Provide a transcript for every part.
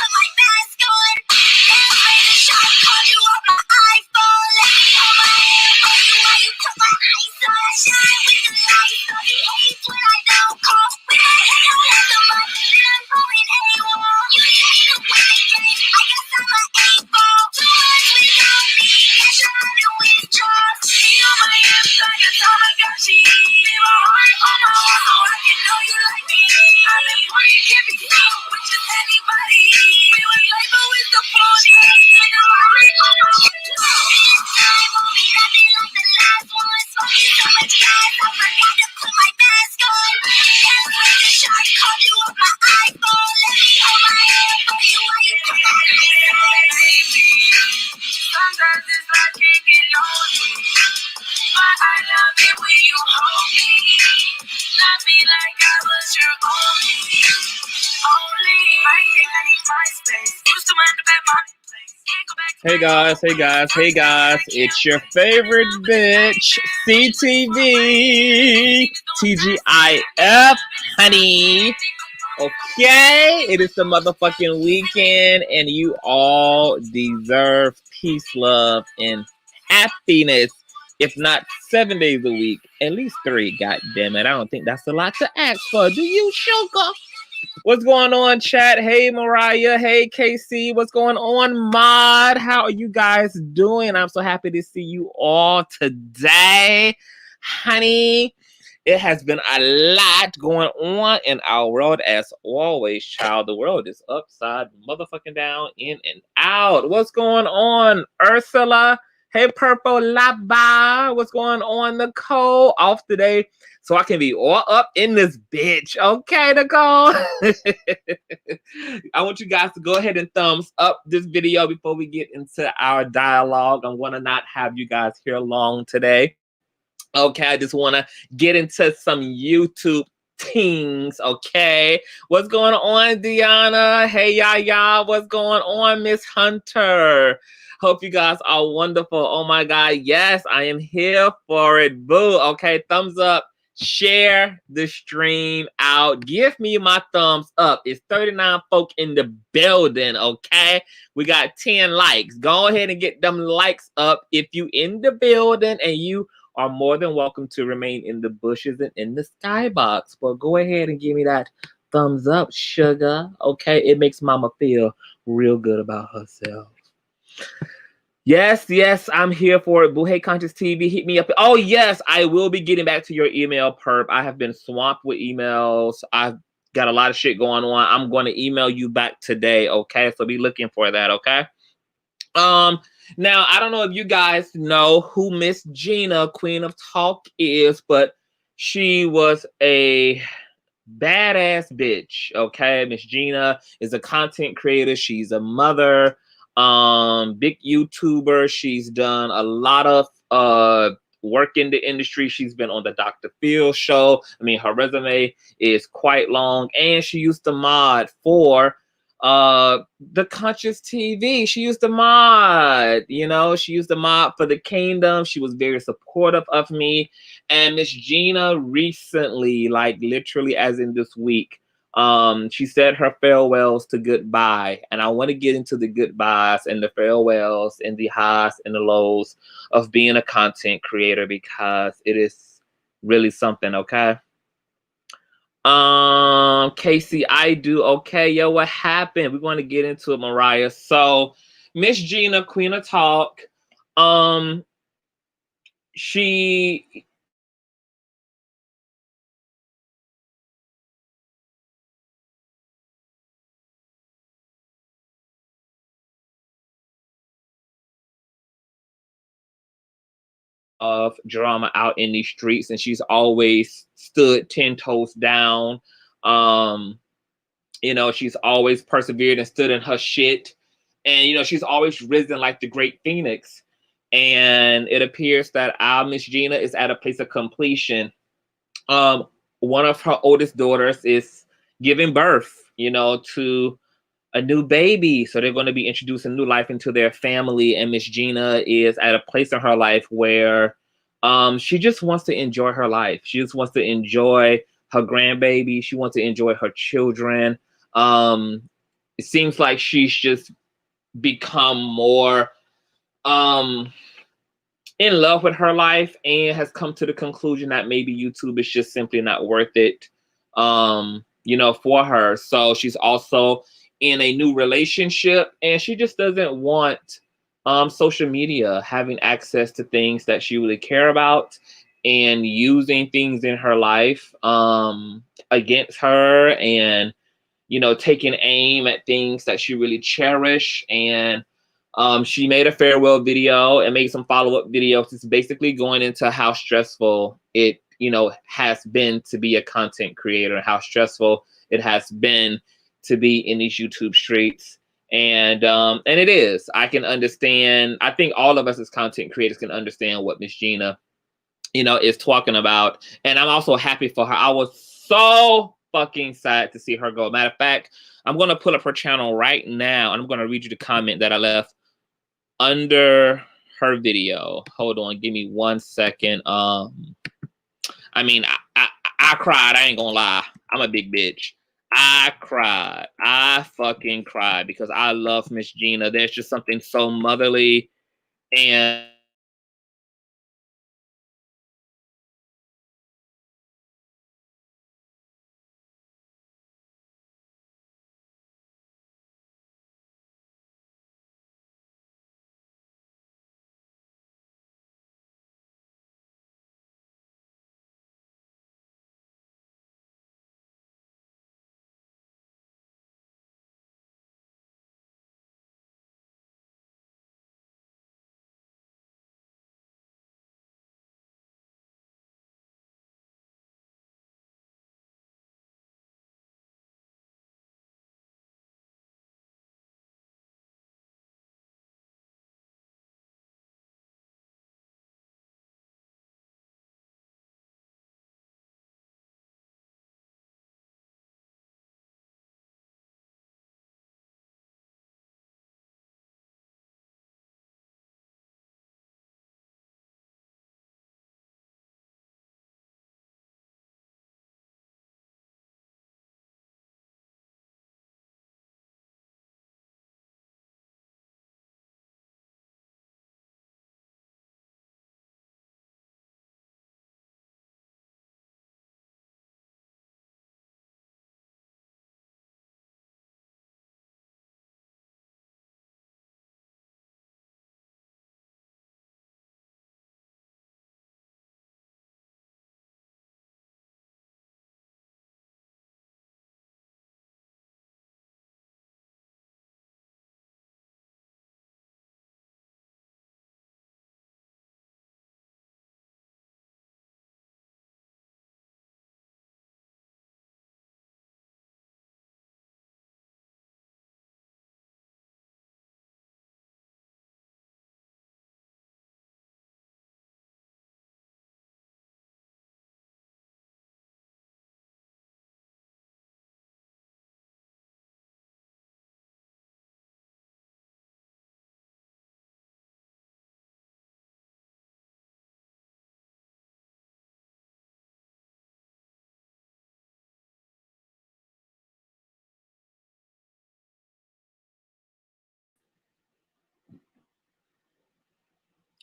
put my mask on. Then raise a shot, called you off my iPhone. Let me hold my hand for you while you put my ice on. Shine with the light, so he hates when I don't call. We might hang out with the month, then I'm going AWOL. You need to win the game, I guess I'm an 8-ball. Too much without me, cash out and withdraw. See on my hips like a Tamagotchi. Leave a heart on my wall so I can know you like me. I'm in point, you can't be found with just anybody. We was labeled with the bullshit. This time won't be nothing like the last one. Smoking so much gas, I forgot to put my mask on. Then raise a shot, called you off my iPhone. Let me hold my hand for you while you put my ice on. Baby, sometimes it's like can't get lonely, but I love it when you hold me. Love me like I was your only. I think I need my space. Used to mind about my Hey guys, hey guys, hey guys, it's your favorite bitch, CTV, TGIF, honey. Okay, it is the motherfucking weekend and you all deserve peace, love, and happiness. If not 7 days a week, at least 3, god damn it. I don't think that's a lot to ask for, do you, sugar? What's going on, chat? Hey, Mariah. Hey, KC. What's going on, Mod? How are you guys doing? I'm so happy to see you all today. Honey, it has been a lot going on in our world as always, child. The world is upside motherfucking down, in and out. What's going on, Ursula? Hey, Purple Lava. What's going on, Nicole? Off today, so I can be all up in this bitch. Okay, Nicole? I want you guys to go ahead and thumbs up this video before we get into our dialogue. I'm going to not have you guys here long today. Okay, I just want to get into some YouTube things, okay? What's going on, Deanna? Hey, Yaya. What's going on, Miss Hunter? Hope you guys are wonderful. Oh, my God. Yes, I am here for it. Boo. Okay, thumbs up. Share the stream out. Give me my thumbs up. It's 39 folk in the building, okay? We got 10 likes. Go ahead and get them likes up if you in the building, and you are more than welcome to remain in the bushes and in the skybox. But go ahead and give me that thumbs up, sugar. Okay, it makes mama feel real good about herself. Yes, yes, I'm here for it. Boo, hey, Conscious TV, hit me up. Oh, yes, I will be getting back to your email, perp. I have been swamped with emails. I've got a lot of shit going on. I'm going to email you back today, okay? So be looking for that, okay? Now, I don't know if you guys know who Miss Gina, Queen of Talk, is, but she was a badass bitch, okay? Miss Gina is a content creator. She's a mother, big YouTuber. She's done a lot of work in the industry. She's been on the Dr. Phil show. I mean, her resume is quite long, and she used to mod for the Conscious TV. She used to mod, you know, she used to mod for the Kingdom. She was very supportive of me. And Miss Gina recently, like literally as in this week, she said her farewells to goodbye. And I want to get into the goodbyes and the farewells and the highs and the lows of being a content creator, because it is really something, okay? Casey, I do. Okay, yo, what happened? We're going to get into it, Mariah. So, Miss Gina, Queen of Talk, she of drama out in these streets, and she's always stood 10 toes down. You know, she's always persevered and stood in her shit. And, you know, she's always risen like the great phoenix. And it appears that our Miss Gina is at a place of completion. One of her oldest daughters is giving birth, you know, to a new baby. So they're going to be introducing new life into their family. And Miss Gina is at a place in her life where she just wants to enjoy her life. She just wants to enjoy her grandbaby. She wants to enjoy her children. it seems like she's just become more in love with her life and has come to the conclusion that maybe YouTube is just simply not worth it, you know, for her. So she's also in a new relationship, and she just doesn't want social media having access to things that she really care about and using things in her life against her, and you know, taking aim at things that she really cherish. And she made a farewell video and made some follow-up videos. It's basically going into how stressful it, you know, has been to be a content creator, how stressful it has been to be in these YouTube streets. And it is. I can understand. I think all of us as content creators can understand what Miss Gina, you know, is talking about. And I'm also happy for her. I was so fucking sad to see her go. Matter of fact, I'm going to pull up her channel right now, and I'm going to read you the comment that I left under her video. Hold on, give me 1 second. I mean, I cried. I ain't gonna lie. I'm a big bitch. I cried. I fucking cried because I love Miss Gina. There's just something so motherly and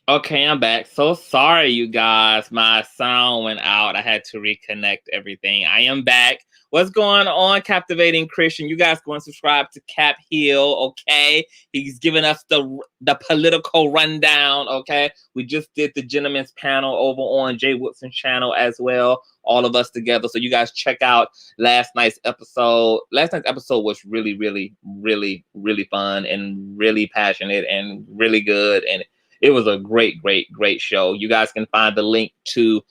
okay, I'm back. So sorry, you guys. My sound went out. I had to reconnect everything. I am back. What's going on, Captivating Christian? You guys go and subscribe to Cap Hill, okay? He's giving us the political rundown, okay? We just did the gentleman's panel over on Jay Woodson's channel as well, all of us together. So you guys check out last night's episode. Last night's episode was really, really, really, really fun and really passionate and really good. And it was a great, great, great show. You guys can find the link to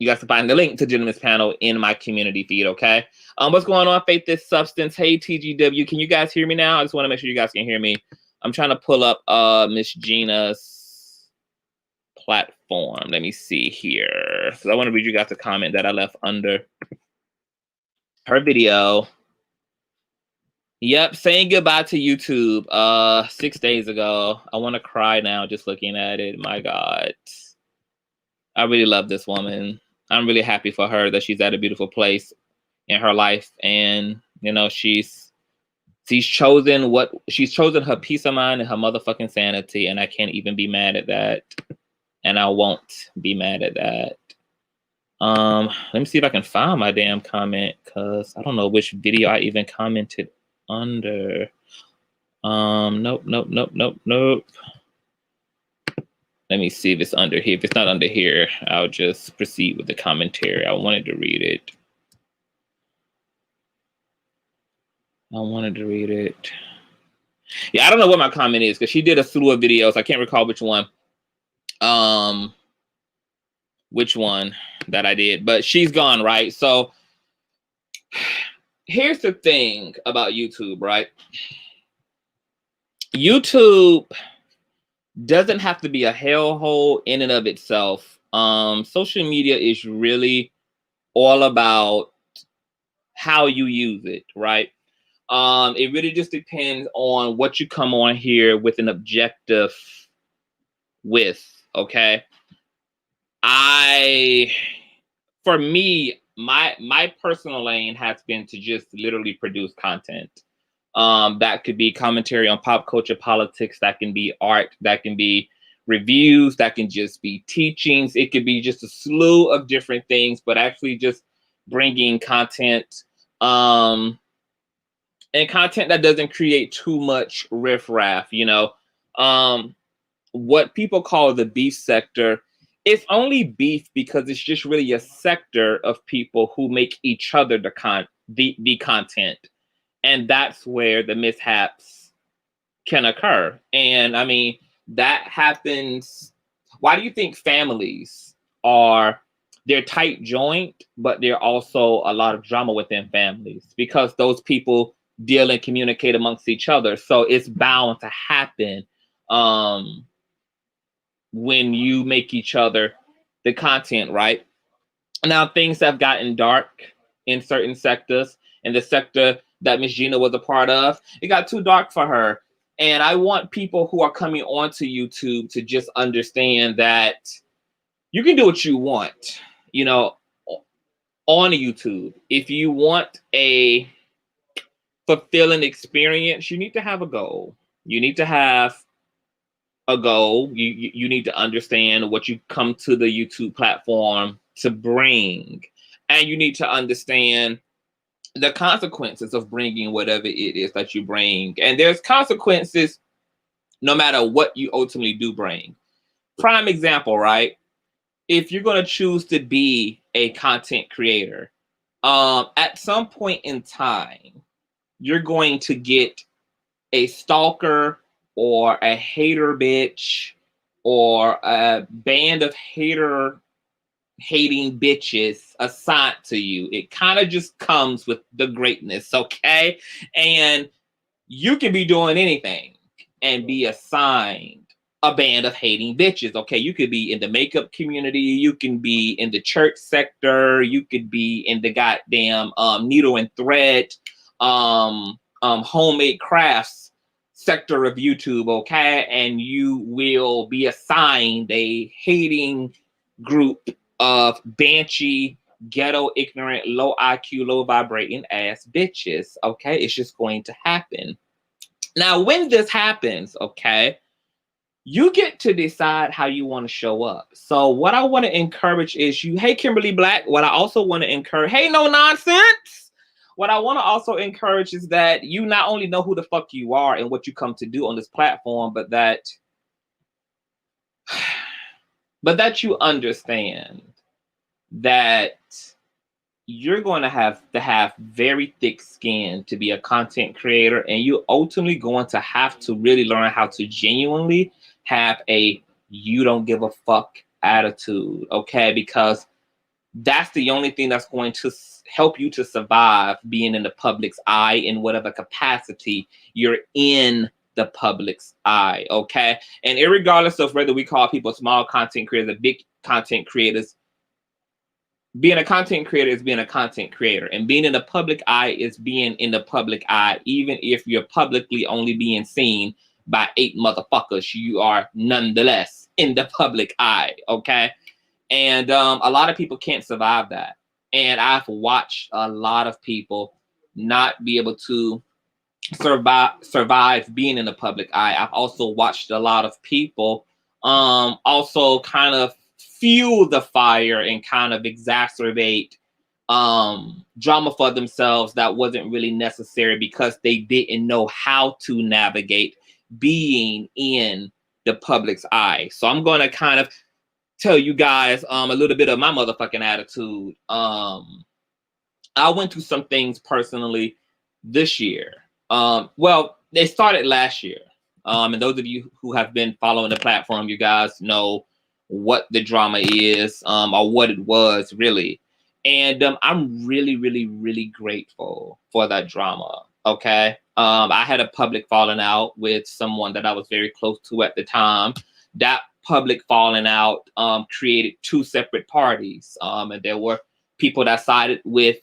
Gentleman's Panel in my community feed, okay? What's going on, Faith is Substance? Hey, TGW, can you guys hear me now? I just want to make sure you guys can hear me. I'm trying to pull up Miss Gina's platform. Let me see here. So I want to read you guys the comment that I left under her video. Yep, saying goodbye to YouTube 6 days ago. I want to cry now just looking at it. My God. I really love this woman. I'm really happy for her that she's at a beautiful place in her life. And You know, she's chosen her peace of mind and her motherfucking sanity, and I can't even be mad at that. And I won't be mad at that. Let me see if I can find my damn comment, because I don't know which video I even commented under. Nope. Let me see if it's under here. If it's not under here, I'll just proceed with the commentary. I wanted to read it. Yeah, I don't know what my comment is, because she did a slew of videos. I can't recall which one. Which one that I did, but she's gone, right? So here's the thing about YouTube, right? YouTube doesn't have to be a hellhole in and of itself. Social media is really all about how you use it, right? It really just depends on what you come on here with an objective with, okay? For me, my personal lane has been to just literally produce content. That could be commentary on pop culture, politics, that can be art, that can be reviews, that can just be teachings. It could be just a slew of different things, but actually just bringing content, and content that doesn't create too much riffraff, you know. What people call the beef sector, it's only beef because it's just really a sector of people who make each other the content. And that's where the mishaps can occur. And I mean, that happens. Why do you think families they're tight joint, but they're also a lot of drama within families? Because those people deal and communicate amongst each other. So it's bound to happen when you make each other the content, right? Now, things have gotten dark in certain sectors. In the sector that Miss Gina was a part of, it got too dark for her. And I want people who are coming onto YouTube to just understand that you can do what you want, you know, on YouTube. If you want a fulfilling experience, you need to have a goal. You need to have a goal. You need to understand what you come to the YouTube platform to bring. And you need to understand the consequences of bringing whatever it is that you bring. And there's consequences no matter what you ultimately do bring. Prime example, right? If you're going to choose to be a content creator, at some point in time, you're going to get a stalker or a hater bitch or a band of hating bitches assigned to you. It kind of just comes with the greatness, okay? And you can be doing anything and be assigned a band of hating bitches, okay? You could be in the makeup community, you can be in the church sector, you could be in the goddamn needle and thread, homemade crafts sector of YouTube, okay? And you will be assigned a hating group of banshee, ghetto, ignorant, low IQ, low vibrating ass bitches, okay? It's just going to happen. Now, when this happens, okay, you get to decide how you want to show up. So what I want to encourage is you, hey, Kimberly Black, what I also want to encourage, hey, no nonsense. What I want to also encourage is that you not only know who the fuck you are and what you come to do on this platform, but that you understand that you're going to have very thick skin to be a content creator, and you're ultimately going to have to really learn how to genuinely have a you don't give a fuck attitude, okay? Because that's the only thing that's going to help you to survive being in the public's eye in whatever capacity you're in the public's eye, okay? And irregardless of whether we call people small content creators or big content creators, being a content creator is being a content creator, and being in the public eye is being in the public eye. Even if you're publicly only being seen by 8 motherfuckers, you are nonetheless in the public eye, okay? And a lot of people can't survive that. And I've watched a lot of people not be able to survive being in the public eye. I've also watched a lot of people also kind of fuel the fire and kind of exacerbate drama for themselves that wasn't really necessary because they didn't know how to navigate being in the public's eye. So I'm going to kind of tell you guys a little bit of my motherfucking attitude. I went through some things personally this year. Well, they started last year. And those of you who have been following the platform, you guys know what the drama is, or what it was really. And I'm really, really, really grateful for that drama. Okay. I had a public falling out with someone that I was very close to at the time. That public falling out created two separate parties. And there were people that sided with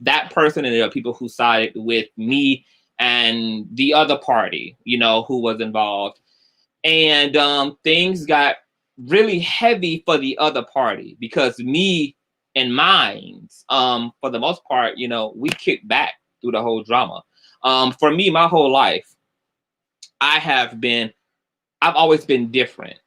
that person, and there are people who sided with me and the other party, you know, who was involved. And things got really heavy for the other party because me and mine, for the most part, you know, we kicked back through the whole drama. For me, my whole life, I've always been different.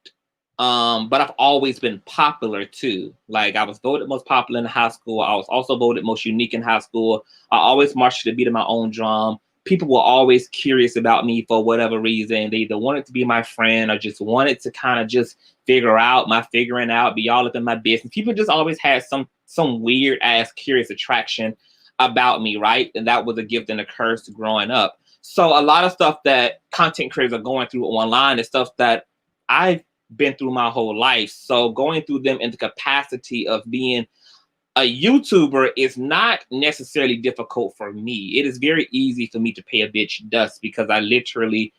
But I've always been popular too. Like I was voted most popular in high school. I was also voted most unique in high school. I always marched to the beat of my own drum. People were always curious about me for whatever reason. They either wanted to be my friend or just wanted to kind of just figure out my figuring out, be all up in my business. People just always had some weird ass curious attraction about me, right? And that was a gift and a curse growing up. So a lot of stuff that content creators are going through online is stuff that I've been through my whole life. So going through them in the capacity of being a YouTuber is not necessarily difficult for me. It is very easy for me to pay a bitch dust because I literally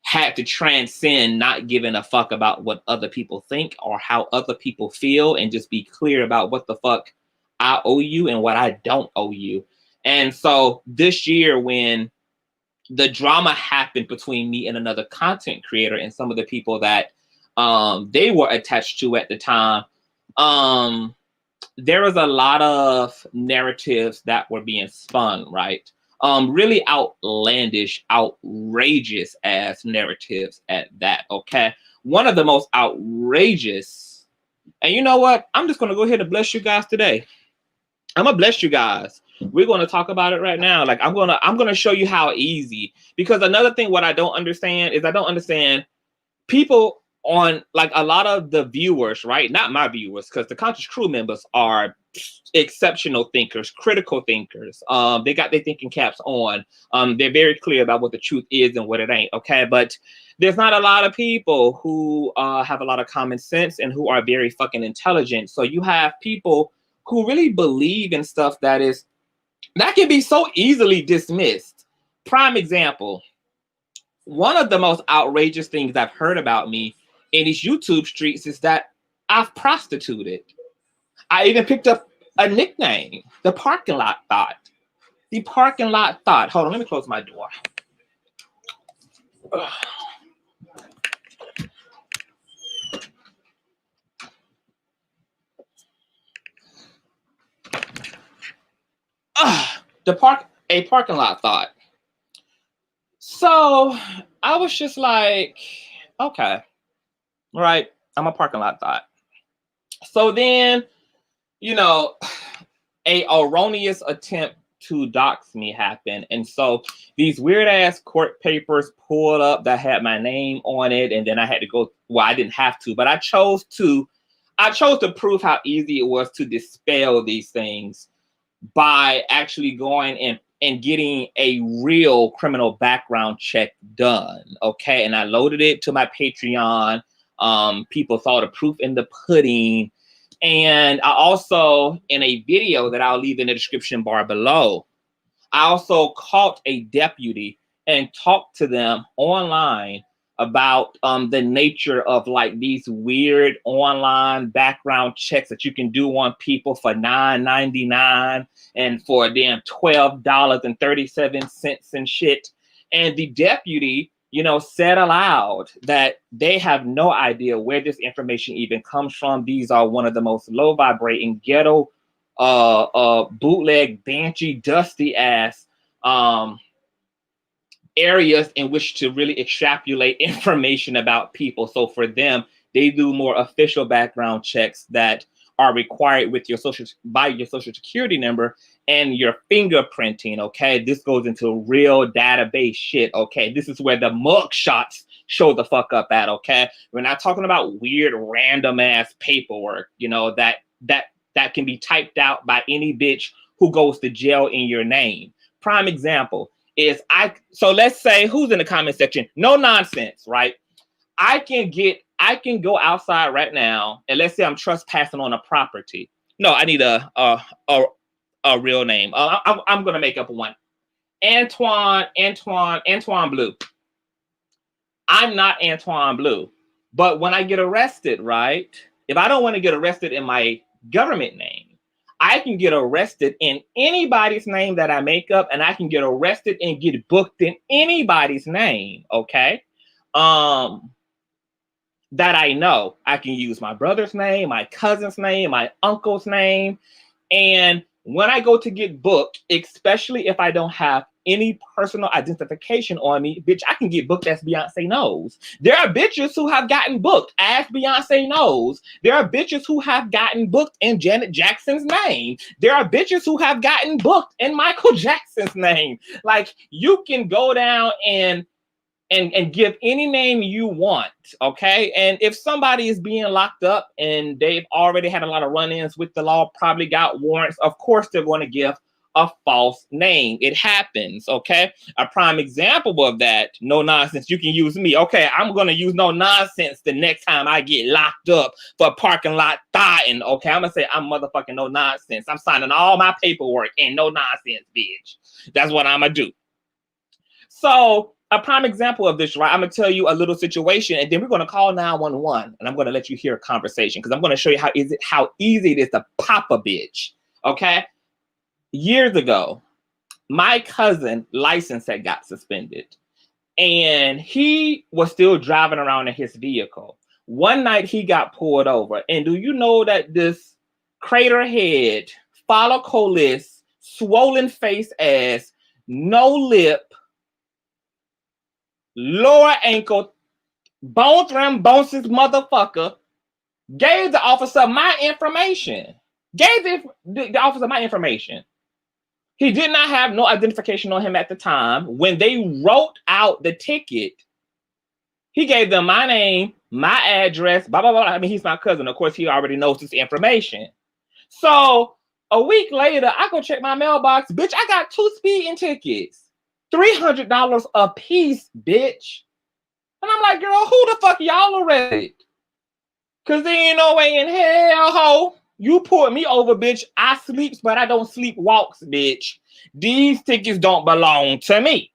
had to transcend not giving a fuck about what other people think or how other people feel and just be clear about what the fuck I owe you and what I don't owe you. And so this year when the drama happened between me and another content creator and some of the people that they were attached to at the time, there was a lot of narratives that were being spun, right? Really outlandish, outrageous ass narratives at that, okay? One of the most outrageous, and you know what? I'm just gonna go ahead and bless you guys today. I'm gonna bless you guys. We're gonna talk about it right now. Like I'm gonna show you how easy, because another thing what I don't understand is I don't understand people on like a lot of the viewers, right? Not my viewers, because the Conscious Crew members are exceptional thinkers, critical thinkers. They got their thinking caps on. They're very clear about what the truth is and what it ain't, okay? But there's not a lot of people who have a lot of common sense and who are very fucking intelligent. So you have people who really believe in stuff that can be so easily dismissed. Prime example, one of the most outrageous things I've heard about me in these YouTube streets is that I've prostituted. I even picked up a nickname, the parking lot thought. The parking lot thought. Hold on, let me close my door. A parking lot thought. So I was just like, okay, right, I'm a parking lot thought. So then, you know, a erroneous attempt to dox me happened. And so these weird ass court papers pulled up that had my name on it. And then I had to go, well, I didn't have to, but I chose to prove how easy it was to dispel these things by actually going and getting a real criminal background check done. Okay. And I loaded it to my Patreon. People saw the proof in the pudding. And I also, in a video that I'll leave in the description bar below, I also caught a deputy and talked to them online about the nature of like these weird online background checks that you can do on people for $9.99 and for a damn $12.37 and shit. And the deputy, you know, said aloud that they have no idea where this information even comes from. These are one of the most low vibrating ghetto bootleg, banshee, dusty ass areas in which to really extrapolate information about people. So for them, they do more official background checks that are required with your social security number and your fingerprinting. Okay, this goes into real database shit. Okay, this is where the mug shots show the fuck up at. Okay, we're not talking about weird random ass paperwork, you know, that can be typed out by any bitch who goes to jail in your name. Prime example is so let's say, who's in the comment section? No nonsense, right? I can go outside right now, and let's say I'm trespassing on a property. No, I need a real name. I'm gonna make up one. Antoine Blue. I'm not Antoine Blue, but when I get arrested, right? If I don't want to get arrested in my government name, I can get arrested in anybody's name that I make up, and I can get arrested and get booked in anybody's name, okay? That I know. I can use my brother's name, my cousin's name, my uncle's name. And when I go to get booked, especially if I don't have any personal identification on me, bitch, I can get booked as Beyonce knows. There are bitches who have gotten booked as Beyonce knows. There are bitches who have gotten booked in Janet Jackson's name. There are bitches who have gotten booked in Michael Jackson's name. Like, you can go down and give any name you want, okay? And if somebody is being locked up and they've already had a lot of run-ins with the law, probably got warrants, of course they're going to give a false name. It happens, okay? A prime example of that, no nonsense, you can use me. Okay, I'm going to use no nonsense the next time I get locked up for parking lot thotting, okay? I'm going to say I'm motherfucking no nonsense. I'm signing all my paperwork and no nonsense, bitch. That's what I'm going to do. So, a prime example of this, right? I'm going to tell you a little situation, and then we're going to call 911, and I'm going to let you hear a conversation, because I'm going to show you how easy it is to pop a bitch, okay? Years ago, my cousin license had got suspended, and he was still driving around in his vehicle. One night, he got pulled over, and do you know that this crater head, follicle-less, swollen face ass, no lip, lower ankle, bone thrombosis motherfucker gave the officer my information. Gave the officer my information. He did not have no identification on him at the time. When they wrote out the ticket, he gave them my name, my address, blah, blah, blah. I mean, he's my cousin. Of course, he already knows this information. So a week later, I go check my mailbox. Bitch, I got 2 speeding tickets. $300 a piece, bitch. And I'm like, girl, who the fuck y'all arrested? Because there ain't no way in hell, ho. You pulled me over, bitch. I sleeps, but I don't sleep walks, bitch. These tickets don't belong to me.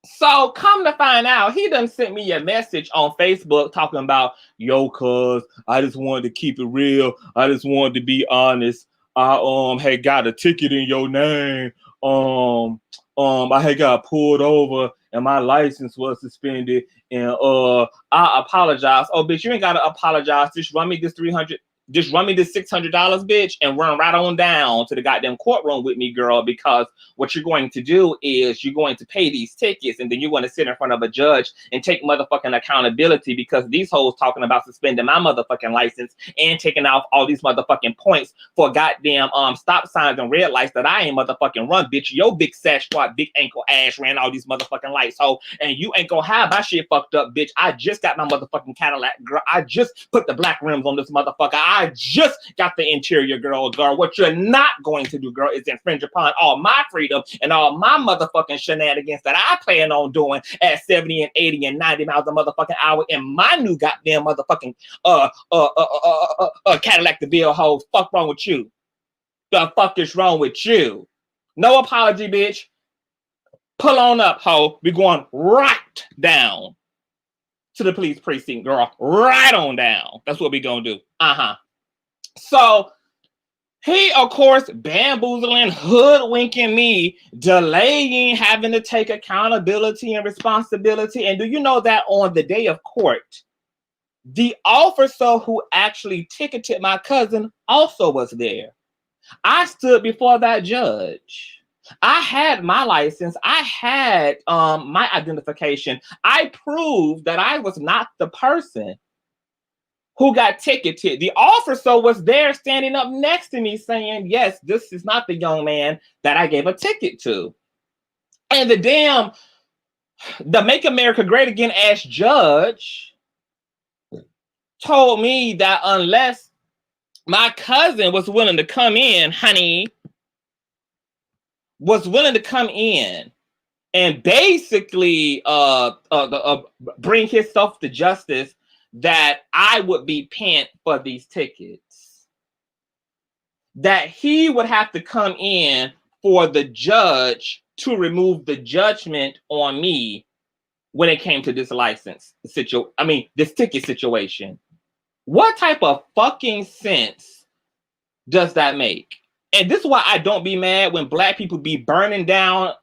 So come to find out, he done sent me a message on Facebook talking about, yo, cuz, I just wanted to keep it real. I just wanted to be honest. I had got a ticket in your name. I had got pulled over and my license was suspended, and I apologize. Oh, bitch, you ain't gotta apologize. Just run me this $600, bitch, and run right on down to the goddamn courtroom with me, girl, because what you're going to do is you're going to pay these tickets, and then you're going to sit in front of a judge and take motherfucking accountability, because these hoes talking about suspending my motherfucking license and taking off all these motherfucking points for goddamn stop signs and red lights that I ain't motherfucking run, bitch. Your big sash squat, big ankle ass ran all these motherfucking lights, ho, and you ain't gonna have my shit fucked up, bitch. I just got my motherfucking Cadillac, girl. I just put the black rims on this motherfucker. I just got the interior, girl. What you're not going to do, girl, is infringe upon all my freedom and all my motherfucking shenanigans that I plan on doing at 70 and 80 and 90 miles a motherfucking hour in my new goddamn motherfucking Cadillac DeVille, ho. Fuck wrong with you? The fuck is wrong with you? No apology, bitch. Pull on up, ho. We going right down to the police precinct, girl. Right on down. That's what we gonna do. So he, of course, bamboozling, hoodwinking me, delaying having to take accountability and responsibility. And do you know that on the day of court, the officer who actually ticketed my cousin also was there. I stood before that judge. I had my license. I had my identification. I proved that I was not the person who got ticketed. The officer was there standing up next to me saying, yes, this is not the young man that I gave a ticket to. And the Make America Great Again ass judge told me that unless my cousin was willing to come in, was willing to come in and basically bring himself to justice, that I would be paying for these tickets. That he would have to come in for the judge to remove the judgment on me when it came to this this ticket situation. What type of fucking sense does that make? And this is why I don't be mad when black people be burning down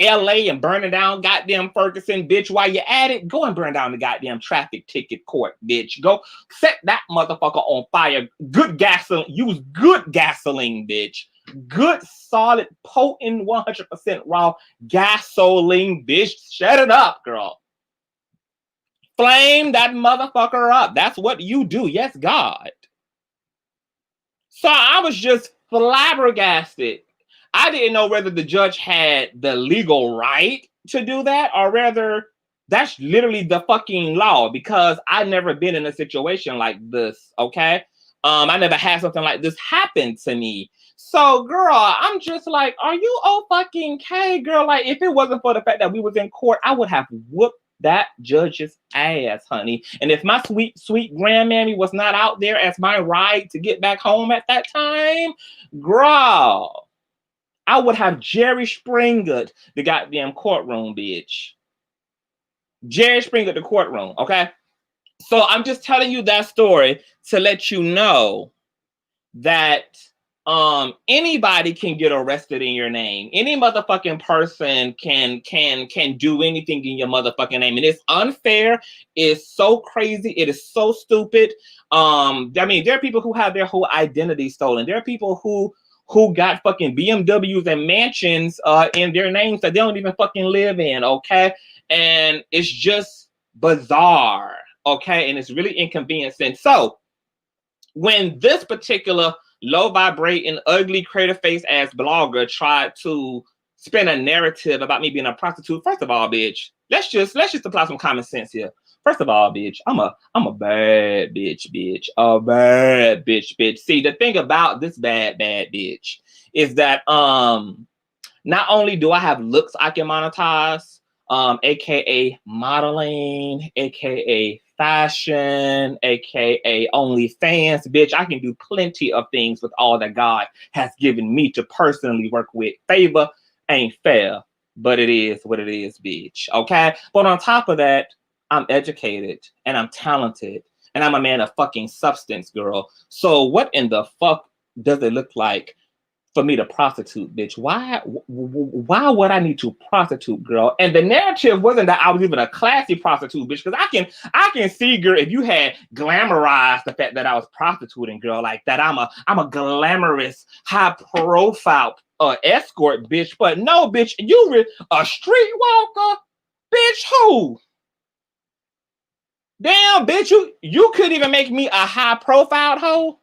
LA and burning down goddamn Ferguson, bitch. While you at it, go and burn down the goddamn traffic ticket court, bitch. Go set that motherfucker on fire. Good gasoline, use good gasoline, bitch. Good, solid, potent, 100% raw gasoline, bitch. Shut it up, girl. Flame that motherfucker up. That's what you do. Yes, God. So I was just flabbergasted. I didn't know whether the judge had the legal right to do that, or rather that's literally the fucking law, because I've never been in a situation like this, okay? I never had something like this happen to me. So, girl, I'm just like, are you fucking K, girl? Like, if it wasn't for the fact that we was in court, I would have whooped that judge's ass, honey. And if my sweet, sweet grandmammy was not out there as my ride to get back home at that time, girl, I would have Jerry Springered the goddamn courtroom, bitch. Jerry Springer the courtroom, okay? So I'm just telling you that story to let you know that anybody can get arrested in your name. Any motherfucking person can do anything in your motherfucking name. And it's unfair. It's so crazy. It is so stupid. I mean, there are people who have their whole identity stolen. There are people who got fucking BMWs and mansions in their names that they don't even fucking live in, okay? And it's just bizarre, okay? And it's really inconveniencing. So when this particular low vibrating, ugly, crater face ass blogger tried to spin a narrative about me being a prostitute, first of all, bitch, let's just apply some common sense here. First of all, bitch, I'm a bad bitch, a bad bitch. See, the thing about this bad bitch is that not only do I have looks I can monetize, aka modeling, aka fashion, aka OnlyFans, bitch. I can do plenty of things with all that God has given me to personally work with. Favor ain't fair, but it is what it is, bitch. Okay? But on top of that, I'm educated and I'm talented and I'm a man of fucking substance, girl. So what in the fuck does it look like for me to prostitute, bitch? Why would I need to prostitute, girl? And the narrative wasn't that I was even a classy prostitute, bitch, because I can see, girl, if you had glamorized the fact that I was prostituting, girl, like that I'm a glamorous, high profile escort, bitch. But no, bitch, you were a streetwalker, bitch. Who? Damn, bitch, you couldn't even make me a high profile hoe.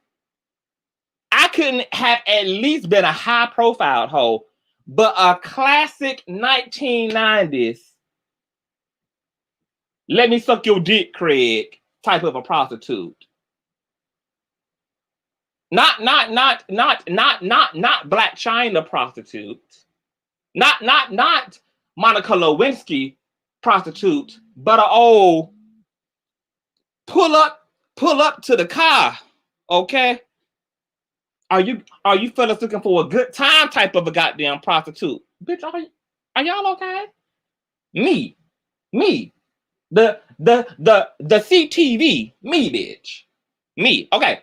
I couldn't have at least been a high profile hoe, but a classic 1990s, let me suck your dick, Craig, type of a prostitute. Not Black China prostitute. Not Monica Lewinsky prostitute, but an old pull up to the car, okay? Are you fellas looking for a good time type of a goddamn prostitute? Bitch, are y'all okay? Me. The CTV, me, bitch. Me. Okay.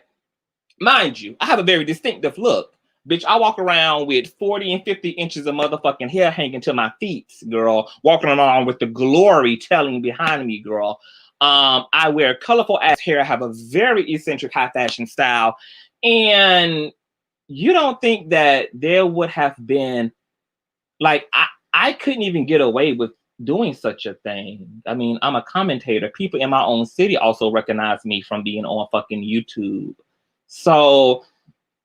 Mind you, I have a very distinctive look. Bitch, I walk around with 40 and 50 inches of motherfucking hair hanging to my feet, girl. Walking around with the glory telling behind me, girl. I wear colorful ass hair. I have a very eccentric high fashion style. And you don't think that there would have been, like, I couldn't even get away with doing such a thing. I mean, I'm a commentator. People in my own city also recognize me from being on fucking YouTube. So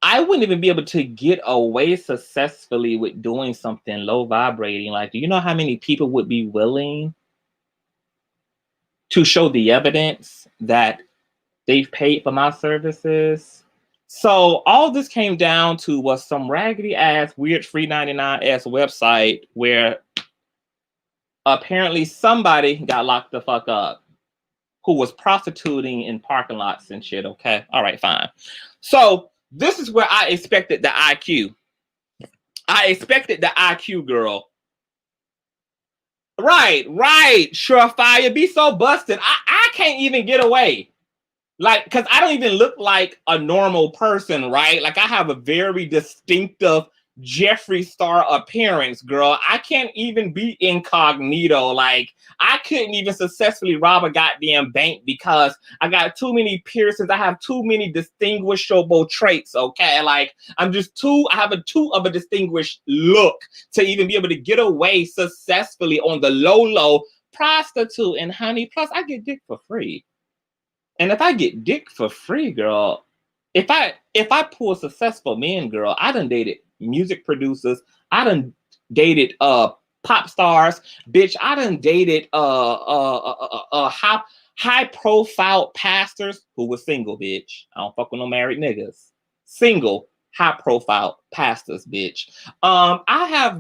I wouldn't even be able to get away successfully with doing something low vibrating. Like, do you know how many people would be willing to show the evidence that they've paid for my services? So all this came down to was some raggedy ass, weird free 99 ass website where apparently somebody got locked the fuck up who was prostituting in parking lots and shit. Okay. All right, fine. So this is where I expected the IQ. I expected the IQ, girl. Right. Surefire. Be so busted. I can't even get away. Like, because I don't even look like a normal person, right? Like, I have a very distinctive Jeffree Star appearance, girl. I can't even be incognito. Like, I couldn't even successfully rob a goddamn bank because I got too many piercings. I have too many distinguishable traits, okay? Like, I have too of a distinguished look to even be able to get away successfully on the low, prostitute. And honey, plus I get dick for free. And if I get dick for free, girl, if I pull successful men, girl, I done dated music producers, I done dated pop stars, bitch, I done dated high profile pastors who were single, bitch. I don't fuck with no married niggas. Single, high profile pastors, bitch. I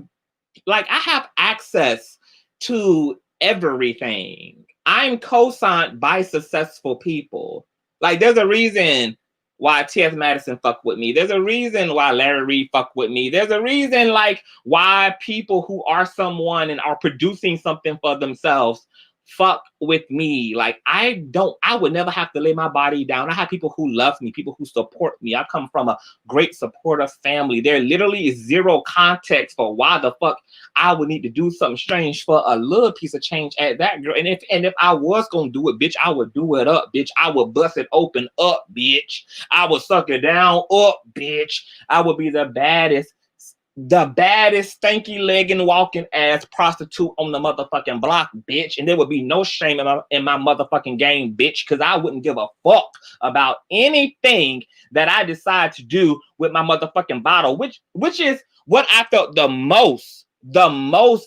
have access to everything. I'm co-signed by successful people. Like, there's a reason why T.S. Madison fuck with me. There's a reason why Larry Reed fuck with me. There's a reason, like, why people who are someone and are producing something for themselves fuck with me. Like, I would never have to lay my body down. I have people who love me, people who support me. I come from a great supportive family. There literally is zero context for why the fuck I would need to do something strange for a little piece of change at that, girl. And if I was gonna do it, bitch, I would do it up, bitch. I would bust it open up, bitch. I would suck it down up, bitch. I would be the baddest, stanky legging walking ass prostitute on the motherfucking block, bitch. And there would be no shame in my motherfucking game, bitch, because I wouldn't give a fuck about anything that I decide to do with my motherfucking bottle, which is what I felt the most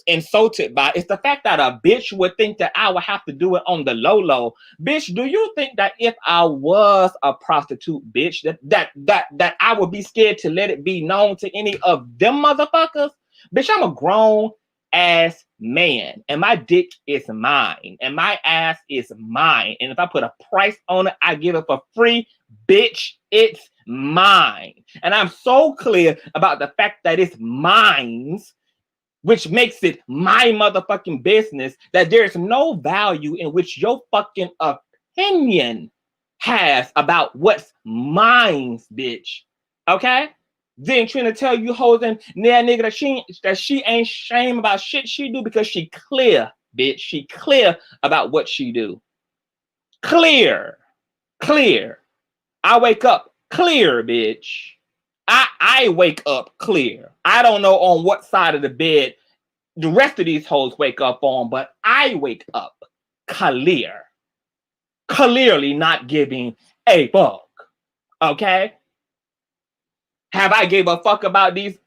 insulted by. Is the fact that a bitch would think that I would have to do it on the low. Bitch, do you think that if I was a prostitute, bitch, that I would be scared to let it be known to any of them motherfuckers? Bitch, I'm a grown ass man, and my dick is mine, and my ass is mine, and if I put a price on it, I give it for free. Bitch, it's mine. And I'm so clear about the fact that it's mine, which makes it my motherfucking business, that there's no value in which your fucking opinion has about what's mine, bitch. Okay? Then trying to tell you hoes and that nigga that she ain't shame about shit she do because she clear, bitch. She clear about what she do. Clear. I wake up clear, bitch. I wake up clear. I don't know on what side of the bed the rest of these hoes wake up on, but I wake up clear. Clearly not giving a fuck. Okay? Have I gave a fuck about these?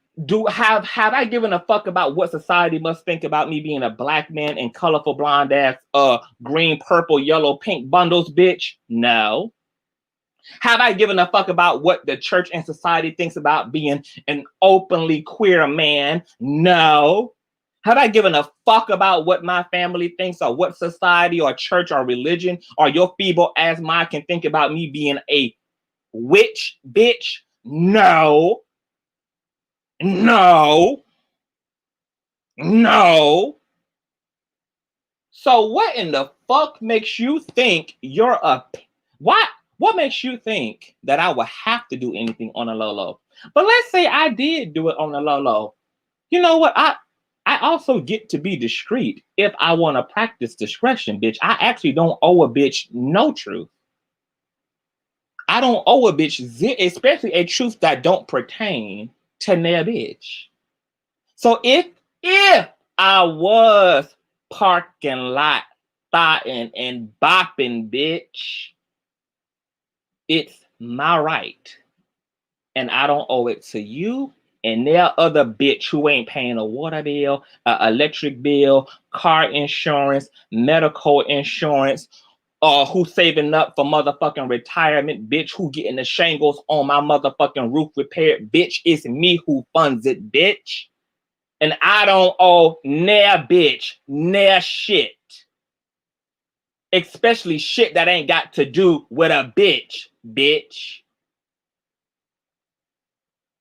Have I given a fuck about what society must think about me being a black man in colorful blonde ass green, purple, yellow, pink bundles, bitch? No. Have I given a fuck about what the church and society thinks about being an openly queer man? No. Have I given a fuck about what my family thinks or what society or church or religion or your feeble ass mind can think about me being a witch, bitch? No. So what in the fuck makes you think you're a... What makes you think that I would have to do anything on a low? But let's say I did do it on a low. You know what? I also get to be discreet if I want to practice discretion, bitch. I actually don't owe a bitch no truth. I don't owe a bitch, especially a truth that don't pertain to their bitch. So if I was parking lot thotting and bopping, bitch, it's my right. And I don't owe it to you and their other bitch who ain't paying a water bill, electric bill, car insurance, medical insurance, who saving up for motherfucking retirement, bitch, who getting the shingles on my motherfucking roof repaired, bitch. It's me who funds it, bitch. And I don't owe near bitch, near shit. Especially shit that ain't got to do with a bitch, bitch.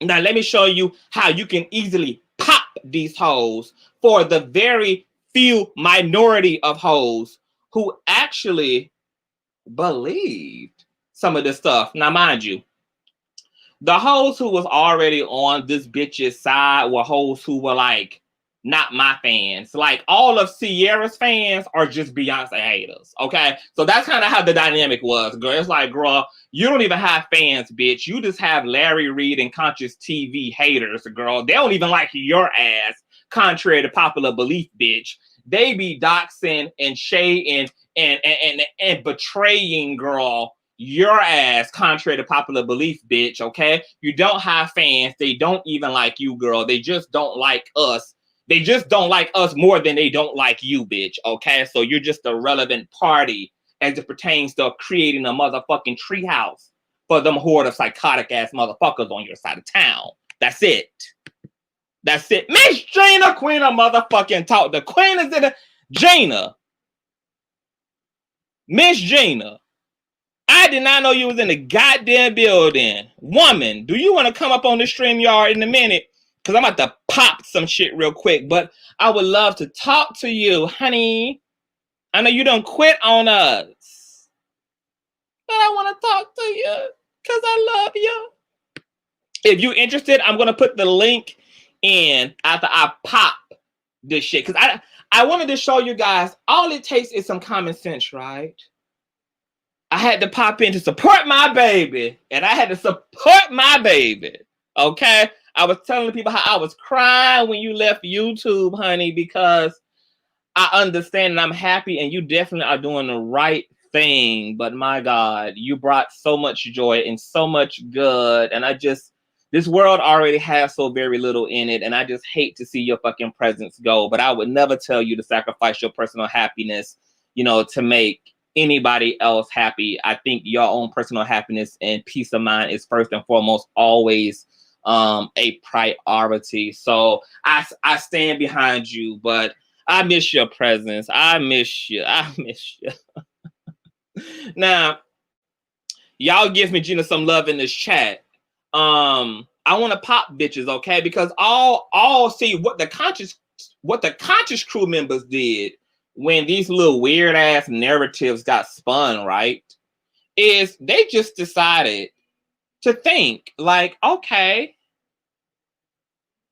Now, let me show you how you can easily pop these hoes for the very few minority of hoes who actually believed some of this stuff. Now, mind you, the hoes who was already on this bitch's side were hoes who were like, not my fans. Like, all of Sierra's fans are just Beyonce haters, okay? So that's kind of how the dynamic was, girl. It's like, girl, you don't even have fans, bitch. You just have Larry Reid and Conscious TV haters, girl. They don't even like your ass, contrary to popular belief, bitch. They be doxing and shading and betraying, girl, your ass, contrary to popular belief, bitch, okay? You don't have fans. They don't even like you, girl. They just don't like us. They just don't like us more than they don't like you, bitch, okay? So you're just a relevant party as it pertains to creating a motherfucking treehouse for them horde of psychotic-ass motherfuckers on your side of town. That's it. That's it. Miss Gina, queen of motherfucking talk. The queen is in the... Gina. Miss Gina. I did not know you was in the goddamn building. Woman, do you want to come up on the StreamYard in a minute? Because I'm about to pop some shit real quick. But I would love to talk to you, honey. I know you done quit on us. But I want to talk to you because I love you. If you're interested, I'm going to put the link in after I pop this shit. Because I wanted to show you guys, all it takes is some common sense, right? I had to pop in to support my baby. And I had to support my baby. Okay? I was telling people how I was crying when you left YouTube, honey, because I understand and I'm happy and you definitely are doing the right thing. But my God, you brought so much joy and so much good. And this world already has so very little in it. And I just hate to see your fucking presence go. But I would never tell you to sacrifice your personal happiness, to make anybody else happy. I think your own personal happiness and peace of mind is first and foremost always a priority. So I stand behind you, but I miss your presence. I miss you. Now, y'all give me Gina some love in this chat. I want to pop bitches, okay? Because all see what the conscious crew members did when these little weird ass narratives got spun, right? Is they just decided to think like, okay,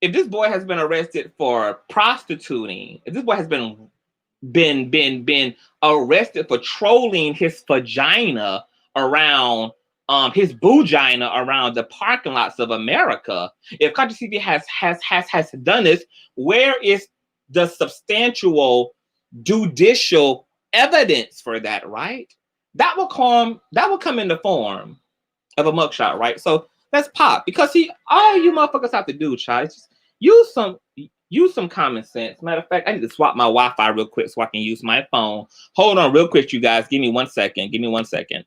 if this boy has been arrested for prostituting, if this boy has been arrested for trolling his vagina around his boogina around the parking lots of America, if Conscious TV has done this, where is the substantial judicial evidence for that, right? That will come in the form of a mugshot, right? So let's pop, because all you motherfuckers have to do, child, is just use some common sense. Matter of fact, I need to swap my Wi-Fi real quick so I can use my phone. Hold on real quick, you guys. Give me 1 second. Give me 1 second.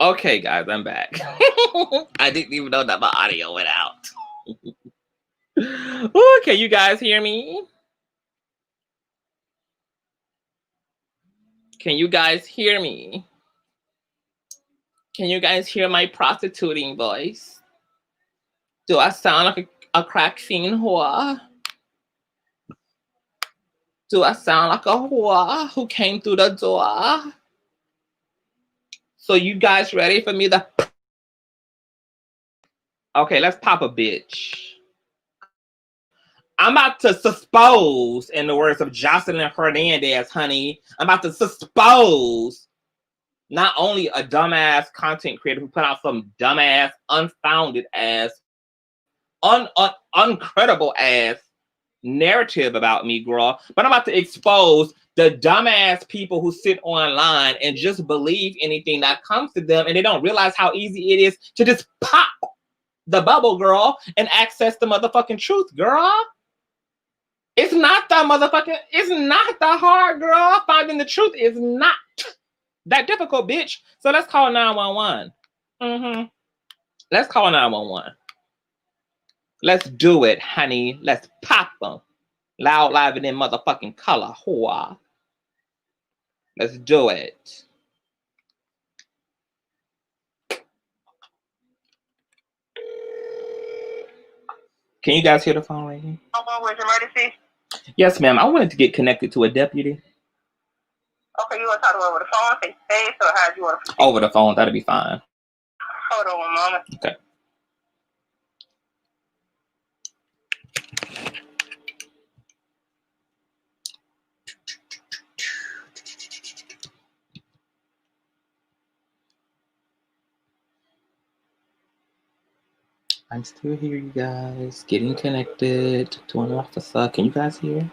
Okay, guys, I'm back. I didn't even know that my audio went out. Ooh, can you guys hear me? Can you guys hear me? Can you guys hear my prostituting voice? Do I sound like a crack fiend whore? Do I sound like a whore who came through the door? So you guys ready for me to... Okay, let's pop a bitch. I'm about to suppose, in the words of Jocelyn Hernandez, honey, I'm about to suppose not only a dumbass content creator who put out some dumbass, unfounded ass, uncredible ass narrative about me, girl, but I'm about to expose the dumbass people who sit online and just believe anything that comes to them, and they don't realize how easy it is to just pop the bubble, girl, and access the motherfucking truth, girl. It's not that hard, girl. Finding the truth is not that difficult, bitch. So let's call 911. Let's call 911. Let's do it, honey. Let's pop them. Loud, live, and in motherfucking color. Whoa. Let's do it. Can you guys hear the phone ringing? Was emergency? Yes, ma'am. I wanted to get connected to a deputy. Okay, you want to talk to her over the phone, face to face, or how do you want to proceed? Over the phone. That'll be fine. Hold on one moment. Okay. I'm still here, you guys. Getting connected to an officer. Can you guys hear?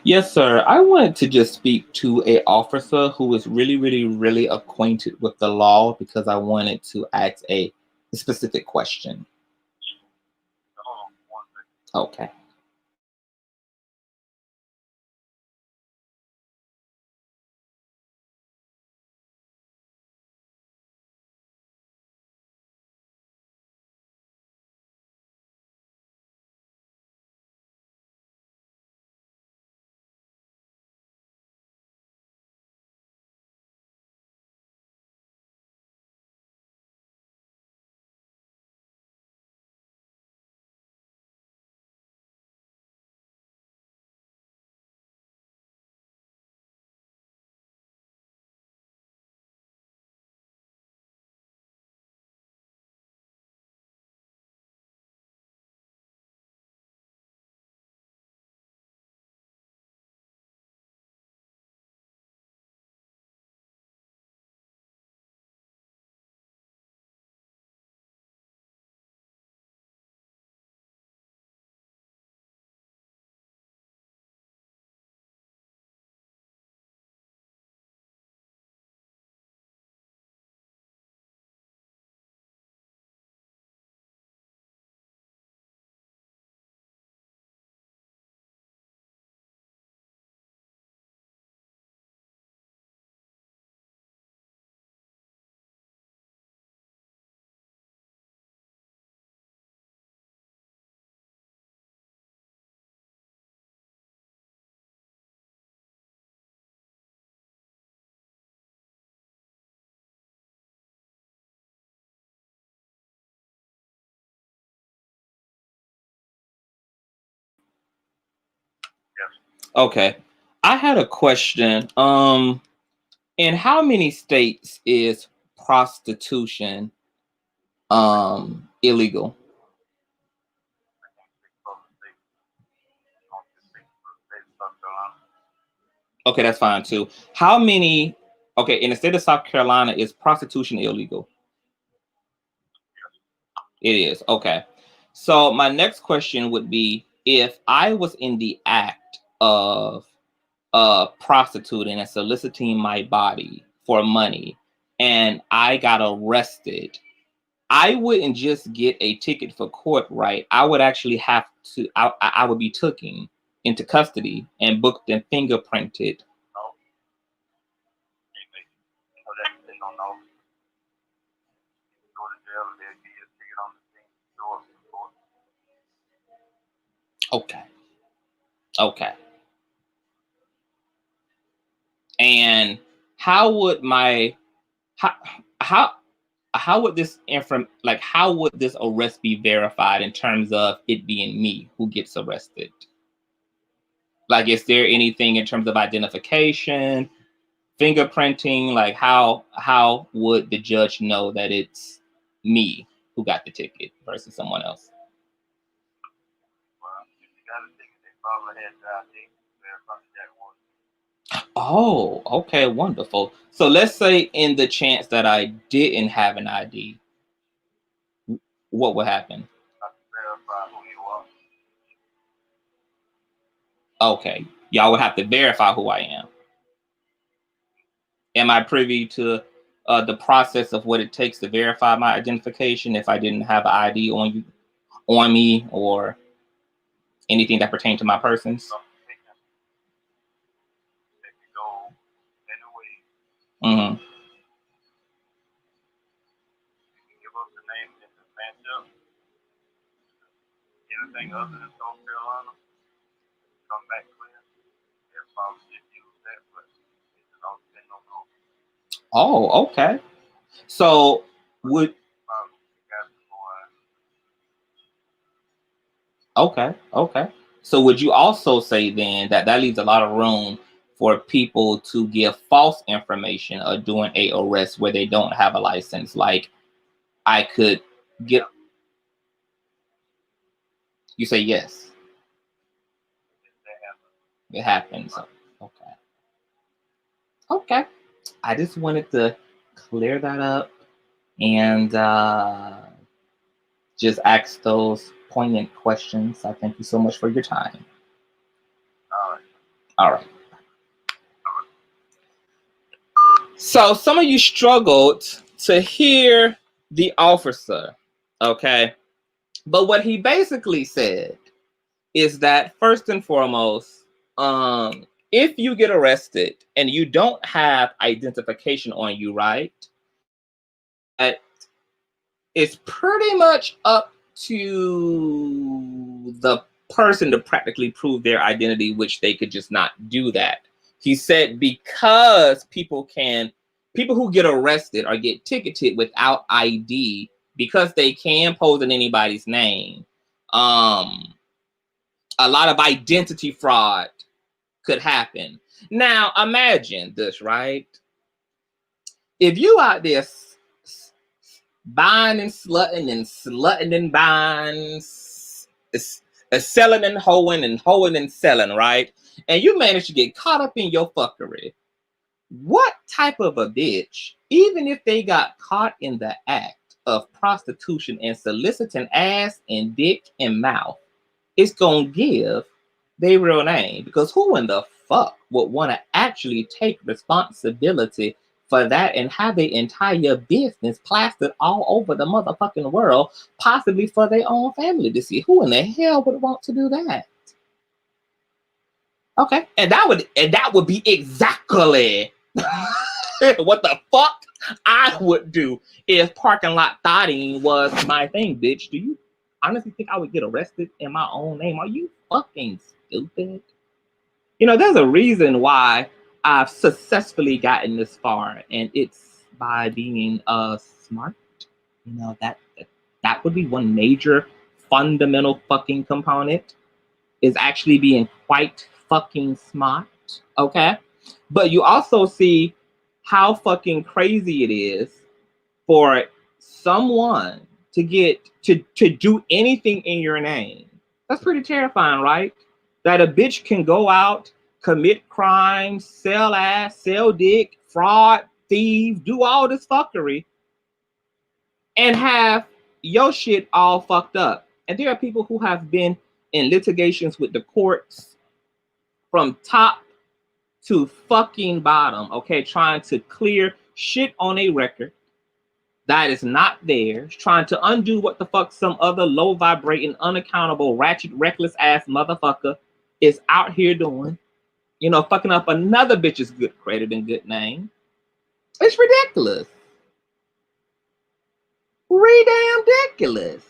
Yes, sir. I wanted to just speak to a officer who is really, really, really acquainted with the law because I wanted to ask a specific question. Okay. Okay. I had a question. In how many states is prostitution illegal? Okay, that's fine too. How many? Okay, in the state of South Carolina, is prostitution illegal? It is. Okay. So my next question would be, if I was in the act of prostituting and soliciting my body for money and I got arrested, I wouldn't just get a ticket for court, right? I would actually have to, I would be taken into custody and booked and fingerprinted. No. So that they don't know. You go to jail and they'll give you a ticket on the thing. Show up in court. Okay. Okay. And how would my, how would this how would this arrest be verified in terms of it being me who gets arrested? Like, is there anything in terms of identification, fingerprinting? Like, how would the judge know that it's me who got the ticket versus someone else? Well, if you got a ticket, they probably had the ID. Verify that one. Oh, okay, wonderful. So let's say in the chance that I didn't have an ID, what would happen? Have to verify who you are. Okay, y'all would have to verify who I am. Am I privy to the process of what it takes to verify my identification if I didn't have an ID on me or anything that pertained to my persons? If you go anyway, Mm-hmm. you can give up the name and the match up. Anything other than South Carolina, come back clear. They'll probably just use that, but it's all depending on the Oh, okay. So would probably got before okay. So would you also say then that that leaves a lot of room for people to give false information or doing a arrest where they don't have a license? Like, I could get. You say yes. It happens. Okay. Okay. I just wanted to clear that up and just ask those poignant questions. I thank you so much for your time. All right. So some of you struggled to hear the officer, okay? But what he basically said is that first and foremost, if you get arrested and you don't have identification on you, right? It's pretty much up to the person to practically prove their identity, which they could just not do that. He said because people who get arrested or get ticketed without ID, because they can pose in anybody's name, a lot of identity fraud could happen. Now imagine this, right? If you out there buying and slutting and buying, selling and hoeing and selling, right? And you manage to get caught up in your fuckery. What type of a bitch, even if they got caught in the act of prostitution and soliciting ass and dick and mouth, is gonna give their real name? Because who in the fuck would want to actually take responsibility for that and have their entire business plastered all over the motherfucking world, possibly for their own family to see? Who in the hell would want to do that? Okay, and that would be exactly what the fuck I would do if parking lot thotting was my thing, bitch. Do you honestly think I would get arrested in my own name? Are you fucking stupid? You know, there's a reason why I've successfully gotten this far, and it's by being smart. You know, that would be one major fundamental fucking component, is actually being quite fucking smart. Okay? But you also see how fucking crazy it is for someone to get to do anything in your name. That's pretty terrifying, right? That a bitch can go out, commit crimes, sell ass, sell dick, fraud, thieve, do all this fuckery, and have your shit all fucked up. And there are people who have been in litigations with the courts from top to fucking bottom, okay, trying to clear shit on a record that is not theirs, trying to undo what the fuck some other low vibrating, unaccountable, ratchet, reckless ass motherfucker is out here doing. You know, fucking up another bitch's good credit and good name. It's ridiculous. Ridiculous.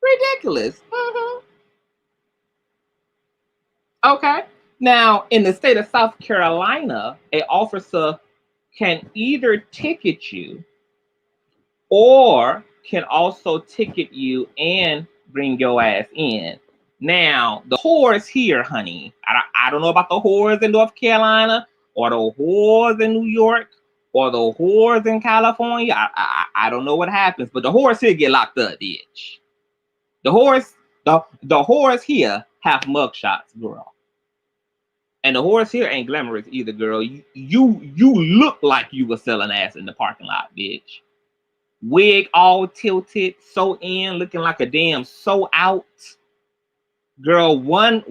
Ridiculous. Okay. Now, in the state of South Carolina, an officer can either ticket you or can also ticket you and bring your ass in. Now, the whores here, honey, I don't know about the whores in North Carolina or the whores in New York or the whores in California. I don't know what happens, but the whores here get locked up, bitch. The whores here have mugshots, girl. And the whores here ain't glamorous either, girl. You look like you were selling ass in the parking lot, bitch. Wig all tilted, so in, looking like a damn so out. Girl, one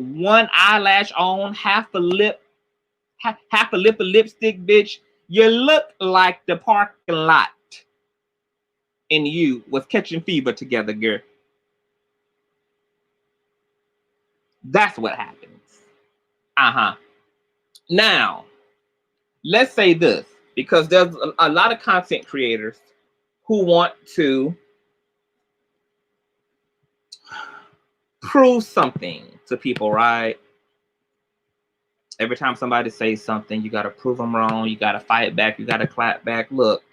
eyelash on, half a lip of lipstick, bitch. You look like the parking lot and you was catching fever together, girl. That's what happens. Now, let's say this, because there's a lot of content creators who want to prove something to people, right? Every time somebody says something, you got to prove them wrong. You got to fight back. You got to clap back. Look,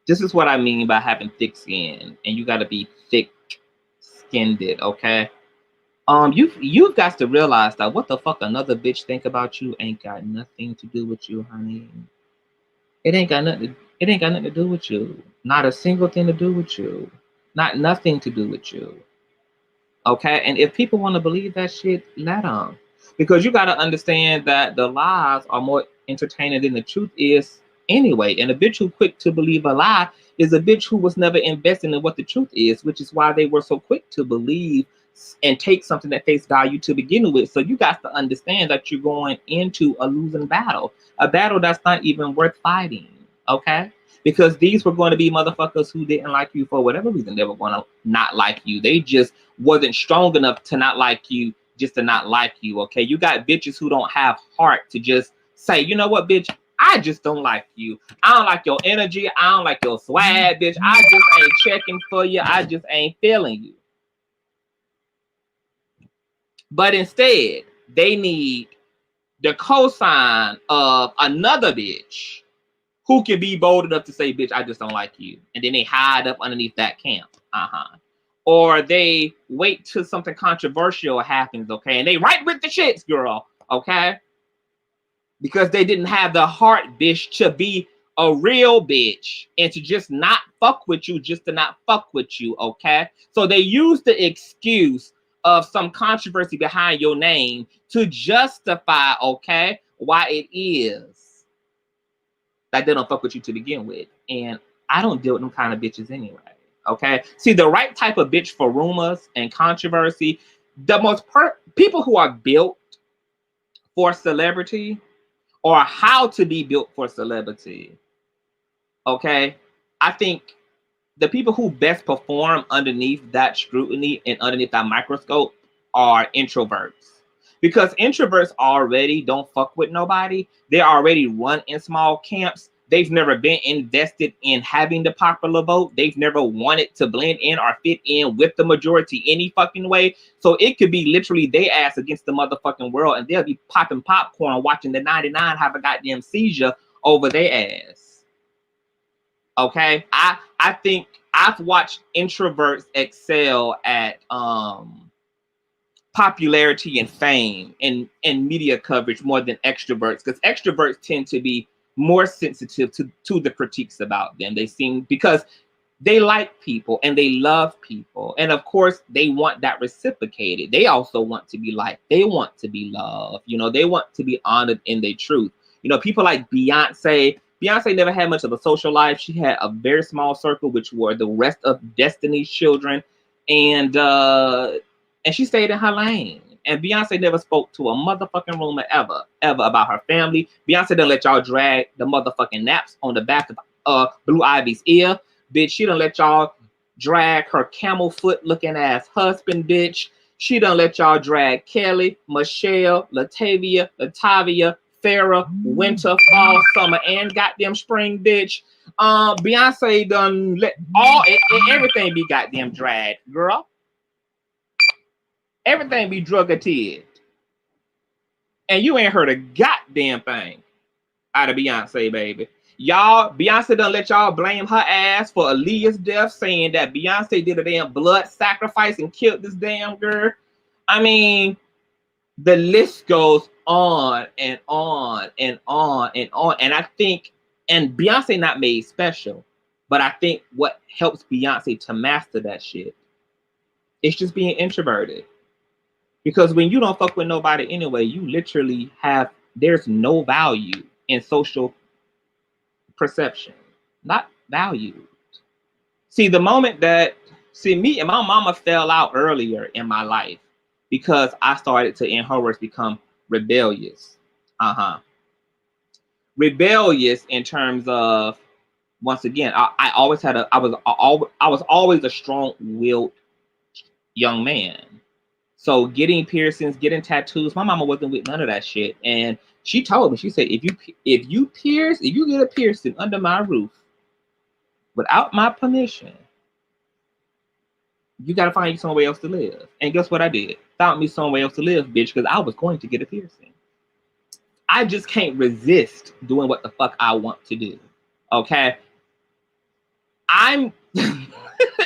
this is what I mean by having thick skin, and you got to be thick-skinned, okay? You've got to realize that what the fuck another bitch think about you ain't got nothing to do with you, honey. It ain't got nothing to do with you. Not a single thing to do with you. Not nothing to do with you. Okay? And if people want to believe that shit, let them. Because you got to understand that the lies are more entertaining than the truth is anyway. And a bitch who quick to believe a lie is a bitch who was never invested in what the truth is, which is why they were so quick to believe and take something at face value to begin with. So you got to understand that you're going into a losing battle, a battle that's not even worth fighting, okay? Because these were going to be motherfuckers who didn't like you for whatever reason. They were going to not like you. They just wasn't strong enough to not like you, just to not like you, okay? You got bitches who don't have heart to just say, you know what, bitch, I just don't like you. I don't like your energy. I don't like your swag, bitch. I just ain't checking for you. I just ain't feeling you. But instead, they need the cosign of another bitch who can be bold enough to say, bitch, I just don't like you. And then they hide up underneath that camp. Or they wait till something controversial happens, okay? And they right with the shits, girl, okay? Because they didn't have the heart, bitch, to be a real bitch and to just not fuck with you, just to not fuck with you, okay? So they use the excuse of some controversy behind your name to justify, okay, why it is that they don't fuck with you to begin with. And I don't deal with them kind of bitches anyway, okay? See, the right type of bitch for rumors and controversy, the most people who are built for celebrity or how to be built for celebrity, okay? I think the people who best perform underneath that scrutiny and underneath that microscope are introverts. Because introverts already don't fuck with nobody. They already run in small camps. They've never been invested in having the popular vote. They've never wanted to blend in or fit in with the majority any fucking way. So it could be literally they ass against the motherfucking world, and they'll be popping popcorn watching the 99 have a goddamn seizure over their ass. Okay, I think I've watched introverts excel at popularity and fame and media coverage more than extroverts, because extroverts tend to be more sensitive to the critiques about them. They seem, because they like people and they love people, and of course they want that reciprocated. They also want to be liked. They want to be loved. You know, they want to be honored in their truth. You know, people like Beyonce. Beyonce never had much of a social life. She had a very small circle, which were the rest of Destiny's Children, and she stayed in her lane. And Beyonce never spoke to a motherfucking rumor ever about her family. Beyonce didn't let y'all drag the motherfucking naps on the back Blue Ivy's ear. Bitch, she done let y'all drag her camel foot looking ass husband, bitch. She done let y'all drag Kelly, Michelle, Latavia, Farrah, winter, fall, summer, and goddamn spring, bitch. Beyonce done let everything be goddamn dragged, girl. Everything be drug-ated. And you ain't heard a goddamn thing out of Beyonce, baby. Y'all, Beyonce done let y'all blame her ass for Aaliyah's death, saying that Beyonce did a damn blood sacrifice and killed this damn girl. I mean, the list goes on and on and on and on. And I think, and Beyonce not made special, but I think what helps Beyonce to master that shit is just being introverted. Because when you don't fuck with nobody anyway, you literally have, there's no value in social perception, not valued. See, the moment that, me and my mama fell out earlier in my life because I started to, in her words, become rebellious. Rebellious in terms of, once again, I always had I was always a strong-willed young man. So getting piercings, getting tattoos, my mama wasn't with none of that shit. And she told me, she said, if you get a piercing under my roof without my permission, you gotta find you somewhere else to live. And guess what I did? Found me somewhere else to live, bitch, because I was going to get a piercing. I just can't resist doing what the fuck I want to do. Okay? I'm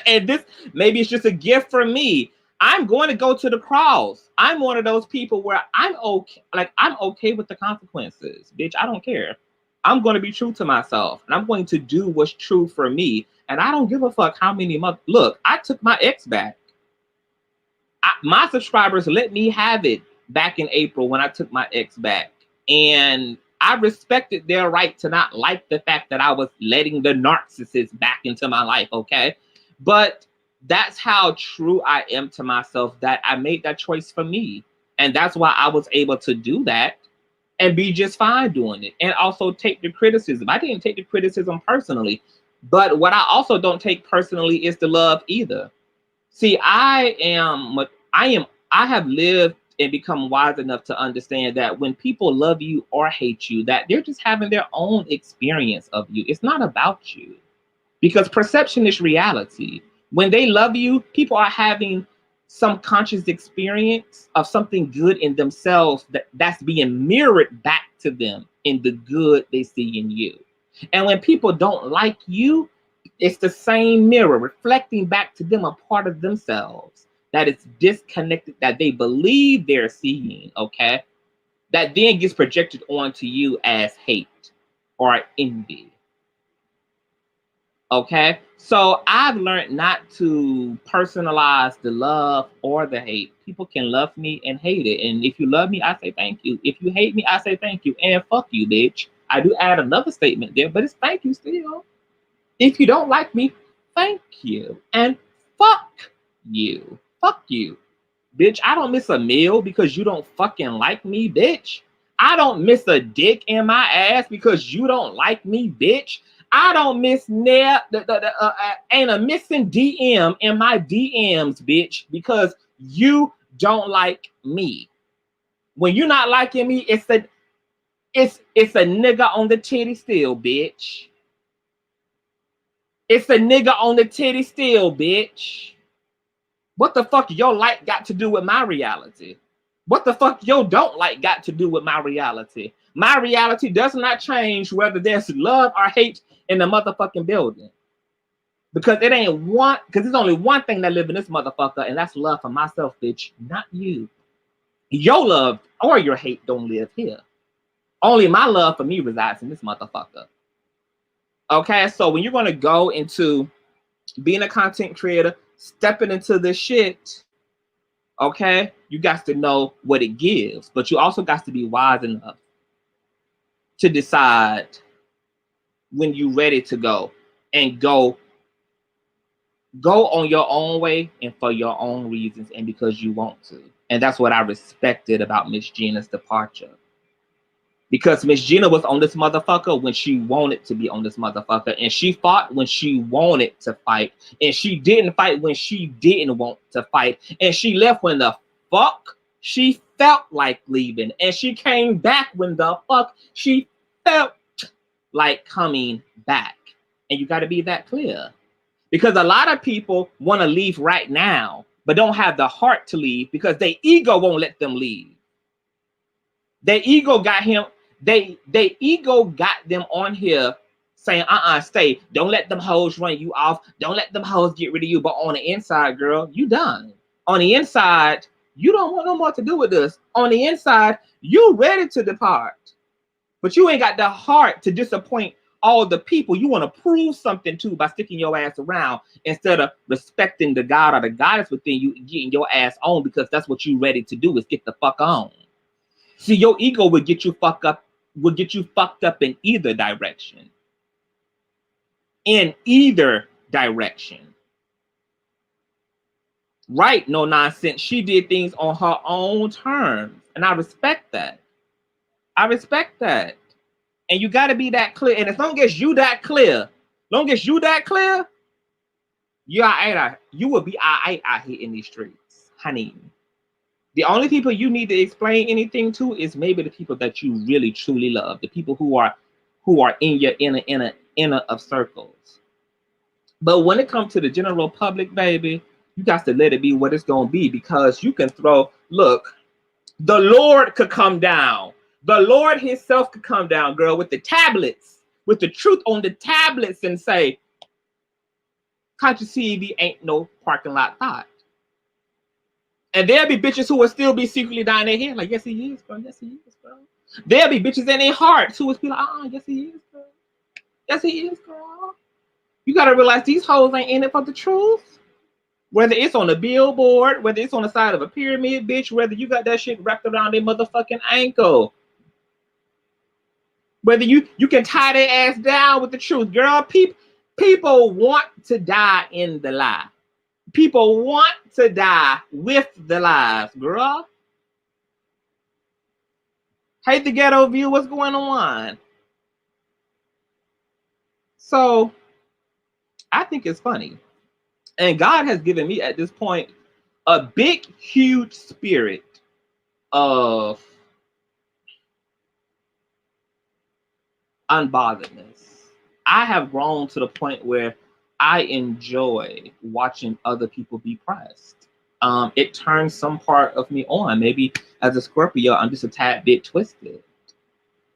and this, maybe it's just a gift from me. I'm going to go to the cross. I'm one of those people where I'm okay, like I'm okay with the consequences, bitch. I don't care. I'm going to be true to myself, and I'm going to do what's true for me. And I don't give a fuck how many months. Look, I took my ex back. My subscribers let me have it back in April when I took my ex back, and I respected their right to not like the fact that I was letting the narcissist back into my life. Okay, but that's how true I am to myself, that I made that choice for me. And that's why I was able to do that and be just fine doing it. And also take the criticism. I didn't take the criticism personally, but what I also don't take personally is the love either. See, I have lived and become wise enough to understand that when people love you or hate you, that they're just having their own experience of you. It's not about you, because perception is reality. When they love you, people are having some conscious experience of something good in themselves that's being mirrored back to them in the good they see in you. And when people don't like you, it's the same mirror reflecting back to them a part of themselves that is disconnected, that they believe they're seeing, okay? That then gets projected onto you as hate or envy. Okay, so I've learned not to personalize the love or the hate. People can love me and hate it. And if you love me, I say thank you. If you hate me, I say thank you. And fuck you, bitch. I do add another statement there, but it's thank you still. If you don't like me, thank you. And fuck you. Fuck you. Bitch, I don't miss a meal because you don't fucking like me, bitch. I don't miss a dick in my ass because you don't like me, bitch. I don't miss ain't a missing DM in my DMs, bitch, because you don't like me. When you're not liking me, it's a nigga on the titty still, bitch. It's a nigga on the titty still, bitch. What the fuck your like got to do with my reality? What the fuck your don't like got to do with my reality? My reality does not change whether there's love or hate in the motherfucking building. Because it ain't one, because there's only one thing that live in this motherfucker, and that's love for myself, bitch, not you. Your love or your hate don't live here. Only my love for me resides in this motherfucker. Okay, so when you're gonna go into being a content creator, stepping into this shit, okay, you got to know what it gives, but you also got to be wise enough to decide when you're ready to go and go on your own way and for your own reasons and because you want to. And that's what I respected about Miss Gina's departure. Because Miss Gina was on this motherfucker when she wanted to be on this motherfucker. And she fought when she wanted to fight. And she didn't fight when she didn't want to fight. And she left when the fuck she felt like leaving. And she came back when the fuck she felt like coming back. And you got to be that clear. Because a lot of people want to leave right now, but don't have the heart to leave because their ego won't let them leave. Their ego got him. They ego got them on here saying, stay. Don't let them hoes run you off. Don't let them hoes get rid of you. But on the inside, girl, you done. On the inside, you don't want no more to do with this. On the inside, you ready to depart. But you ain't got the heart to disappoint all the people you want to prove something to by sticking your ass around instead of respecting the God or the goddess within you and getting your ass on because that's what you ready to do is get the fuck on. See, your ego will get you fucked up in either direction. In either direction. Right, no nonsense. She did things on her own terms. And I respect that. I respect that. And you got to be that clear. And as long as you that clear, you will be out here in these streets, honey. The only people you need to explain anything to is maybe the people that you really truly love, the people who are in your inner of circles. But when it comes to the general public, baby, you got to let it be what it's gonna be because you can look, the Lord could come down. The Lord himself could come down, girl, with the tablets, with the truth on the tablets and say, CONSCIOUZTV ain't no parking lot thought. And there'll be bitches who will still be secretly dying their head like, yes, he is, bro. Yes, he is, bro. There'll be bitches in their hearts who will be like, yes, he is, bro. Yes, he is, girl. You got to realize these hoes ain't in it for the truth. Whether it's on a billboard, whether it's on the side of a pyramid, bitch, whether you got that shit wrapped around their motherfucking ankle. Whether you can tie their ass down with the truth. Girl, people want to die in the lie. People want to die with the lies, girl. Hey, the ghetto view, what's going on? So, I think it's funny. And God has given me at this point a big, huge spirit of unbotheredness. I have grown to the point where I enjoy watching other people be pressed. It turns some part of me on. Maybe as a Scorpio, I'm just a tad bit twisted.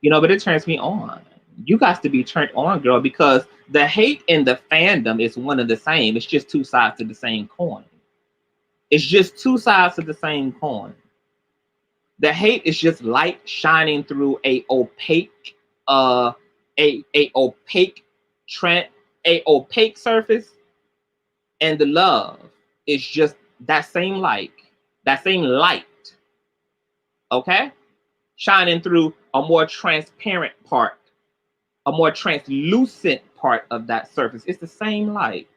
But it turns me on. You got to be turned on, girl, because the hate and the fandom is one and the same. It's just two sides to the same coin. It's just two sides to the same coin. The hate is just light shining through a opaque surface, and the love is just that same light, okay, shining through a more transparent part, a more translucent part of that surface. It's the same light.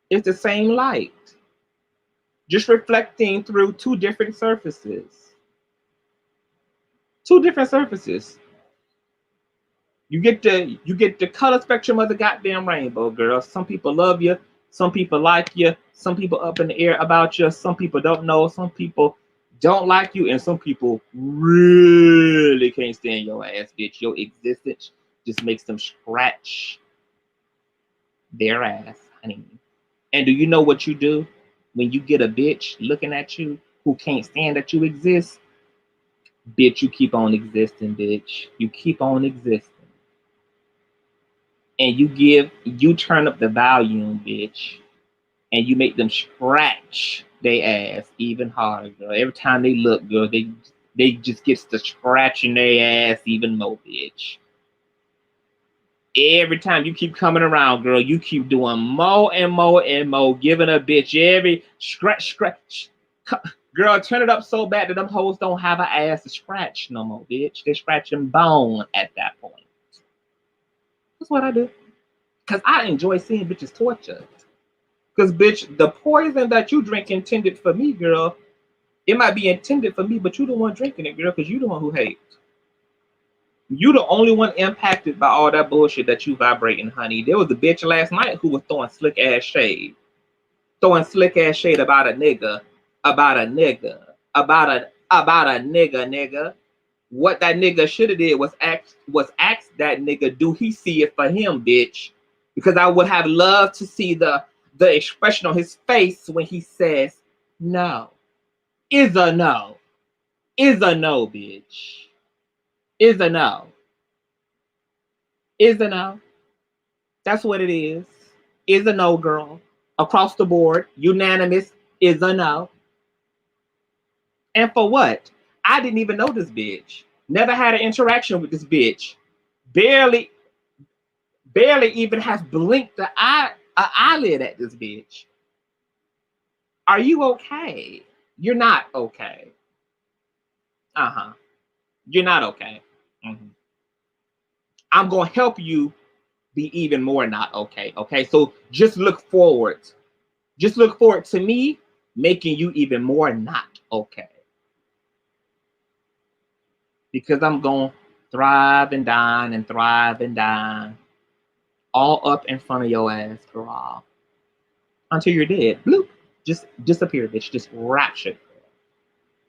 It's the same light, just reflecting through two different surfaces. Two different surfaces. You get the color spectrum of the goddamn rainbow, girl. Some people love you, some people like you, some people up in the air about you, some people don't know, some people don't like you, and some people really can't stand your ass, bitch. Your existence just makes them scratch their ass, honey. And do you know what you do when you get a bitch looking at you who can't stand that you exist? Bitch, you keep on existing, bitch. You keep on existing. And you turn up the volume, bitch, and you make them scratch their ass even harder, girl. Every time they look, girl, they just gets to scratching their ass even more, bitch. Every time you keep coming around, girl, you keep doing more and more and more, giving a bitch every scratch. Girl, turn it up so bad that them hoes don't have an ass to scratch no more, bitch. They're scratching bone at that point. That's what I do. Because I enjoy seeing bitches tortured. Because, bitch, the poison that you drink intended for me, girl, it might be intended for me, but you the one drinking it, girl, because you the one who hates. You the only one impacted by all that bullshit that you vibrating, honey. There was a bitch last night who was throwing slick ass shade. Throwing slick ass shade about a nigga, about a nigga, about a nigga. What that nigga should have did was ask that nigga, do he see it for him, bitch? Because I would have loved to see the expression on his face when he says no. Is a no. Is a no, bitch. Is a no. Is a no. That's what it is. Is a no, girl. Across the board, unanimous is a no. And for what? I didn't even know this bitch. Never had an interaction with this bitch. Barely even has blinked an eyelid at this bitch. Are you okay? You're not okay. Uh-huh. You're not okay. Mm-hmm. I'm going to help you be even more not okay. Okay, so just look forward. Just look forward to me making you even more not okay. Because I'm going to thrive and dine and thrive and dine all up in front of your ass, girl. Until you're dead. Bloop. Just disappear, bitch. Just rapture.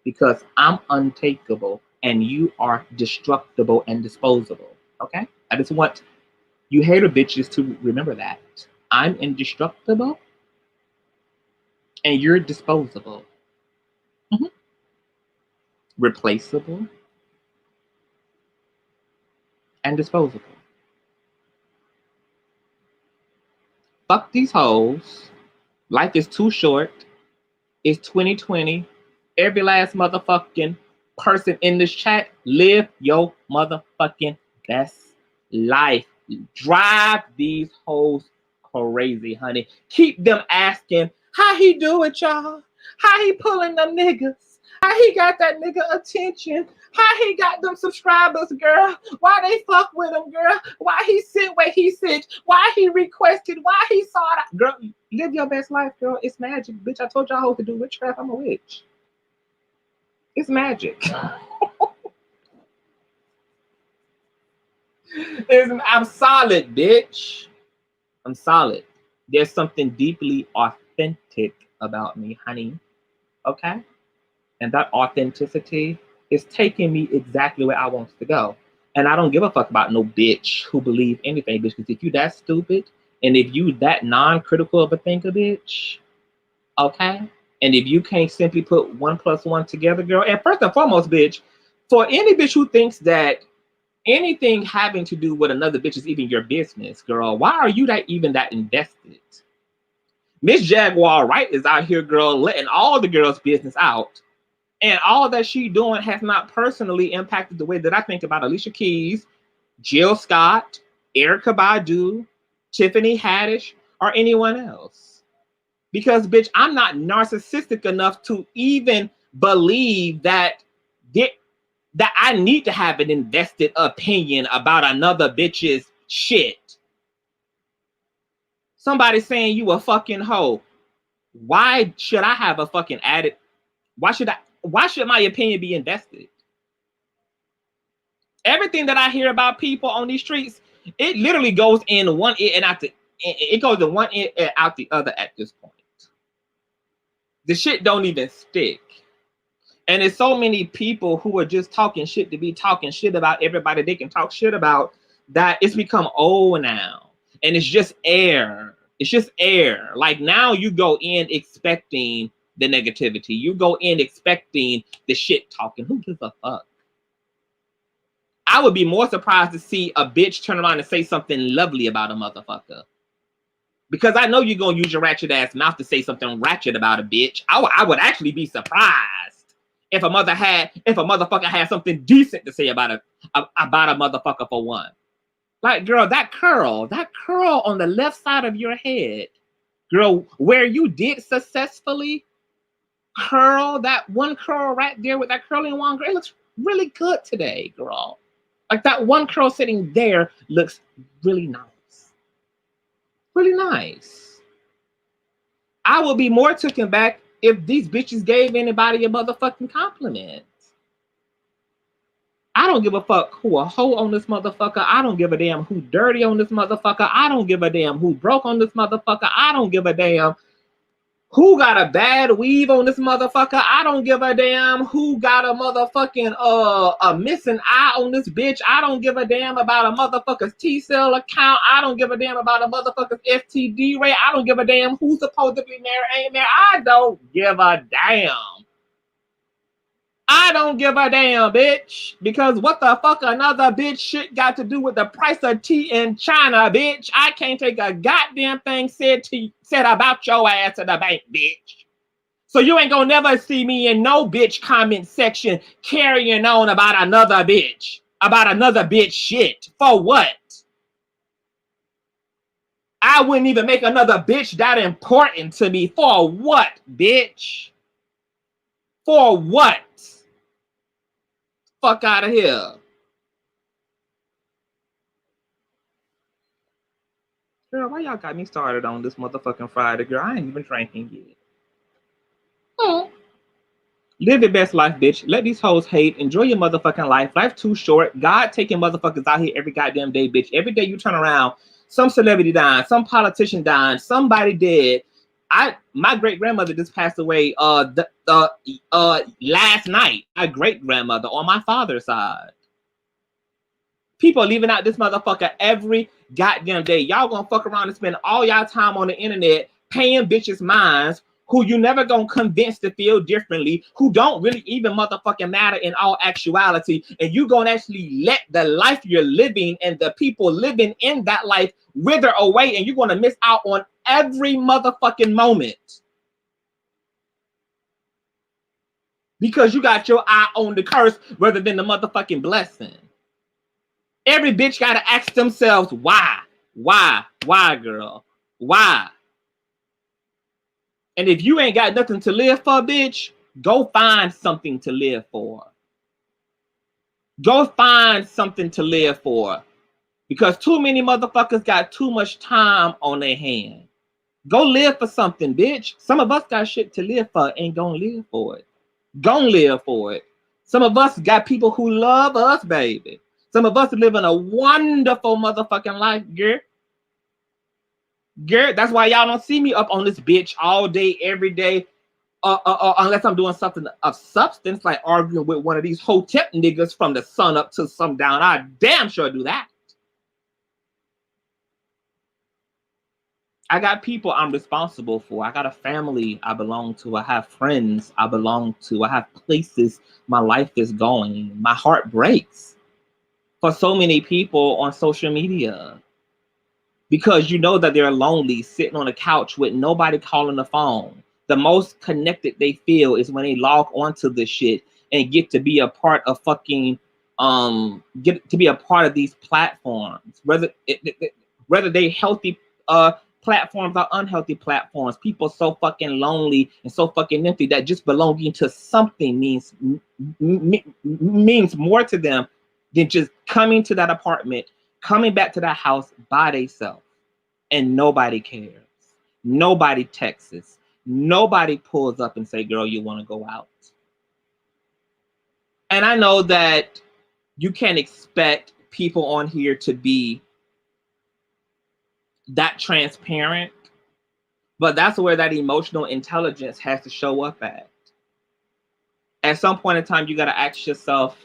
Because I'm untakeable and you are destructible and disposable. Okay? I just want you hater bitches to remember that. I'm indestructible and you're disposable. Mm-hmm. Replaceable and disposable. Fuck these hoes. Life is too short. It's 2020. Every last motherfucking person in this chat, live your motherfucking best life. Drive these hoes crazy, honey. Keep them asking, how he do it, y'all? How he pulling them niggas? How he got that nigga attention? How he got them subscribers, girl? Why they fuck with him, girl? Why he sit where he sit? Why he requested? Why he saw that? Girl, live your best life, girl. It's magic, bitch. I told y'all how to do witchcraft. I'm a witch. It's magic. I'm solid, bitch. I'm solid. There's something deeply authentic about me, honey. Okay? And that authenticity is taking me exactly where I want to go. And I don't give a fuck about no bitch who believe anything, bitch. Because if you that stupid and if you that non-critical of a thinker, bitch, okay? And if you can't simply put 1 + 1 together, girl, and first and foremost, bitch, for any bitch who thinks that anything having to do with another bitch is even your business, girl, why are you even that invested? Miss Jaguar Wright is out here, girl, letting all the girls' business out. And all that she doing has not personally impacted the way that I think about Alicia Keys, Jill Scott, Erykah Badu, Tiffany Haddish, or anyone else. Because, bitch, I'm not narcissistic enough to even believe that I need to have an invested opinion about another bitch's shit. Somebody saying you a fucking hoe. Why should I have a fucking added? Why should my opinion be invested? Everything that I hear about people on these streets, it literally goes in one ear and out it goes in one ear and out the other at this point. The shit don't even stick. And there's so many people who are just talking shit to be talking shit about everybody they can talk shit about that it's become old now. And it's just air. It's just air. Like now you go in expecting the negativity. You go in expecting the shit talking. Who gives a fuck? I would be more surprised to see a bitch turn around and say something lovely about a motherfucker. Because I know you're going to use your ratchet ass mouth to say something ratchet about a bitch. I would actually be surprised if a motherfucker had something decent to say about a motherfucker for one. Like, girl, that curl on the left side of your head, girl, where you did successfully curl, that one curl right there with that curling wand, girl, it looks really good today, girl. Like that one curl sitting there looks really nice. Really nice. I would be more taken back if these bitches gave anybody a motherfucking compliment. I don't give a fuck who a hoe on this motherfucker. I don't give a damn who dirty on this motherfucker. I don't give a damn who broke on this motherfucker. I don't give a damn who got a bad weave on this motherfucker. I don't give a damn who got a motherfucking a missing eye on this bitch. I don't give a damn about a motherfucker's T-cell account. I don't give a damn about a motherfucker's FTD rate. I don't give a damn who's supposed to be married, ain't married. I don't give a damn. I don't give a damn, bitch. Because what the fuck another bitch shit got to do with the price of tea in China, bitch? I can't take a goddamn thing said about your ass to the bank, bitch. So you ain't gonna never see me in no bitch comment section carrying on about another bitch. About another bitch shit. For what? I wouldn't even make another bitch that important to me. For what, bitch? For what? Fuck out of here. Girl, why y'all got me started on this motherfucking Friday? Girl, I ain't even drinking yet. Oh. Live your best life, bitch. Let these hoes hate. Enjoy your motherfucking life. Life's too short. God taking motherfuckers out here every goddamn day, bitch. Every day you turn around, some celebrity dying, some politician dying, somebody dead. My great grandmother just passed away last night. My great grandmother on my father's side. People leaving out this motherfucker every goddamn day. Y'all gonna fuck around and spend all y'all time on the internet paying bitches minds who you never gonna convince to feel differently, who don't really even motherfucking matter in all actuality, and you gonna actually let the life you're living and the people living in that life wither away, and you're gonna miss out on every motherfucking moment. Because you got your eye on the curse rather than the motherfucking blessing. Every bitch gotta ask themselves, why? Why, girl? Why? And if you ain't got nothing to live for, bitch, go find something to live for. Go find something to live for. Because too many motherfuckers got too much time on their hand. Go live for something, bitch. Some of us got shit to live for, ain't gonna live for it. Gonna live for it. Some of us got people who love us, baby. Some of us are living a wonderful motherfucking life, girl. Girl, that's why y'all don't see me up on this bitch all day, every day, unless I'm doing something of substance, like arguing with one of these Hoteps niggas from the sun up to sundown. I damn sure do that. I got people I'm responsible for. I got a family I belong to. I have friends I belong to. I have places my life is going. My heart breaks for so many people on social media because you know that they're lonely, sitting on a couch with nobody calling the phone. The most connected they feel is when they log onto this shit and get to be a part of fucking get to be a part of these platforms, whether they healthy platforms or unhealthy platforms. People so fucking lonely and so fucking empty that just belonging to something means more to them than just coming to that apartment, coming back to that house by themselves, and nobody cares. Nobody texts. Nobody pulls up and say, girl, you want to go out? And I know that you can't expect people on here to be that transparent, but that's where that emotional intelligence has to show up at. At some point in time, you got to ask yourself,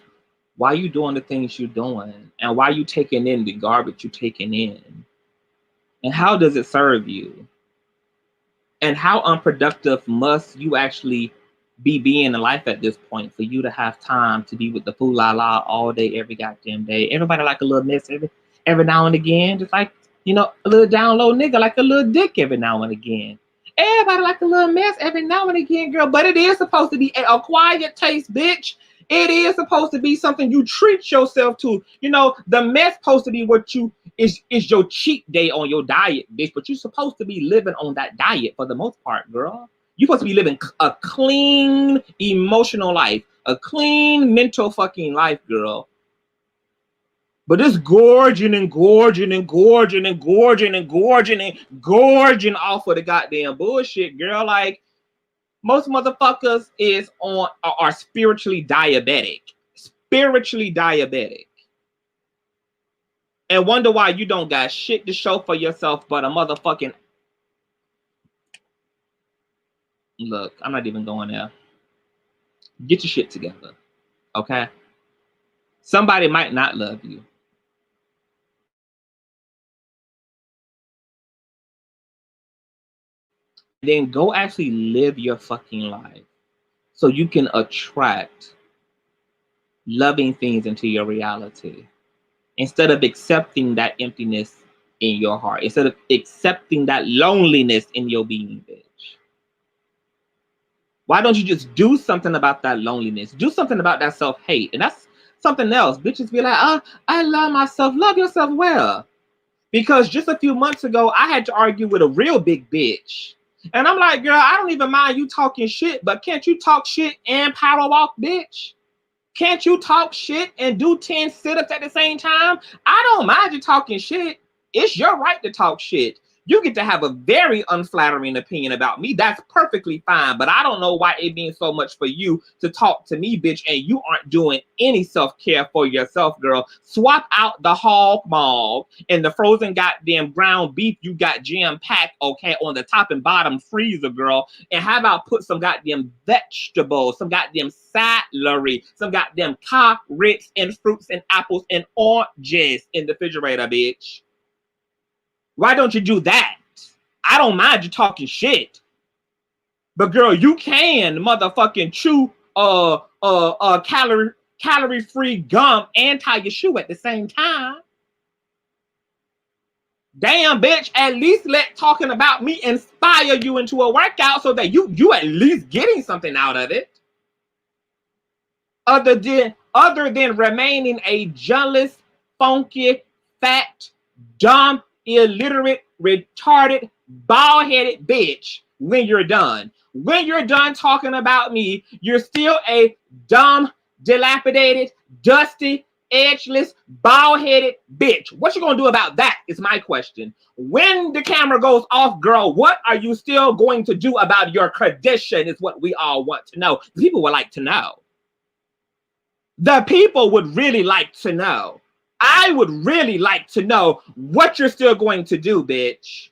why are you doing the things you're doing? And why are you taking in the garbage you're taking in? And how does it serve you? And how unproductive must you actually be being in life at this point for you to have time to be with the fool la la all day, every goddamn day? Everybody like a little mess every now and again, just like, you know, a little down low nigga like a little dick every now and again. Everybody like a little mess every now and again, girl. But it is supposed to be a quiet taste, bitch. It is supposed to be something you treat yourself to. You know, the mess supposed to be what you is your cheat day on your diet, bitch. But you're supposed to be living on that diet for the most part, girl. You're supposed to be living a clean emotional life, a clean mental fucking life, girl. But this gorging and gorging and gorging and gorging and gorging and gorging off of the goddamn bullshit, girl. Like, most motherfuckers are spiritually diabetic. spiritually diabetic and wonder why you don't got shit to show for yourself but a motherfucking... Look, I'm not even going there. Get your shit together, okay? Somebody might not love you. Then go actually live your fucking life so you can attract loving things into your reality instead of accepting that emptiness in your heart, instead of accepting that loneliness in your being, bitch. Why don't you just do something about that loneliness? Do something about that self-hate. And that's something else. Bitches be like, oh, I love myself. Love yourself well. Because just a few months ago, I had to argue with a real big bitch. And I'm like, girl, I don't even mind you talking shit, but can't you talk shit and power walk, bitch? Can't you talk shit and do 10 sit-ups at the same time? I don't mind you talking shit. It's your right to talk shit. You get to have a very unflattering opinion about me. That's perfectly fine. But I don't know why it means so much for you to talk to me, bitch, and you aren't doing any self-care for yourself, girl. Swap out the hog maul and the frozen goddamn ground beef you got jam-packed, okay, on the top and bottom freezer, girl. And how about put some goddamn vegetables, some goddamn celery, some goddamn carrots and fruits and apples and oranges in the refrigerator, bitch. Why don't you do that? I don't mind you talking shit. But girl, you can motherfucking chew calorie-free gum and tie your shoe at the same time. Damn, bitch, at least let talking about me inspire you into a workout so that you at least getting something out of it. Other than remaining a jealous, funky, fat, dumb, illiterate, retarded, bald-headed bitch when you're done. When you're done talking about me, you're still a dumb, dilapidated, dusty, edgeless, bald-headed bitch. What you gonna do about that is my question. When the camera goes off, girl, what are you still going to do about your condition is what we all want to know. People would like to know. The people would really like to know. I would really like to know what you're still going to do, bitch.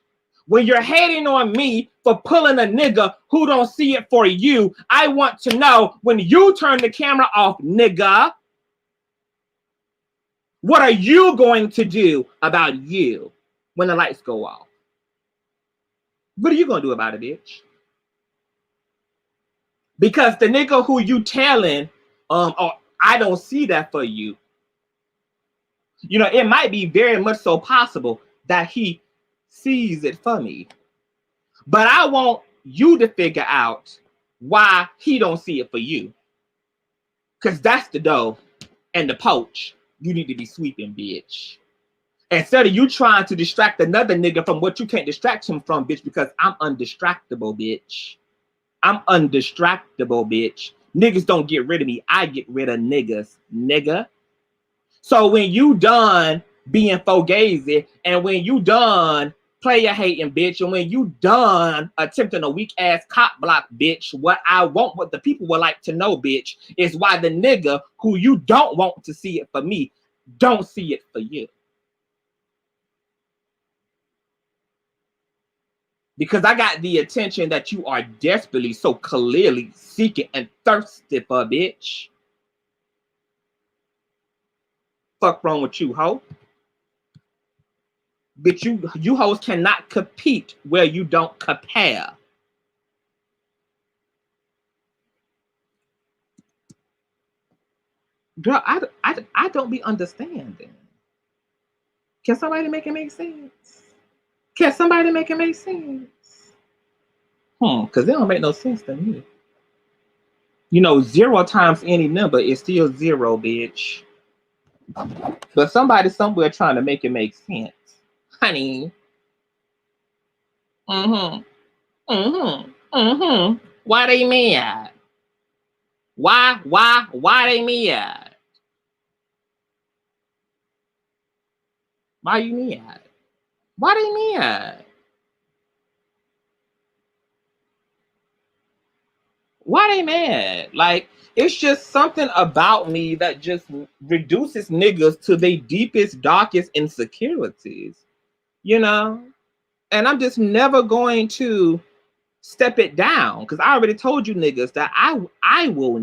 When you're hating on me for pulling a nigga who don't see it for you, I want to know when you turn the camera off, nigga, what are you going to do about you when the lights go off? What are you going to do about it, bitch? Because the nigga who you telling, oh, I don't see that for you. You know, it might be very much so possible that he sees it for me. But I want you to figure out why he don't see it for you. Because that's the dough and the poach you need to be sweeping, bitch. Instead of you trying to distract another nigga from what you can't distract him from, bitch, because I'm undistractable, bitch. I'm undistractable, bitch. Niggas don't get rid of me. I get rid of niggas, nigga. So when you done being fugazi, and when you done player hating, bitch, and when you done attempting a weak ass cop block, bitch, what the people would like to know, bitch, is why the nigga who you don't want to see it for me don't see it for you. Because I got the attention that you are desperately, so clearly seeking and thirsty for, bitch. Fuck wrong with you, hoe? Bitch, you hoes cannot compete where you don't compare. Girl, I don't be understanding. Can somebody make it make sense? Can somebody make it make sense? Because it don't make no sense to me. You know, 0 times any number is still 0, bitch. But somebody somewhere trying to make it make sense. Honey. Why they mad? Why they mad? Why you mad? Why they mad? Why they mad? Like, it's just something about me that just reduces niggas to their deepest, darkest insecurities, you know? And I'm just never going to step it down, because I already told you niggas that I will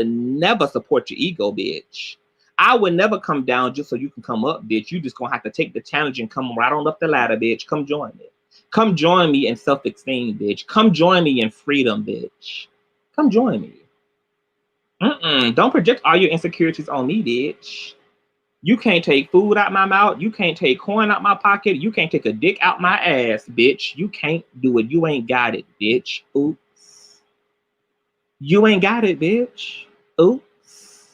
never support your ego, bitch. I would never come down just so you can come up, bitch. You just gonna have to take the challenge and come right on up the ladder, bitch. Come join me. Come join me in self-esteem, bitch. Come join me in freedom, bitch. Come join me. Don't project all your insecurities on me, bitch. You can't take food out my mouth. You can't take coin out my pocket. You can't take a dick out my ass, bitch. You can't do it. You ain't got it, bitch. Oops. You ain't got it, bitch. Oops.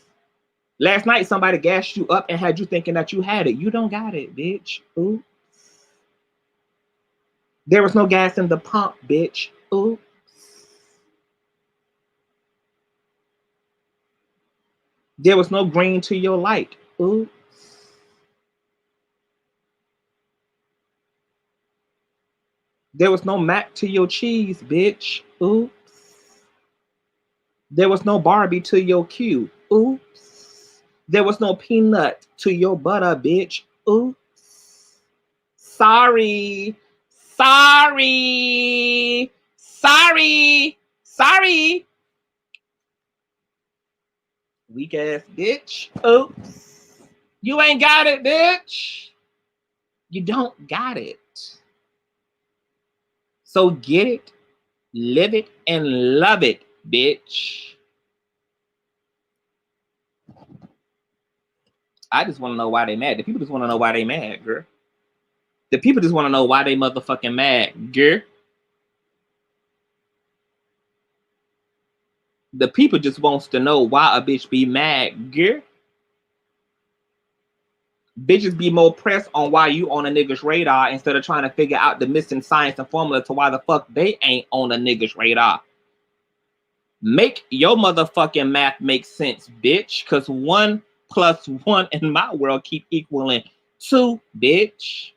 Last night, somebody gassed you up and had you thinking that you had it. You don't got it, bitch. Oops. There was no gas in the pump, bitch. Oops. There was no green to your light. Oops. There was no mac to your cheese, bitch. Oops. There was no Barbie to your Q. Oops. There was no peanut to your butter, bitch. Oops. Sorry. Sorry. Sorry. Sorry. Weak ass bitch. Oops. You ain't got it, bitch. You don't got it. So get it, live it, and love it, bitch. I just want to know why they mad. The people just want to know why they mad, girl. The people just want to know why they motherfucking mad, girl. The people just wants to know why a bitch be mad, girl. Bitches be more pressed on why you on a nigga's radar instead of trying to figure out the missing science and formula to why the fuck they ain't on a nigga's radar. Make your motherfucking math make sense, bitch. Because 1 + 1 in my world keep equaling 2, bitch.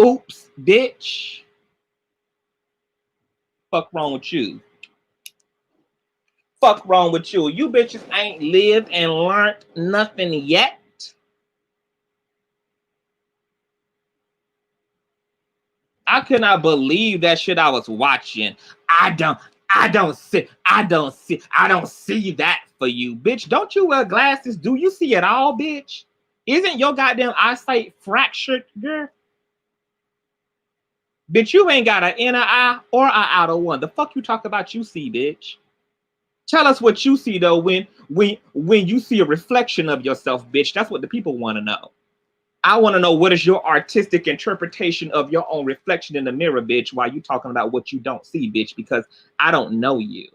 Oops, bitch. Fuck wrong with you? Fuck wrong with you? You bitches ain't lived and learned nothing yet. I could not believe that shit I was watching. I don't see that for you, bitch. Don't you wear glasses? Do you see it all, bitch? Isn't your goddamn eyesight fractured, girl? Bitch, you ain't got an inner eye or an outer one. The fuck you talk about you see, bitch? Tell us what you see though when you see a reflection of yourself, bitch. That's what the people want to know. I want to know what is your artistic interpretation of your own reflection in the mirror, bitch, while you talking about what you don't see, bitch, because I don't know you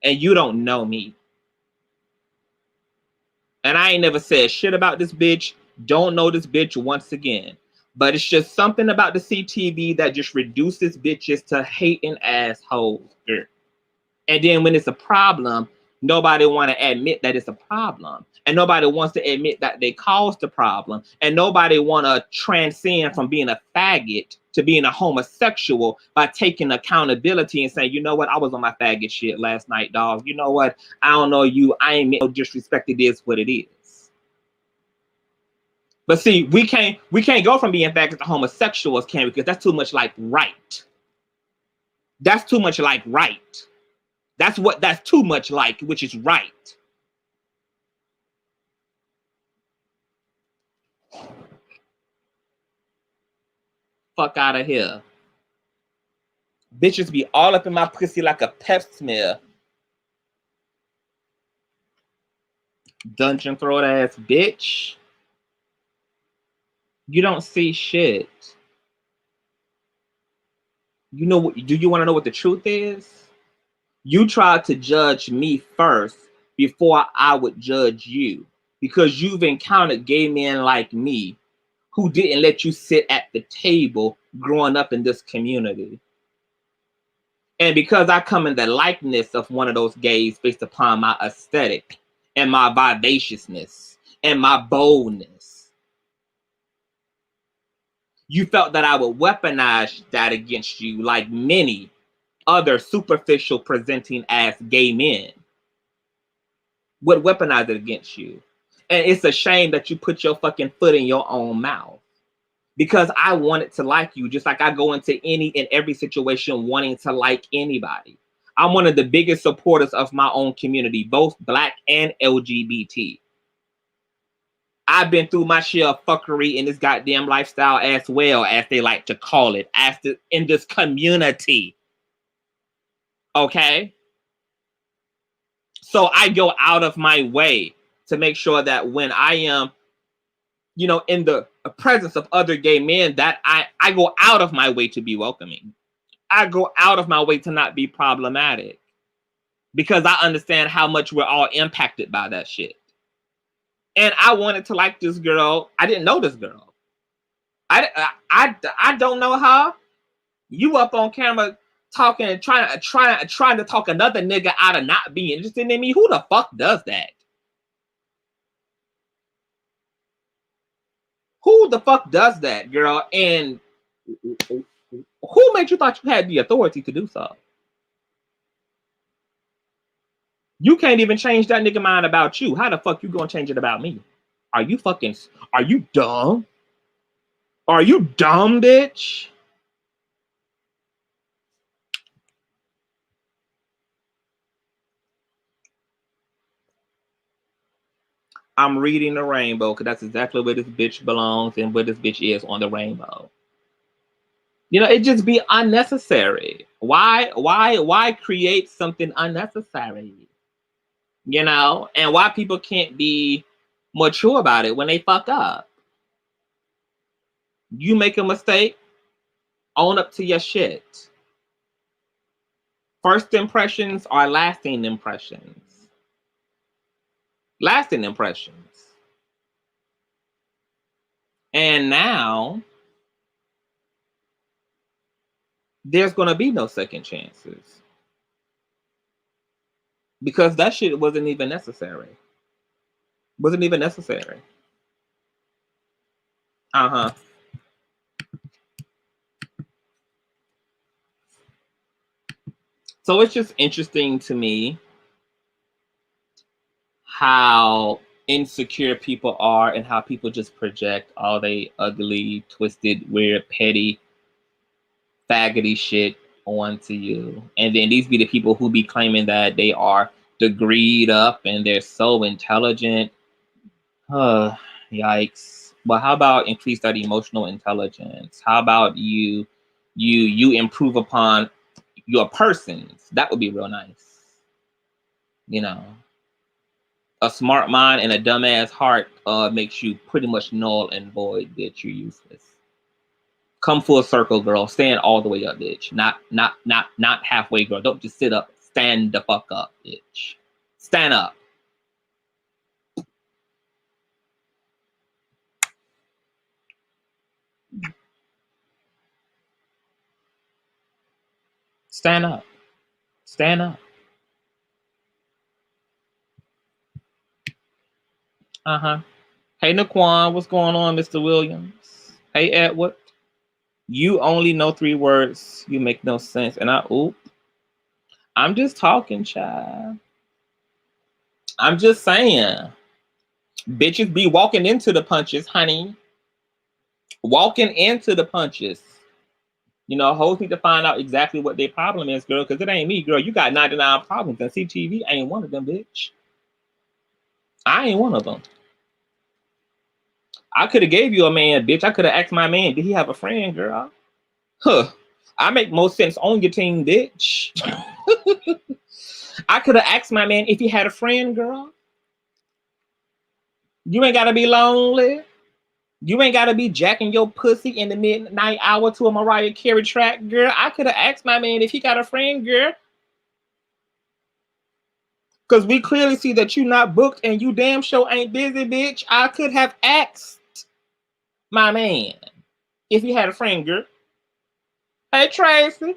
and you don't know me. And I ain't never said shit about this bitch. Don't know this bitch once again. But it's just something about the CTV that just reduces bitches to hating assholes. And then when it's a problem, nobody want to admit that it's a problem. And nobody wants to admit that they caused the problem. And nobody want to transcend from being a faggot to being a homosexual by taking accountability and saying, you know what, I was on my faggot shit last night, dog. You know what, I don't know you. I ain't meant no disrespect. It is what it is. But see, we can't go from being faggots to homosexuals, can we? Because that's too much like right. That's too much like right. That's too much like, which is right. Fuck out of here. Bitches be all up in my pussy like a pep smear. Dungeon throat ass bitch. You don't see shit. You know what? Do you want to know what the truth is? You tried to judge me first before I would judge you, because you've encountered gay men like me who didn't let you sit at the table growing up in this community. And because I come in the likeness of one of those gays based upon my aesthetic and my vivaciousness and my boldness, you felt that I would weaponize that against you like many other superficial presenting as gay men would weaponize it against you. And it's a shame that you put your fucking foot in your own mouth. Because I wanted to like you, just like I go into any and every situation wanting to like anybody. I'm one of the biggest supporters of my own community, both Black and LGBT. I've been through my share of fuckery in this goddamn lifestyle as well, as they like to call it, in this community. Okay? So I go out of my way to make sure that when I am, you know, in the presence of other gay men, that I go out of my way to be welcoming. I go out of my way to not be problematic. Because I understand how much we're all impacted by that shit. And I wanted to like this girl. I didn't know this girl. I don't know her. You up on camera talking and trying to talk another nigga out of not being interested in me. Who the fuck does that? Who the fuck does that, girl? And who made you thought you had the authority to do so? You can't even change that nigga mind about you. How the fuck you gonna change it about me? Are you dumb? Are you dumb, bitch? I'm reading the rainbow because that's exactly where this bitch belongs and where this bitch is on the rainbow. You know, it just be unnecessary. Why create something unnecessary? You know, and why people can't be mature about it when they fuck up. You make a mistake, own up to your shit. First impressions are lasting impressions. Lasting impressions. And now there's going to be no second chances. Because that shit wasn't even necessary. Wasn't even necessary. Uh-huh. So it's just interesting to me how insecure people are and how people just project all they ugly, twisted, weird, petty, faggoty shit onto you. And then these be the people who be claiming that they are degreed up and they're so intelligent. Yikes. But how about increase that emotional intelligence? How about you improve upon your persons? That would be real nice. You know, a smart mind and a dumbass heart makes you pretty much null and void, bitch. You're useless. Come full circle, girl. Stand all the way up, bitch. Not halfway, girl. Don't just sit up. Stand the fuck up, bitch. Stand up. Stand up. Stand up. Uh-huh. Hey, Naquan, what's going on, Mr. Williams? Hey, Edward. You only know 3 words. You make no sense. And I'm just talking, child. I'm just saying. Bitches be walking into the punches, honey. Walking into the punches. You know, hoes need to find out exactly what their problem is, girl, because it ain't me, girl. You got 99 problems, and CTV ain't one of them, bitch. I ain't one of them. I could have gave you a man, bitch. I could have asked my man, did he have a friend, girl? Huh. I make more sense on your team, bitch. I could have asked my man if he had a friend, girl. You ain't got to be lonely. You ain't got to be jacking your pussy in the midnight hour to a Mariah Carey track, girl. I could have asked my man if he got a friend, girl. Because we clearly see that you not booked and you damn sure ain't busy, bitch. I could have asked my man if he had a friend, girl. Hey, Tracy.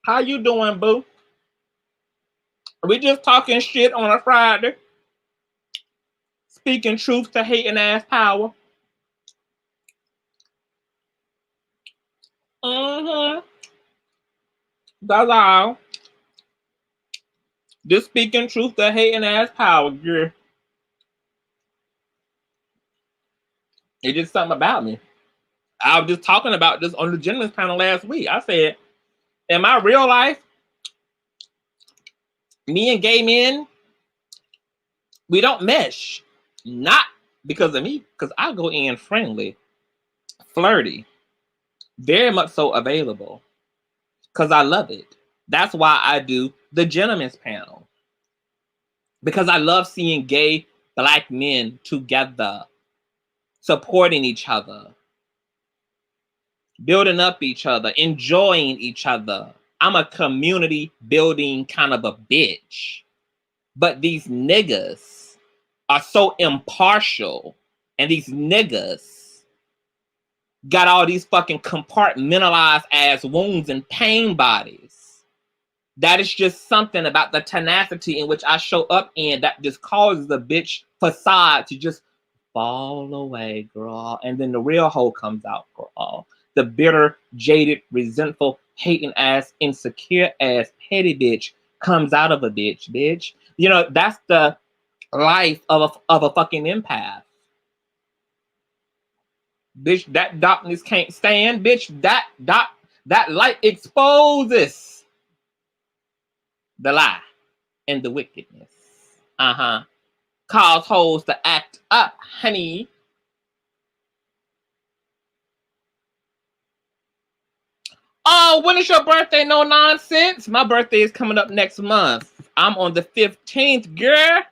How you doing, boo? We just talking shit on a Friday. Speaking truth to hating ass power. Mm-hmm. That's all. Just speaking truth to hating ass power, girl. It's just something about me. I was just talking about this on the gentleman's panel last week. I said, in my real life, me and gay men, we don't mesh. Not because of me, because I go in friendly, flirty, very much so available, because I love it. That's why I do the gentleman's panel. Because I love seeing gay black men together, supporting each other, building up each other, enjoying each other. I'm a community building kind of a bitch. But these niggas are so impartial, and these niggas got all these fucking compartmentalized ass wounds and pain bodies. That is just something about the tenacity in which I show up in that just causes the bitch facade to just fall away, girl. And then the real hoe comes out, girl. The bitter, jaded, resentful, hating ass, insecure ass, petty bitch comes out of a bitch. You know, that's the life of a fucking empath. Bitch, that darkness can't stand. Bitch, that light exposes the lie and the wickedness. Cause hoes to act up, honey. Oh, when is your birthday? No nonsense. My birthday is coming up next month. I'm on the 15th, girl.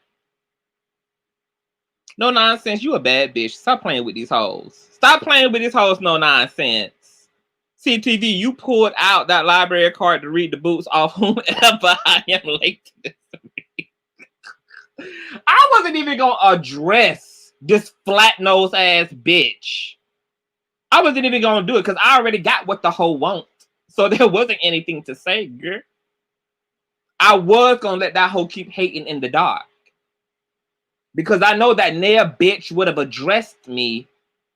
No nonsense. You a bad bitch. Stop playing with these hoes. Stop playing with these hoes. No nonsense. CTV, you pulled out that library card to read the boots off whomever I am late to this week. I wasn't even going to address this flat-nosed ass bitch. I wasn't even going to do it because I already got what the hoe wants. So there wasn't anything to say, girl. I was going to let that hoe keep hating in the dark. Because I know that Naya bitch would have addressed me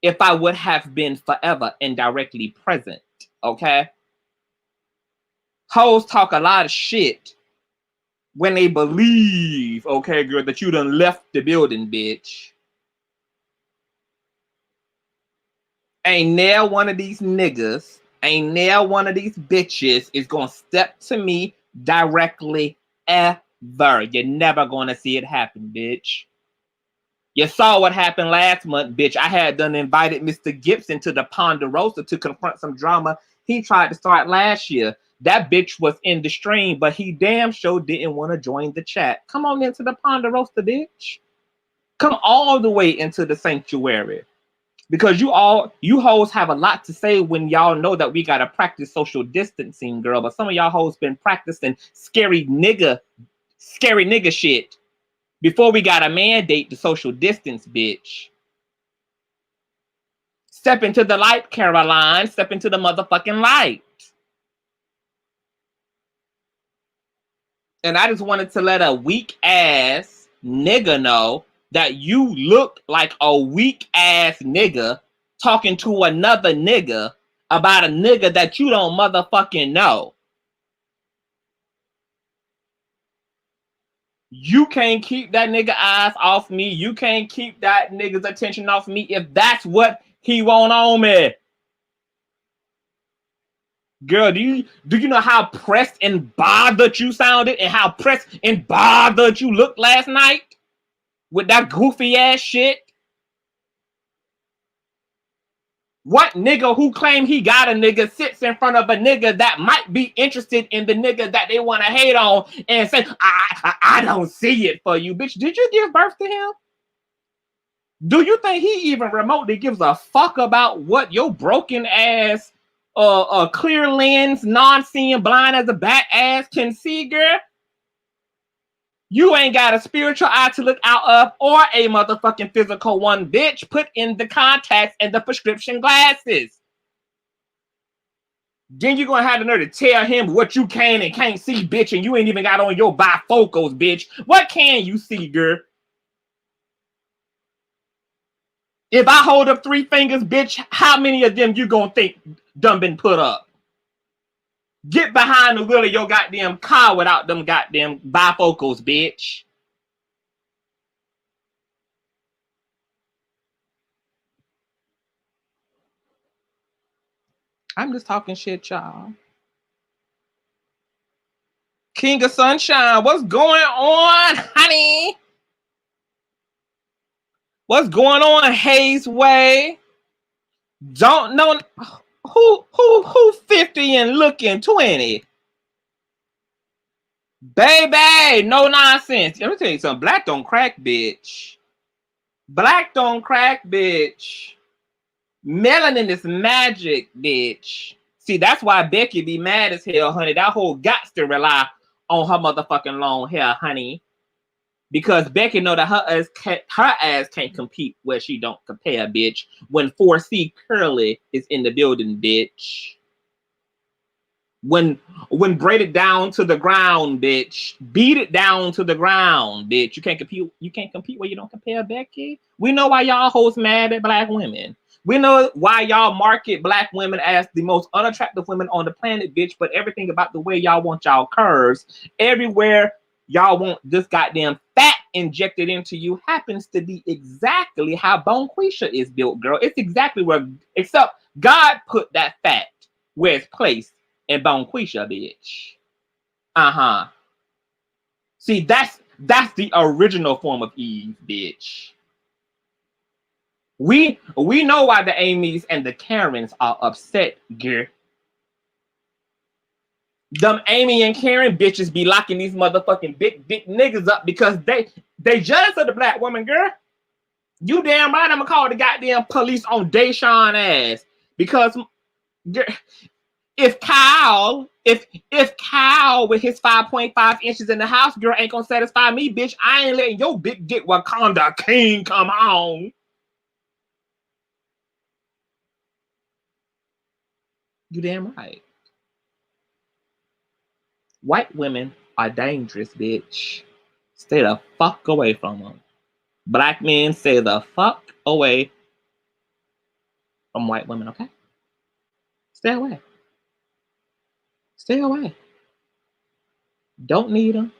if I would have been forever and directly present. Okay? Hoes talk a lot of shit when they believe, okay, girl, that you done left the building, bitch. Ain't near one of these niggas, ain't near one of these bitches is gonna step to me directly ever. You're never gonna see it happen, bitch. You saw what happened last month, bitch. I had done invited Mr. Gibson to the Ponderosa to confront some drama he tried to start last year. That bitch was in the stream, but he damn sure didn't want to join the chat. Come on into the Ponderosa, bitch. Come all the way into the sanctuary. Because you hoes have a lot to say when y'all know that we gotta practice social distancing, girl. But some of y'all hoes been practicing scary nigga shit before we got a mandate to social distance, bitch. Step into the light, Caroline. Step into the motherfucking light. And I just wanted to let a weak ass nigga know that you look like a weak ass nigga talking to another nigga about a nigga that you don't motherfucking know. You can't keep that nigga eyes off me. You can't keep that nigga's attention off me if that's what he want on me. Girl, do you know how pressed and bothered you sounded and how pressed and bothered you looked last night with that goofy ass shit? What nigga who claim he got a nigga sits in front of a nigga that might be interested in the nigga that they want to hate on and say, I don't see it for you, bitch. Did you give birth to him? Do you think he even remotely gives a fuck about what your broken ass, clear lens, non-seeing, blind as a bat ass can see, girl? You ain't got a spiritual eye to look out of or a motherfucking physical one, bitch. Put in the contacts and the prescription glasses. Then you're gonna have the nerve to tell him what you can and can't see, bitch, and you ain't even got on your bifocals, bitch. What can you see, girl? If I hold up 3 fingers, bitch, how many of them you gonna think done been put up? Get behind the wheel of your goddamn car without them goddamn bifocals, bitch. I'm just talking shit, y'all. King of Sunshine, what's going on, honey? What's going on, Hayes Way? Don't know who 50 and looking 20. Baby, no nonsense. Let me tell you something. Black don't crack, bitch. Black don't crack, bitch. Melanin is magic, bitch. See, that's why Becky be mad as hell, honey. That whole got to rely on her motherfucking long hair, honey. Because Becky know that her ass can't compete where she don't compare, bitch. When 4C Curly is in the building, bitch. When braid it down to the ground, bitch. Beat it down to the ground, bitch. You can't compete. You can't compete where you don't compare, Becky. We know why y'all hoes mad at black women. We know why y'all market black women as the most unattractive women on the planet, bitch. But everything about the way y'all want y'all curves, everywhere y'all want this goddamn fat injected into you happens to be exactly how Bonquisha is built, girl. It's exactly where, except God put that fat where it's placed. And Bonquisha, bitch. Uh-huh. See, that's the original form of Eve, bitch. We know why the Amy's and the Karens are upset, girl. Them Amy and Karen bitches be locking these motherfucking big niggas up because they jealous of the black woman, girl. You damn right I'm gonna call the goddamn police on Deshaun ass. Because girl, if Kyle with his 5.5 inches in the house, girl, ain't gonna satisfy me, bitch, I ain't letting your big dick Wakanda king come home. You damn right. White women are dangerous, bitch. Stay the fuck away from them. Black men, stay the fuck away from white women, okay? Stay away. Stay away. Don't need them.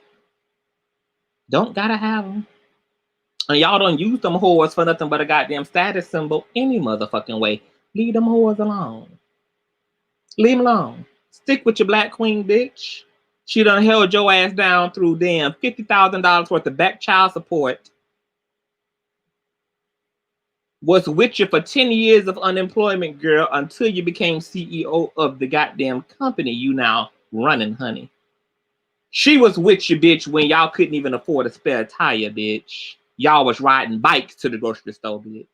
Don't gotta have them. And y'all don't use them whores for nothing but a goddamn status symbol any motherfucking way. Leave them whores alone. Leave them alone. Stick with your black queen, bitch. She done held your ass down through damn $50,000 worth of back child support. Was with you for 10 years of unemployment, girl, until you became CEO of the goddamn company you now running, honey. She was with you, bitch, when y'all couldn't even afford a spare tire, bitch. Y'all was riding bikes to the grocery store, bitch.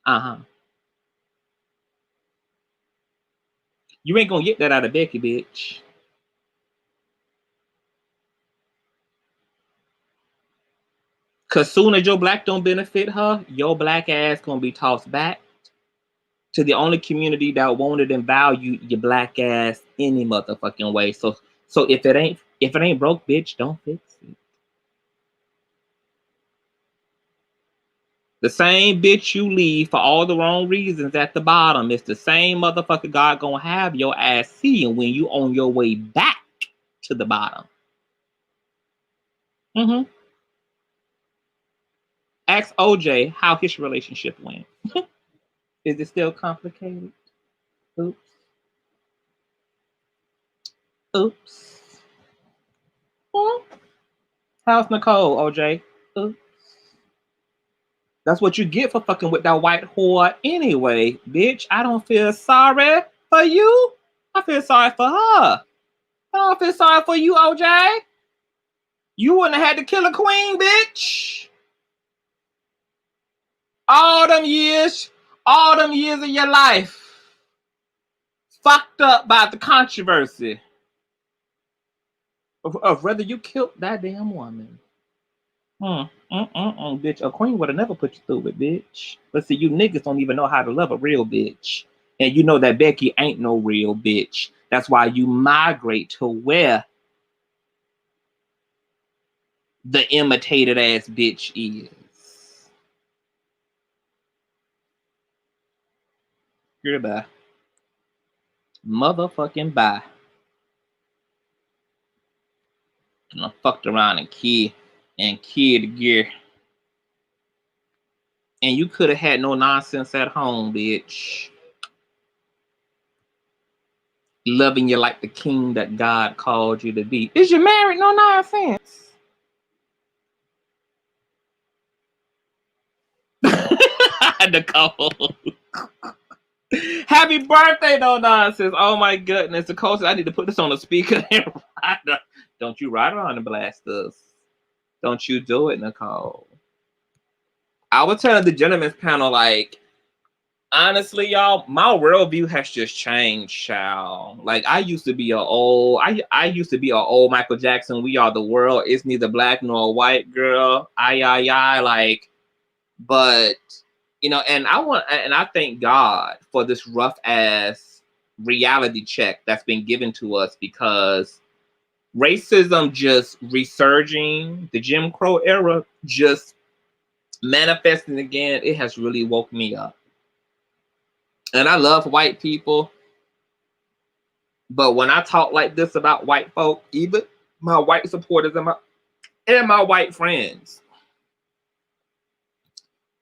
Uh-huh. You ain't gonna get that out of Becky, bitch. Cause soon as your black don't benefit her, your black ass gonna be tossed back to the only community that wanted and valued your black ass any motherfucking way. So if it ain't broke, bitch, don't fix it. The same bitch you leave for all the wrong reasons at the bottom, it's the same motherfucker God gonna have your ass seeing when you on your way back to the bottom. Mm-hmm. Ask OJ how his relationship went. Is it still complicated? Oops. Oops. How's Nicole, OJ? Oops. That's what you get for fucking with that white whore anyway, bitch. I don't feel sorry for you. I feel sorry for her. I don't feel sorry for you, OJ. You wouldn't have had to kill a queen, bitch. All them years of your life fucked up by the controversy of whether you killed that damn woman. Bitch, a queen would have never put you through it, bitch. But see, you niggas don't even know how to love a real bitch. And you know that Becky ain't no real bitch. That's why you migrate to where the imitated ass bitch is. Goodbye. motherfucking bye. And I fucked around and killed the gear. And you could have had no nonsense at home, bitch. Loving you like the king that God called you to be. Is you married? No nonsense. Nicole. Happy birthday, no nonsense. Oh my goodness. The coach, I need to put this on the speaker. Don't you ride around and blast us. Don't you do it, Nicole. I was telling the gentleman's panel, like, honestly, y'all, my worldview has just changed, child. Like, I used to be I used to be an old Michael Jackson. We are the world. It's neither black nor white, girl. Like, but you know, and I thank God for this rough ass reality check that's been given to us, because racism just resurging, the Jim Crow era just manifesting again. It has really woke me up. And I love white people, but when I talk like this about white folk, even my white supporters and my white friends,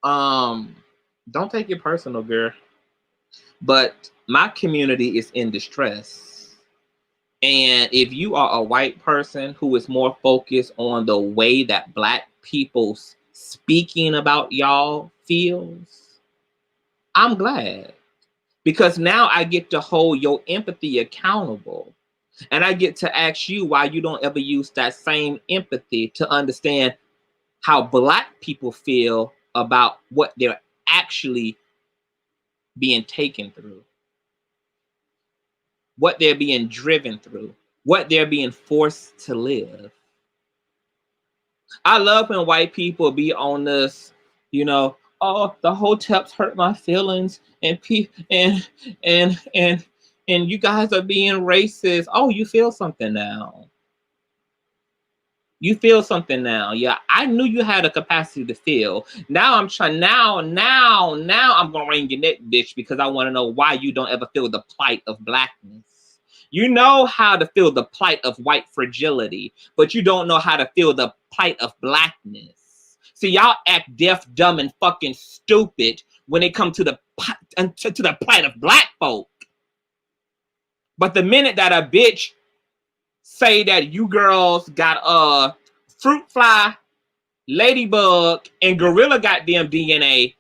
don't take it personal, girl. But my community is in distress. And if you are a white person who is more focused on the way that black people speaking about y'all feels, I'm glad. Because now I get to hold your empathy accountable. And I get to ask you why you don't ever use that same empathy to understand how black people feel about what they're actually being taken through, what they're being driven through, what they're being forced to live. I love when white people be on this, you know, oh, the Hoteps hurt my feelings, and you guys are being racist. Oh, you feel something now. You feel something now. Yeah, I knew you had a capacity to feel. Now I'm trying. Now I'm gonna wring your neck, bitch, because I want to know why you don't ever feel the plight of blackness. You know how to feel the plight of white fragility, but you don't know how to feel the plight of blackness. See, y'all act deaf, dumb, and fucking stupid when it comes to the plight of black folk. But the minute that a bitch say that you girls got a fruit fly, ladybug, and gorilla goddamn DNA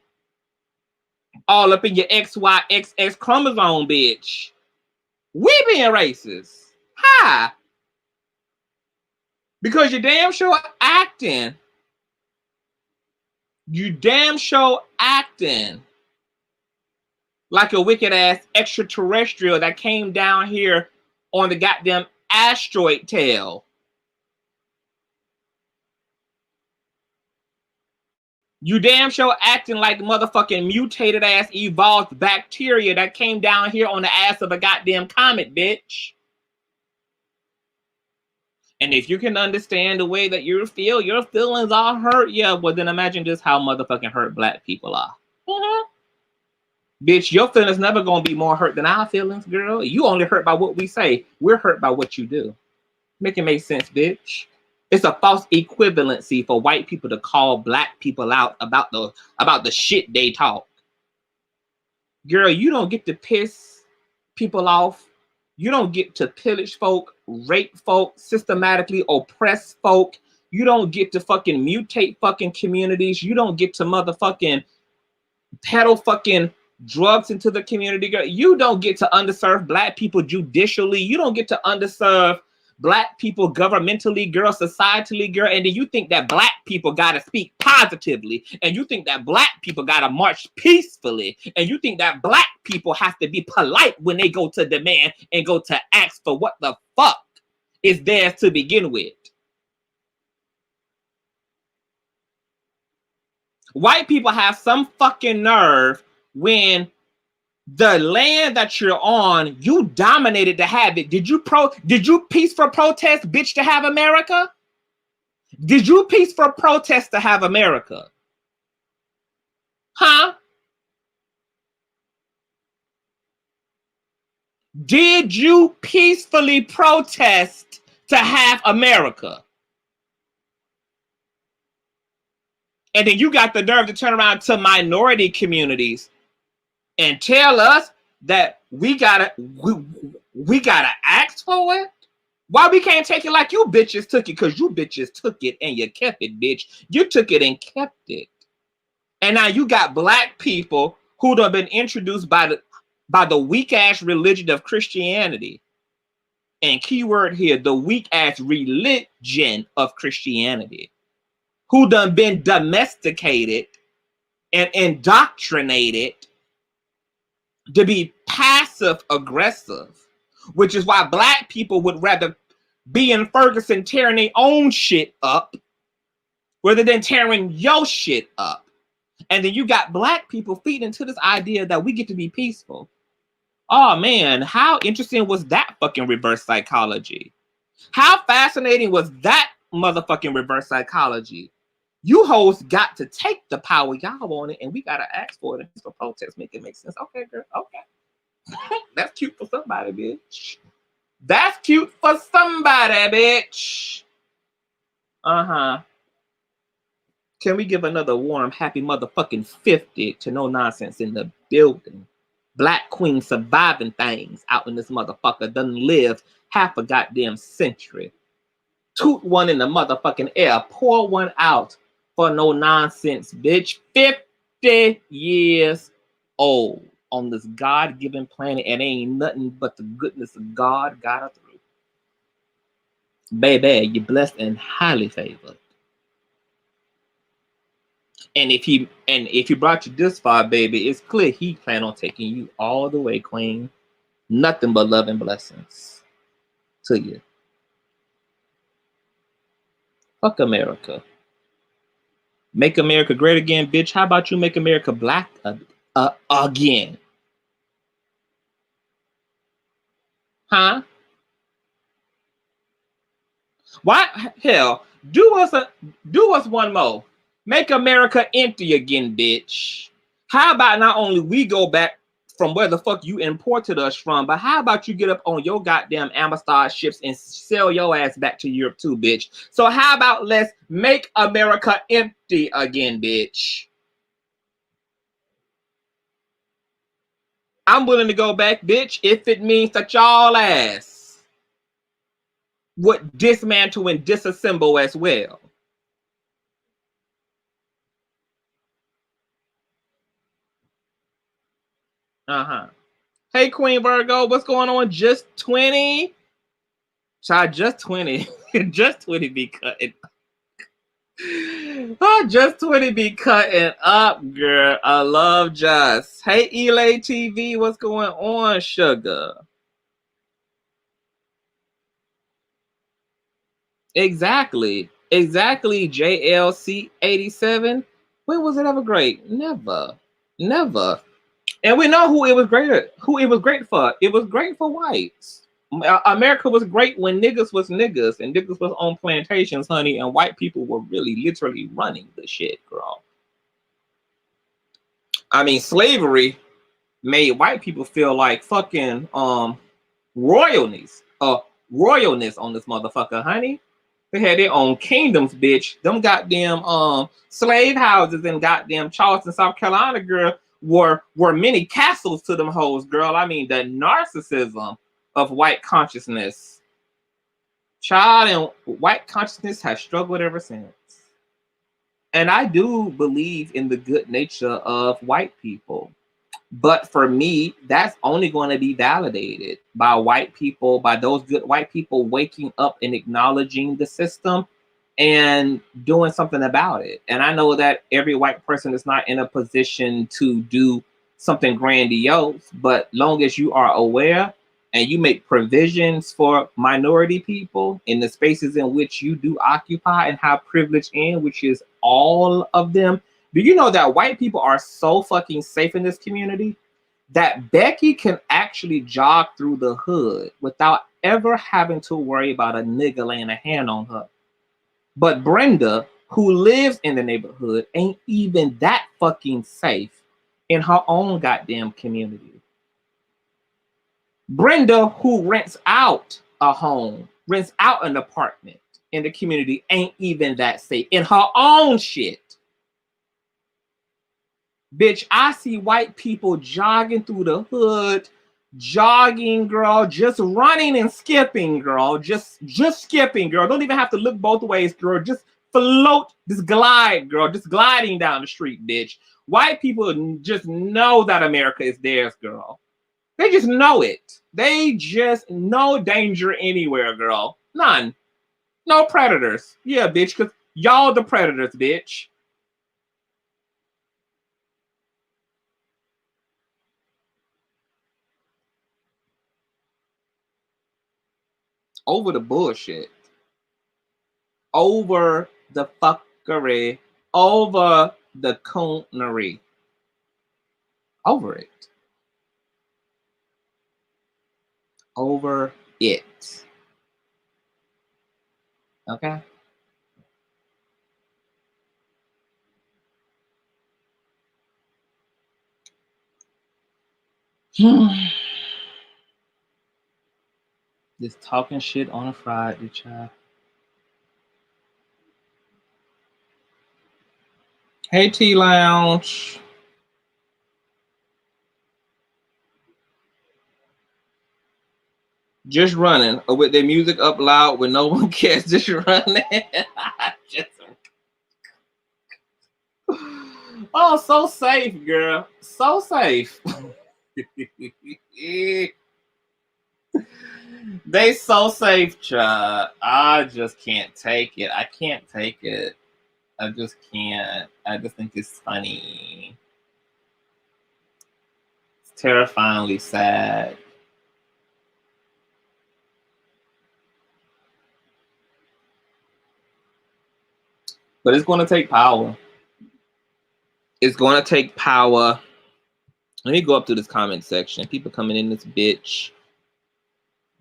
all up in your XYXX chromosome, bitch, we being racist. Hi. Because you damn sure acting. You damn sure acting like a wicked ass extraterrestrial that came down here on the goddamn asteroid tail. You damn sure acting like motherfucking mutated ass evolved bacteria that came down here on the ass of a goddamn comet, bitch. And if you can understand the way that you feel, your feelings are hurt, yeah, well then imagine just how motherfucking hurt black people are. Bitch, your feelings never gonna be more hurt than our feelings, girl. You only hurt by what we say. We're hurt by what you do. Make it make sense, bitch. It's a false equivalency for white people to call black people out about the shit they talk. Girl, you don't get to piss people off. You don't get to pillage folk, rape folk, systematically oppress folk. You don't get to fucking mutate fucking communities. You don't get to motherfucking peddle fucking drugs into the community, girl. You don't get to underserve black people judicially. You don't get to underserve black people governmentally, girl, societally, girl. And then you think that black people gotta speak positively, and you think that black people gotta march peacefully, and you think that black people have to be polite when they go to demand and go to ask for what the fuck is theirs to begin with. White people have some fucking nerve when the land that you're on, you dominated to have it. Did you peaceful protest, bitch, to have America? Did you peaceful protest to have America? Huh? Did you peacefully protest to have America? And then you got the nerve to turn around to minority communities and tell us that we gotta ask for it? Why we can't take it like you bitches took it? Because you bitches took it and you kept it, bitch. You took it and kept it. And now you got black people who have been introduced by the weak ass religion of Christianity. And keyword here, the weak ass religion of Christianity, who done been domesticated and indoctrinated to be passive aggressive, which is why black people would rather be in Ferguson tearing their own shit up rather than tearing your shit up. And then you got black people feeding into this idea that we get to be peaceful. Oh man, how interesting was that fucking reverse psychology? How fascinating was that motherfucking reverse psychology? You hoes got to take the power y'all want it, and we gotta ask for it. And for protest, make it make sense. Okay, girl. Okay. That's cute for somebody, bitch. That's cute for somebody, bitch. Uh-huh. Can we give another warm, happy motherfucking 50 to no nonsense in the building? Black queen surviving things out in this motherfucker done lived half a goddamn century. Toot one in the motherfucking air. Pour one out for no nonsense, bitch. 50 years old on this God-given planet, and ain't nothing but the goodness of God got her through. Baby, you're blessed and highly favored. And if he brought you this far, baby, it's clear he planned on taking you all the way, queen. Nothing but love and blessings to you. Fuck America. Make America great again, bitch. How about you make America black again? Huh? Why? Hell, do us one more. Make America empty again, bitch. How about not only we go back from where the fuck you imported us from, but how about you get up on your goddamn Amistad ships and sell your ass back to Europe too, bitch? So how about let's make America empty again, bitch? I'm willing to go back, bitch, if it means that y'all ass would dismantle and disassemble as well. Uh-huh. Hey, Queen Virgo, what's going on? Just 20? Child, just 20. Just 20 be cutting. Oh, just 20 be cutting up, girl. I love Just. Hey, Elay TV, what's going on, sugar? Exactly. Exactly, JLC87. When was it ever great? Never. Never. And we know who it was great for. It was great for whites. America was great when niggas was niggas and niggas was on plantations, honey, and white people were really literally running the shit, girl. I mean, slavery made white people feel like fucking royalness on this motherfucker, honey. They had their own kingdoms, bitch. Them goddamn slave houses in goddamn Charleston, South Carolina, girl, were many castles to them hoes, girl. I mean, the narcissism of white consciousness. Child, and white consciousness has struggled ever since. And I do believe in the good nature of white people. But for me, that's only going to be validated by white people, by those good white people waking up and acknowledging the system and doing something about it. And I know that every white person is not in a position to do something grandiose, but long as you are aware and you make provisions for minority people in the spaces in which you do occupy and have privilege in, which is all of them. Do you know that white people are so fucking safe in this community that Becky can actually jog through the hood without ever having to worry about a nigga laying a hand on her? But Brenda, who lives in the neighborhood, ain't even that fucking safe in her own goddamn community. Brenda, who rents out a home, rents out an apartment in the community, ain't even that safe in her own shit. Bitch, I see white people jogging through the hood, jogging, girl, just running and skipping, girl, just skipping, girl. Don't even have to look both ways, girl. Just float, just glide, girl, just gliding down the street, bitch. White people just know that America is theirs, girl. They just know it. They just no danger anywhere, girl. None. No predators. Yeah, bitch, because y'all the predators, bitch. Over the bullshit. Over the fuckery. Over the coonery. Over it. Over it. Okay? Just talking shit on a Friday, child. Hey, T Lounge. Just running with their music up loud when no one cares. Just running. Just... Oh, so safe, girl. So safe. They so safe, child. I just can't take it. I can't take it. I just can't. I just think it's funny. It's terrifyingly sad. But it's going to take power. It's going to take power. Let me go up to this comment section. People coming in this bitch.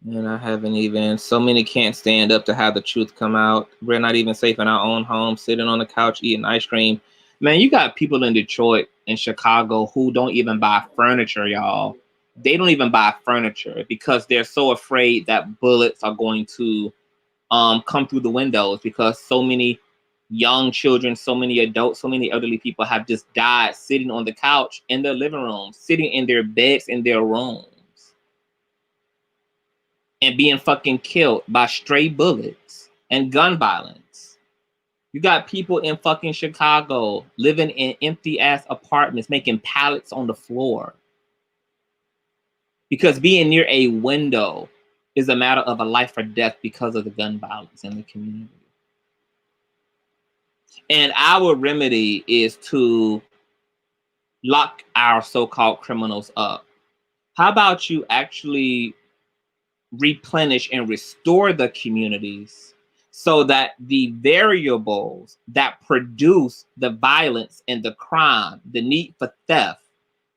And I haven't even... So many can't stand up to have the truth come out. We're not even safe in our own home, sitting on the couch eating ice cream. Man, you got people in Detroit and Chicago who don't even buy furniture, y'all. They don't even buy furniture because they're so afraid that bullets are going to come through the windows, because so many young children, so many adults, so many elderly people have just died sitting on the couch in their living room, sitting in their beds in their rooms, and being fucking killed by stray bullets and gun violence. You got people in fucking Chicago living in empty ass apartments, making pallets on the floor, because being near a window is a matter of a life or death because of the gun violence in the community. And our remedy is to lock our so-called criminals up. How about you actually replenish and restore the communities so that the variables that produce the violence and the crime, the need for theft,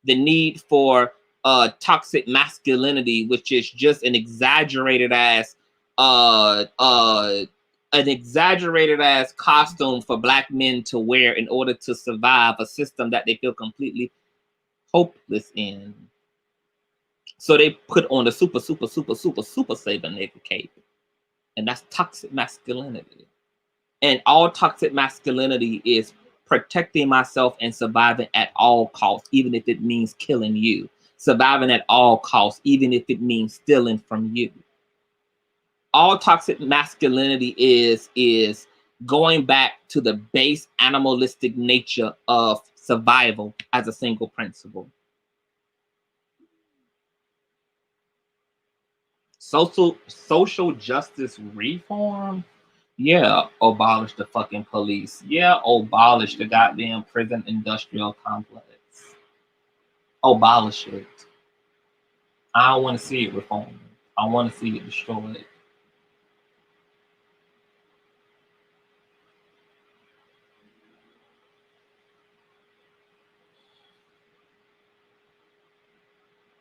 the need for toxic masculinity, which is just an exaggerated ass costume for black men to wear in order to survive a system that they feel completely hopeless in. So they put on the super saver nigga cape. And that's toxic masculinity. And all toxic masculinity is protecting myself and surviving at all costs, even if it means killing you. Surviving at all costs, even if it means stealing from you. All toxic masculinity is going back to the base animalistic nature of survival as a single principle. Social justice reform? Yeah, abolish the fucking police. Yeah, abolish the goddamn prison industrial complex. Abolish it. I don't want to see it reformed. I want to see it destroyed.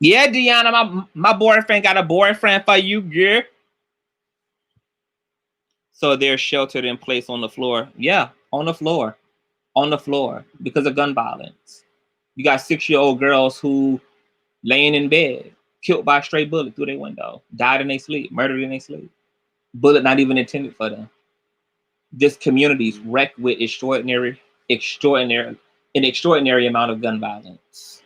Yeah, Deanna, my boyfriend got a boyfriend for you, girl. So they're sheltered in place on the floor. Yeah, on the floor. On the floor because of gun violence. You got 6-year-old girls who laying in bed. killed by a stray bullet through their window, died in their sleep, murdered in their sleep. Bullet not even intended for them. This community is wrecked with an extraordinary amount of gun violence.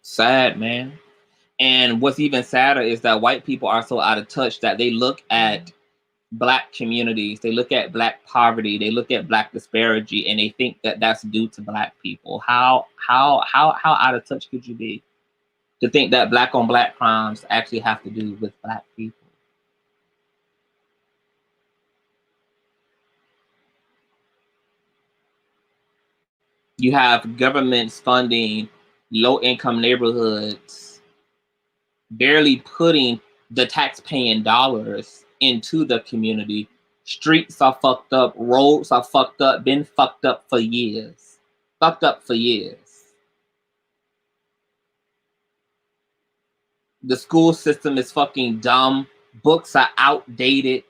Sad, man. And what's even sadder is that white people are so out of touch that they look at Black communities, they look at Black poverty, they look at Black disparity, and they think that that's due to Black people. How out of touch could you be to think that Black on Black crimes actually have to do with Black people? You have governments funding low-income neighborhoods, barely putting the tax-paying dollars into the community. Streets are fucked up, roads are fucked up, been fucked up for years. Fucked up for years. The school system is fucking dumb. Books are outdated.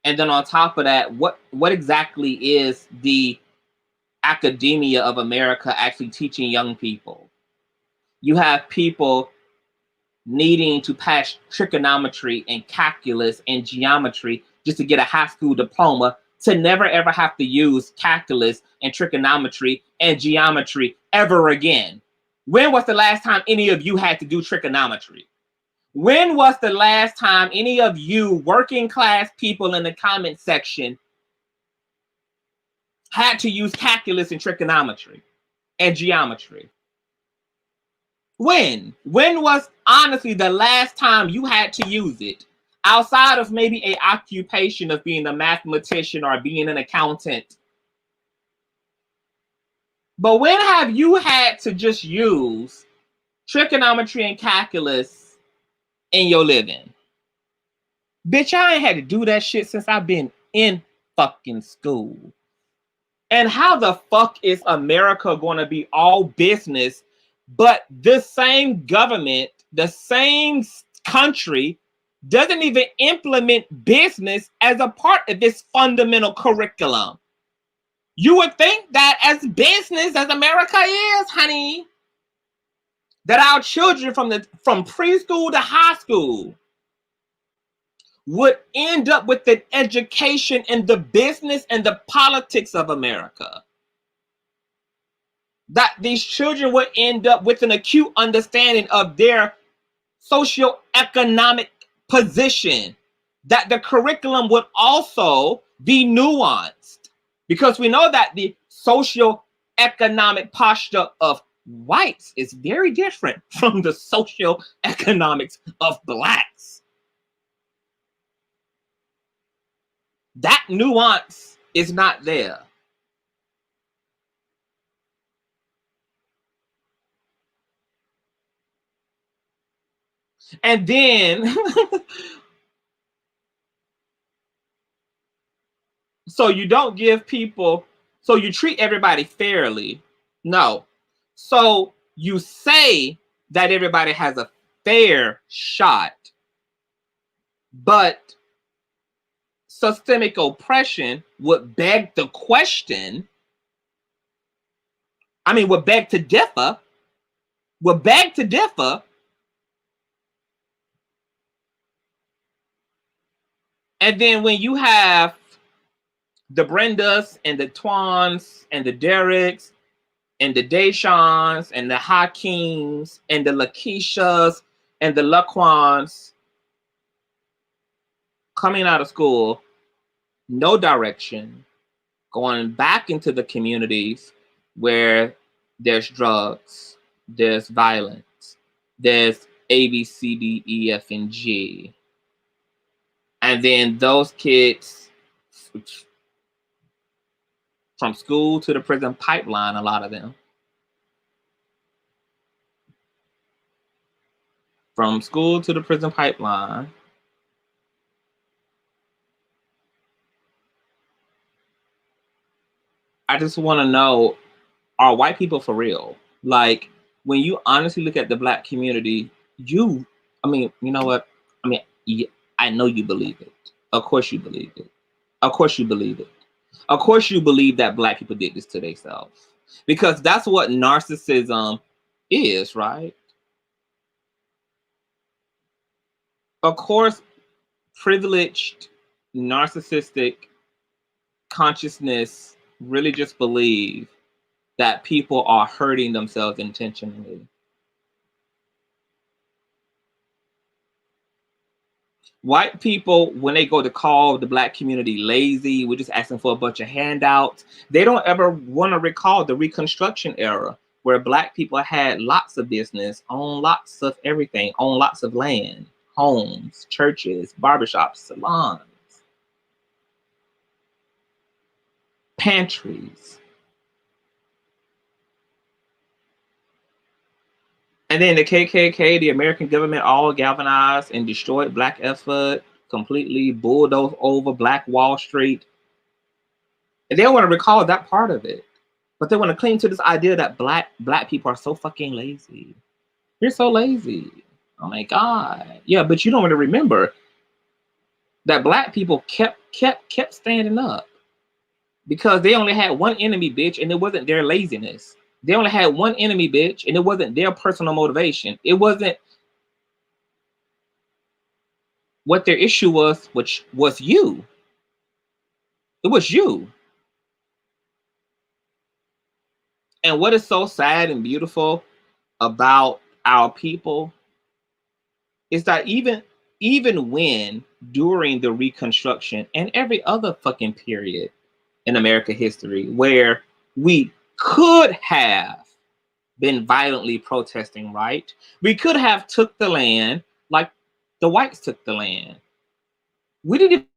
And then on top of that, what exactly is the academia of America actually teaching young people? You have people needing to pass trigonometry and calculus and geometry just to get a high school diploma, to never ever have to use calculus and trigonometry and geometry ever again. When was the last time any of you had to do trigonometry? When was the last time any of you working class people in the comment section had to use calculus and trigonometry and geometry? When was honestly the last time you had to use it, outside of maybe a occupation of being a mathematician or being an accountant? But when have you had to just use trigonometry and calculus in your living? Bitch, I ain't had to do that shit since I've been in fucking school. And how the fuck is America going to be all business, but this same government, the same country, doesn't even implement business as a part of this fundamental curriculum? You would think that as business as America is, honey, that our children from preschool to high school would end up with an education in the business and the politics of America. That these children would end up with an acute understanding of their socioeconomic position. That the curriculum would also be nuanced. Because we know that the socioeconomic posture of whites is very different from the socioeconomics of Blacks. That nuance is not there. And then, so you don't give people, so you treat everybody fairly. No. So you say that everybody has a fair shot, but systemic oppression would beg the question, would beg to differ. And then when you have the Brendas and the Twans and the Derricks and the Deshans and the Hakeems and the Lakeishas and the Laquans coming out of school, no direction, going back into the communities where there's drugs, there's violence, there's A, B, C, D, E, F, and G. And then those kids, from school to the prison pipeline, a lot of them. From school to the prison pipeline. I just want to know, are white people for real? Like, when you honestly look at the Black community, you know what? I know you believe it. Of course you believe it. Of course you believe it. Of course you believe that black people did this to themselves. Because that's what narcissism is, right? Of course, privileged, narcissistic consciousness really just believe that people are hurting themselves intentionally. White people, when they go to call the black community lazy, we're just asking for a bunch of handouts, they don't ever want to recall the Reconstruction era, where black people had lots of business, owned lots of everything, owned lots of land, homes, churches, barbershops, salons, pantries. And then the KKK, the American government, all galvanized and destroyed black effort, completely bulldozed over Black Wall Street. And they don't want to recall that part of it. But they want to cling to this idea that black people are so fucking lazy. You're so lazy. Oh my God. Yeah, but you don't want to remember that black people kept standing up because they only had one enemy, bitch, and it wasn't their laziness. They only had one enemy, bitch, and it wasn't their personal motivation. It wasn't what their issue was, which was you. It was you. And what is so sad and beautiful about our people is that even when during the Reconstruction and every other fucking period in American history where we could have been violently protesting, right? We could have took the land like the whites took the land. We didn't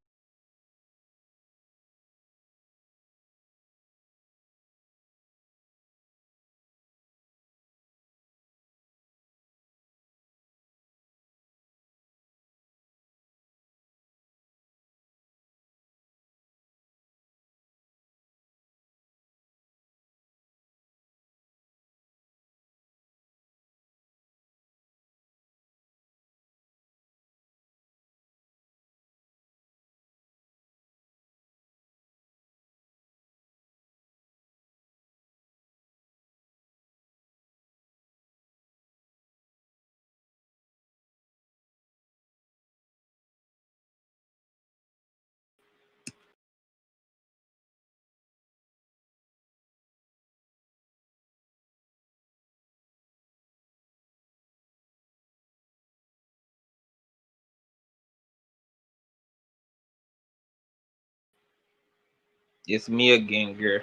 It's me again, girl.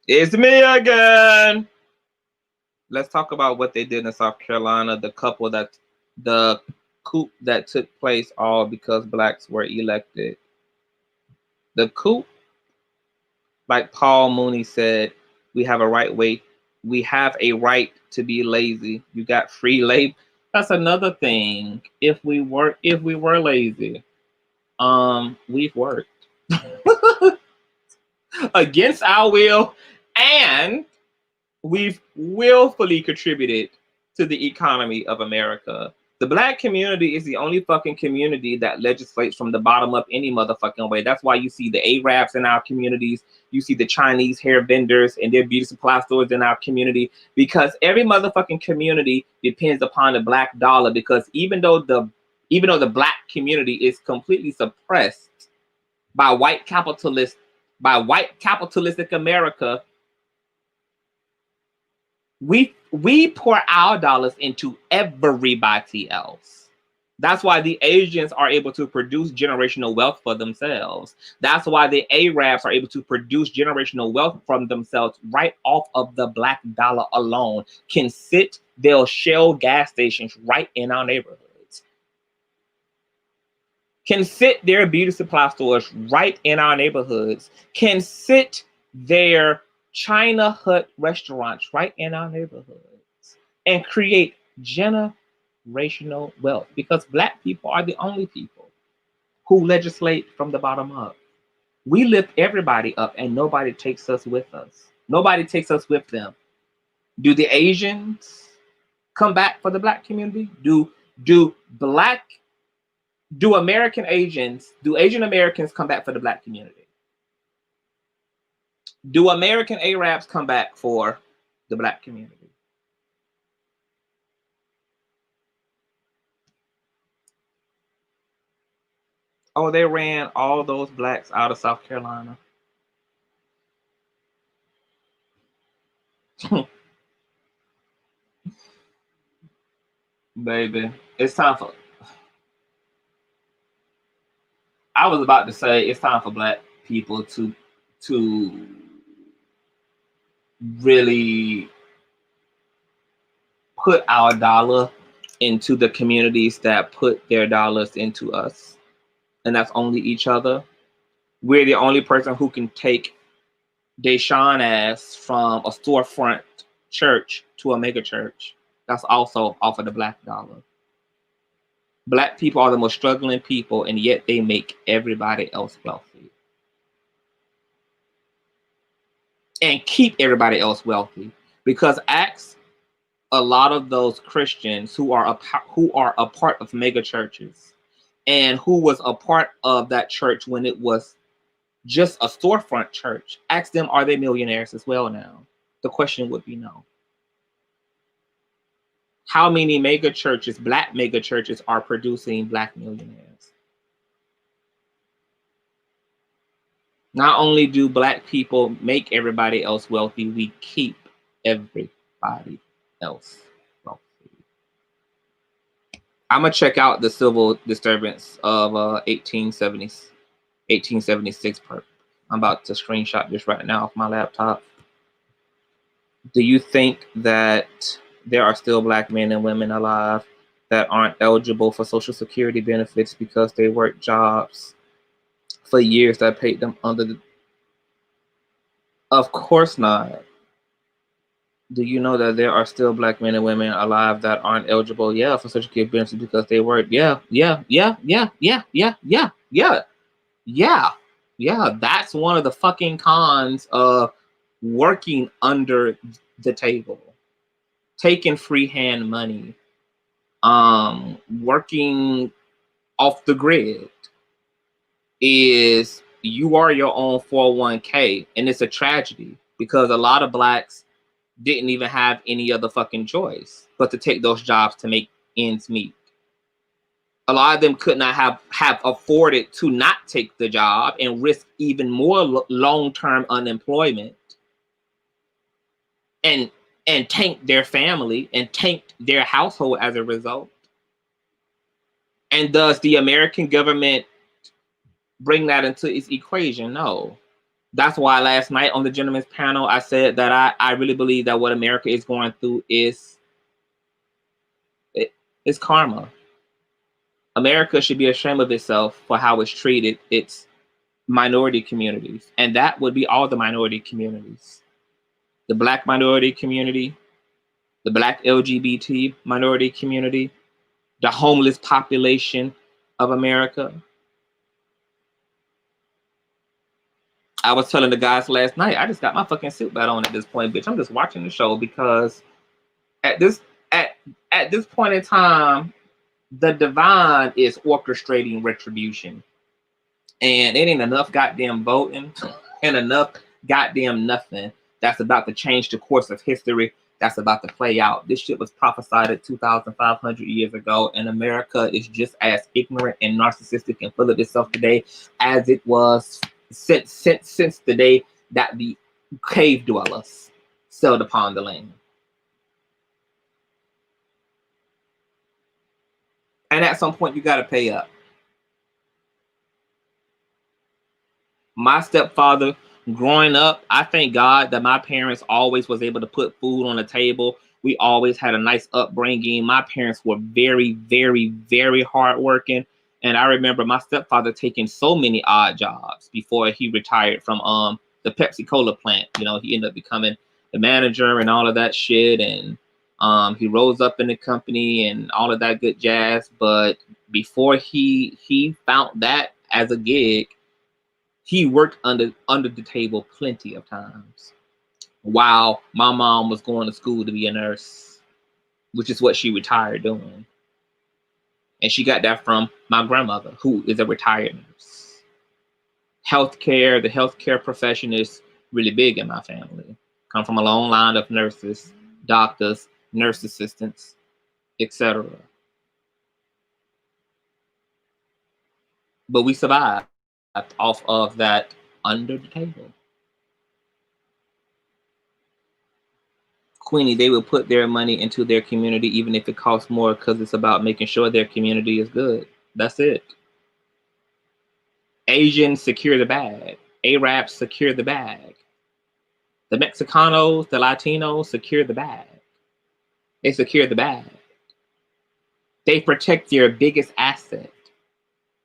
It's me again. Let's talk about what they did in South Carolina. The coup that took place all because blacks were elected. The coup, like Paul Mooney said, we have a right to be lazy. You got free labor. That's another thing. If we were lazy, we've worked against our will, and we've willfully contributed to the economy of America. The black community is the only fucking community that legislates from the bottom up any motherfucking way. That's why you see the Arabs in our communities. You see the Chinese hair vendors and their beauty supply stores in our community, because every motherfucking community depends upon the black dollar. Because even though the black community is completely suppressed by white capitalistic America, we pour our dollars into everybody else. That's why the Asians are able to produce generational wealth for themselves. That's why the Arabs are able to produce generational wealth from themselves right off of the black dollar alone. They'll shell gas stations right in our neighborhoods. Can sit their beauty supply stores right in our neighborhoods. Can sit their China Hut restaurants right in our neighborhoods and create generational wealth, because black people are the only people who legislate from the bottom up. We lift everybody up and nobody takes us with us. Nobody takes us with them. Do the Asians come back for the black community? Do Asian Americans come back for the black community? Do American Arabs come back for the black community? Oh, they ran all those blacks out of South Carolina. Baby, it's time for. I was about to say it's time for black people to really put our dollar into the communities that put their dollars into us, and that's only each other. We're the only person who can take Deshaun ass from a storefront church to a mega church. That's also off of the black dollar. Black people are the most struggling people, and yet they make everybody else wealthy and keep everybody else wealthy. Because ask a lot of those Christians who are a part of mega churches and who was a part of that church when it was just a storefront church. Ask them, are they millionaires as well now? The question would be no. How many mega churches, black mega churches, are producing black millionaires? Not only do black people make everybody else wealthy, we keep everybody else wealthy. I'm gonna check out the civil disturbance of 1876 part. I'm about to screenshot this right now off my laptop. Do you think that there are still black men and women alive that aren't eligible for Social Security benefits because they worked jobs for years that paid them under the... Of course not. Do you know that there are still black men and women alive that aren't eligible, yeah, for Social Security benefits because they worked? Yeah. That's one of the fucking cons of working under the table, taking free hand money, working off the grid, is you are your own 401k, and it's a tragedy because a lot of blacks didn't even have any other fucking choice but to take those jobs to make ends meet. A lot of them could not have afforded to not take the job and risk even more long-term unemployment and tank their family and tanked their household as a result. And does the American government bring that into its equation? No. That's why last night on the gentleman's panel, I said that I really believe that what America is going through is karma. America should be ashamed of itself for how it's treated its minority communities. And that would be all the minority communities. The black minority community, the black LGBT minority community, the homeless population of America. I was telling the guys last night, I just got my fucking seatbelt on at this point, bitch. I'm just watching the show because at this point in time, the divine is orchestrating retribution. And it ain't enough goddamn voting and enough goddamn nothing that's about to change the course of history that's about to play out. This shit was prophesied at 2,500 years ago, and America is just as ignorant and narcissistic and full of itself today as it was since the day that the cave dwellers settled upon the land. And at some point, you got to pay up. My stepfather, growing up, I thank God that my parents always was able to put food on the table. We always had a nice upbringing. My parents were very, very, very hardworking. And I remember my stepfather taking so many odd jobs before he retired from the Pepsi Cola plant. You know, he ended up becoming the manager and all of that shit. And he rose up in the company and all of that good jazz. But before he found that as a gig, he worked under the table plenty of times while my mom was going to school to be a nurse, which is what she retired doing. And she got that from my grandmother, who is a retired nurse. The healthcare profession is really big in my family. Come from a long line of nurses, doctors, nurse assistants, etc. But we survived off of that under the table. Queenie, they will put their money into their community even if it costs more because it's about making sure their community is good. That's it. Asians secure the bag. Arabs secure the bag. The Mexicanos, the Latinos secure the bag. They secure the bag. They protect their biggest asset,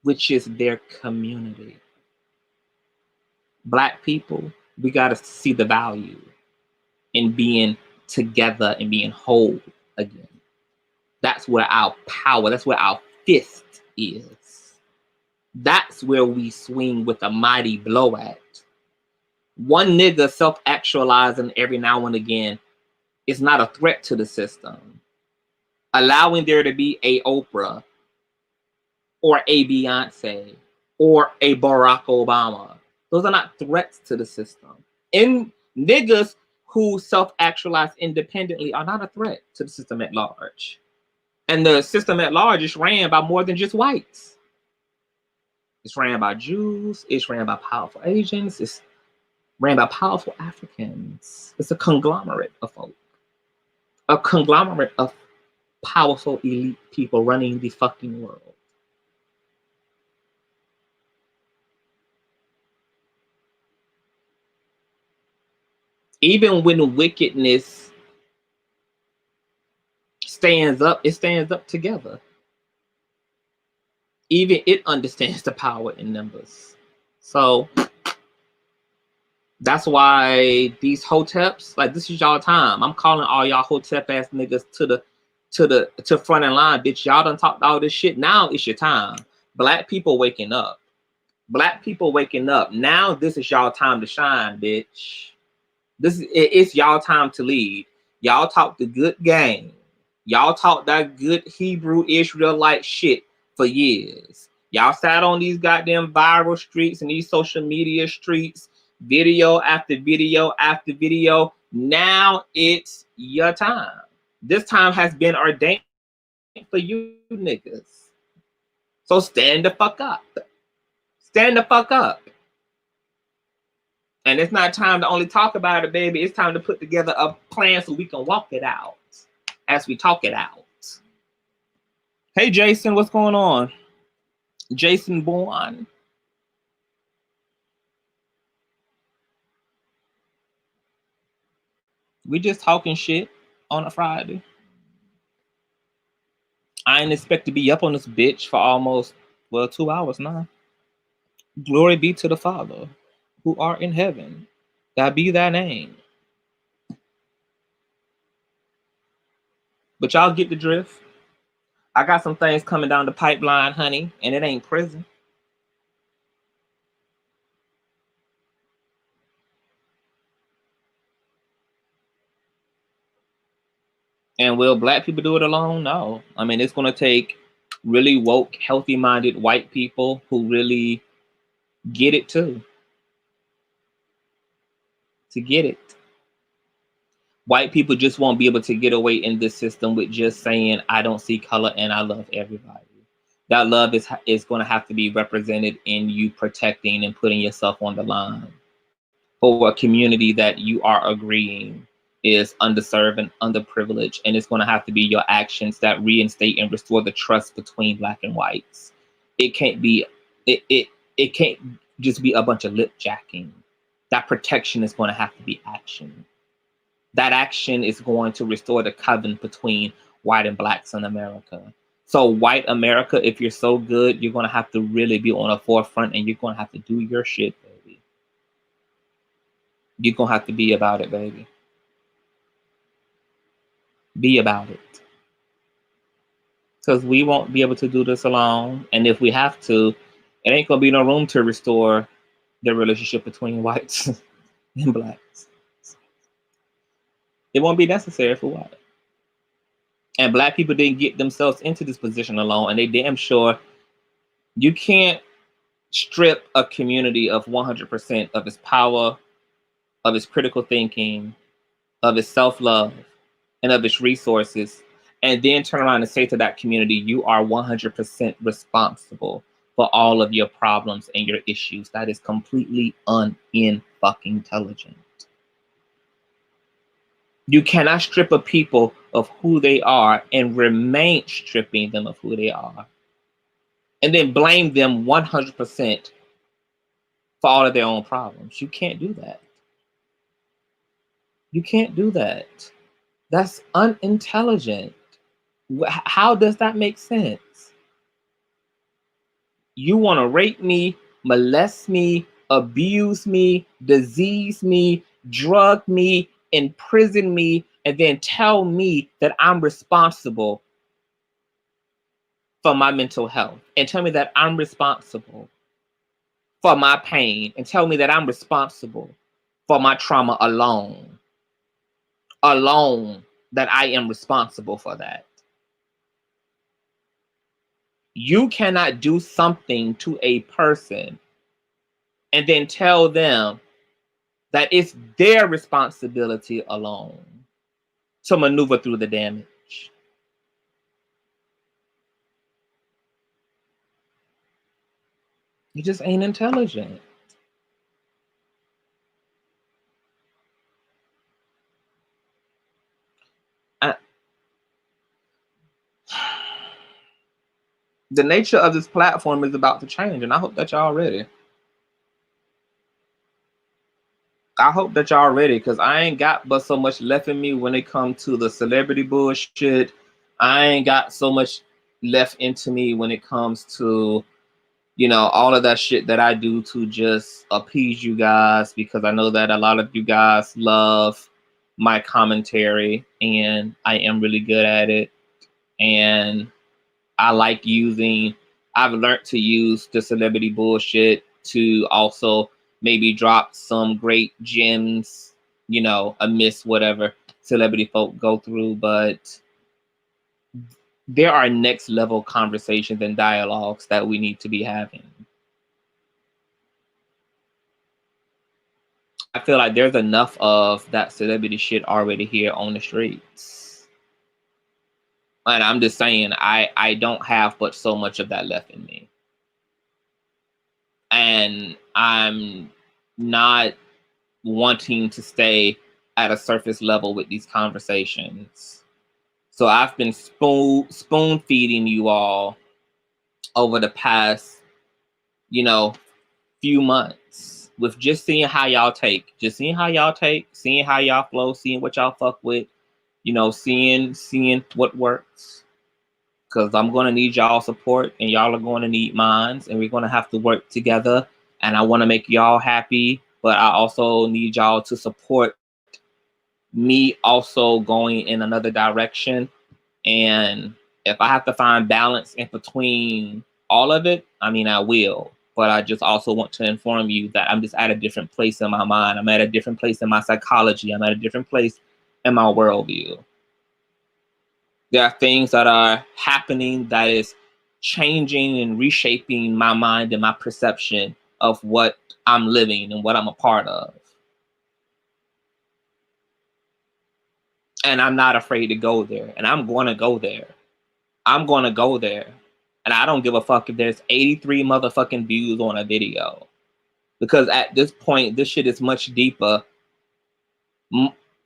which is their community. Black people, we got to see the value in being together and being whole again. That's where our power, that's where our fist is. That's where we swing with a mighty blow at. One nigga self-actualizing every now and again is not a threat to the system. Allowing there to be a Oprah or a Beyonce or a Barack Obama, those are not threats to the system. And niggas who self-actualize independently are not a threat to the system at large. And the system at large is ran by more than just whites. It's ran by Jews. It's ran by powerful Asians. It's ran by powerful Africans. It's a conglomerate of folk. A conglomerate of powerful elite people running the fucking world. Even when wickedness stands up, it stands up together. Even it understands the power in numbers. So that's why these Hoteps, like, this is y'all time. I'm calling all y'all Hotep ass niggas to front and line, bitch. Y'all done talked all this shit. Now it's your time. Black people waking up. Black people waking up. Now this is y'all time to shine, bitch. It's y'all time to lead. Y'all talk the good game. Y'all talk that good Hebrew Israelite shit for years. Y'all sat on these goddamn viral streets and these social media streets, video after video after video. Now it's your time. This time has been ordained for you niggas. So stand the fuck up. Stand the fuck up. And it's not time to only talk about it, baby. It's time to put together a plan so we can walk it out as we talk it out. Hey, Jason, what's going on? Jason Bourne. We just talking shit on a Friday. I ain't expect to be up on this bitch for almost, 2 hours now. Glory be to the Father who art in heaven. That be thy name. But y'all get the drift. I got some things coming down the pipeline, honey, and it ain't prison. And will black people do it alone? No. I mean, it's going to take really woke, healthy-minded white people who really get it too. To get it. White people just won't be able to get away in this system with just saying, I don't see color and I love everybody. That love is going to have to be represented in you protecting and putting yourself on the line for a community that you are agreeing is underserved and underprivileged. And it's going to have to be your actions that reinstate and restore the trust between black and whites. It can't be, it can't just be a bunch of lip jacking. That protection is going to have to be action. That action is going to restore the covenant between white and blacks in America. So white America, if you're so good, you're going to have to really be on the forefront and you're going to have to do your shit, baby. You're going to have to be about it, baby. Be about it. Because we won't be able to do this alone. And if we have to, it ain't going to be no room to restore the relationship between whites and blacks. It won't be necessary for what? And black people didn't get themselves into this position alone, and they damn sure you can't strip a community of 100% of its power, of its critical thinking, of its self-love, and of its resources, and then turn around and say to that community, you are 100% responsible for all of your problems and your issues. That is completely un-fucking-intelligent. You cannot strip a people of who they are and remain stripping them of who they are, and then blame them 100% for all of their own problems. You can't do that. You can't do that. That's unintelligent. How does that make sense? You want to rape me, molest me, abuse me, disease me, drug me, imprison me, and then tell me that I'm responsible for my mental health, and tell me that I'm responsible for my pain, and tell me that I'm responsible for my trauma alone, that I am responsible for that. You cannot do something to a person and then tell them that it's their responsibility alone to maneuver through the damage. You just ain't intelligent. The nature of this platform is about to change, and I hope that y'all ready. I hope that y'all ready, because I ain't got but so much left in me when it comes to the celebrity bullshit. I ain't got so much left into me when it comes to, you know, all of that shit that I do to just appease you guys, because I know that a lot of you guys love my commentary and I am really good at it. And I like I've learned to use the celebrity bullshit to also maybe drop some great gems, you know, amidst whatever celebrity folk go through. But there are next level conversations and dialogues that we need to be having. I feel like there's enough of that celebrity shit already here on the streets. And I'm just saying, I don't have but so much of that left in me. And I'm not wanting to stay at a surface level with these conversations. So I've been spoon feeding you all over the past, you know, few months with just seeing how y'all take, seeing how y'all flow, seeing what y'all fuck with, you know, seeing what works. Because I'm going to need y'all support, and y'all are going to need mine, and we're going to have to work together. And I want to make y'all happy, but I also need y'all to support me also going in another direction. And if I have to find balance in between all of it, I mean, I will. But I just also want to inform you that I'm just at a different place in my mind. I'm at a different place in my psychology. I'm at a different place in my worldview. There are things that are happening that is changing and reshaping my mind and my perception of what I'm living and what I'm a part of. And I'm not afraid to go there. And I'm going to go there. I'm going to go there. And I don't give a fuck if there's 83 motherfucking views on a video. Because at this point, this shit is much deeper.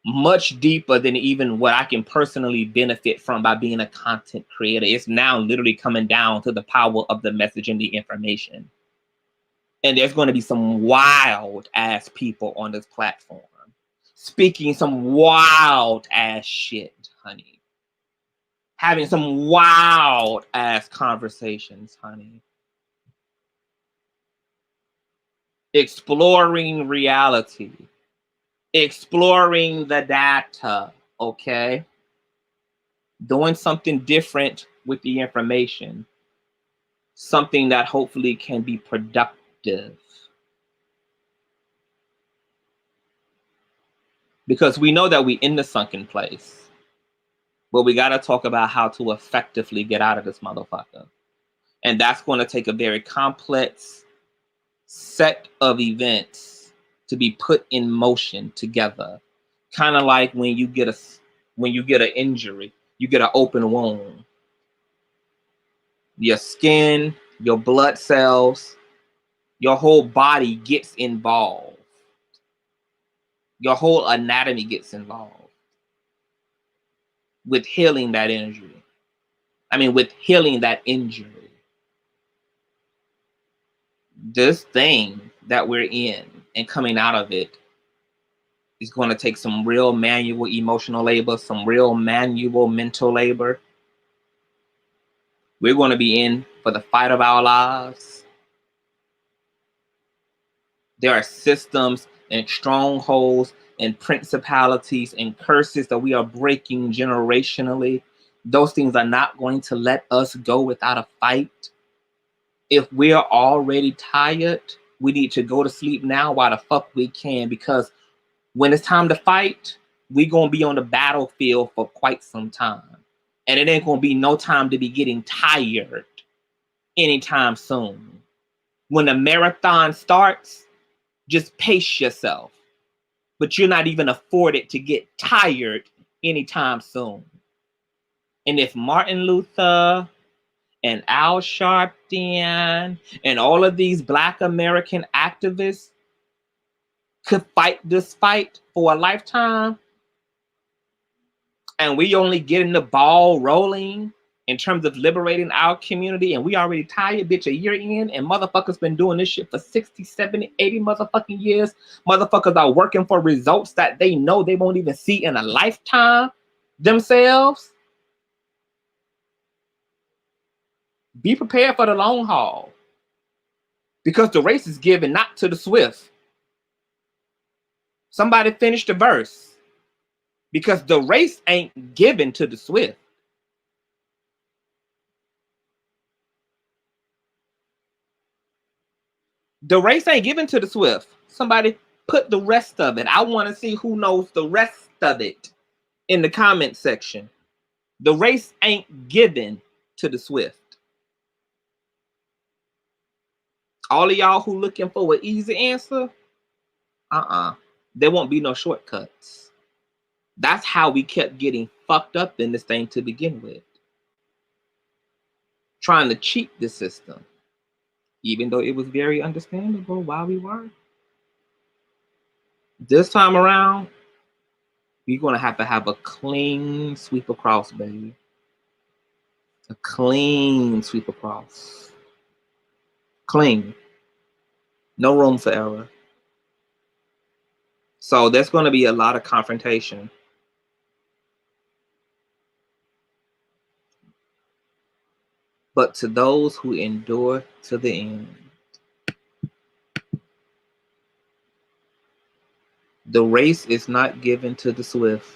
Much deeper than even what I can personally benefit from by being a content creator. It's now literally coming down to the power of the message and the information. And there's going to be some wild ass people on this platform speaking some wild ass shit, honey. Having some wild ass conversations, honey. Exploring reality. Exploring the data, okay? Doing something different with the information. Something that hopefully can be productive. Because we know that we're in the sunken place. But we got to talk about how to effectively get out of this motherfucker. And that's going to take a very complex set of events to be put in motion together. Kind of like when you get an injury, you get an open wound. Your skin, your blood cells, your whole body gets involved. Your whole anatomy gets involved with healing that injury. With healing that injury. This thing that we're in and coming out of it is going to take some real manual emotional labor, some real manual mental labor. We're going to be in for the fight of our lives. There are systems and strongholds and principalities and curses that we are breaking generationally. Those things are not going to let us go without a fight. If we're already tired, we need to go to sleep now while the fuck we can, because when it's time to fight, we're going to be on the battlefield for quite some time. And it ain't going to be no time to be getting tired anytime soon. When the marathon starts, just pace yourself. But you're not even afforded to get tired anytime soon. And if Martin Luther and Al Sharpton and all of these Black American activists could fight this fight for a lifetime, and we only getting the ball rolling in terms of liberating our community, and we already tired, bitch, a year in, and motherfuckers been doing this shit for 60, 70, 80 motherfucking years. Motherfuckers are working for results that they know they won't even see in a lifetime themselves. Be prepared for the long haul, because the race is given not to the swift. Somebody finish the verse. Because the race ain't given to the swift. The race ain't given to the swift. Somebody put the rest of it. I want to see who knows the rest of it in the comment section. The race ain't given to the swift. All of y'all who looking for an easy answer, there won't be no shortcuts. That's how we kept getting fucked up in this thing to begin with. Trying to cheat the system. Even though it was very understandable why we were. This time around, we're going to have a clean sweep across, baby. A clean sweep across. Clean. No room for error. So there's going to be a lot of confrontation. But to those who endure to the end, the race is not given to the swift,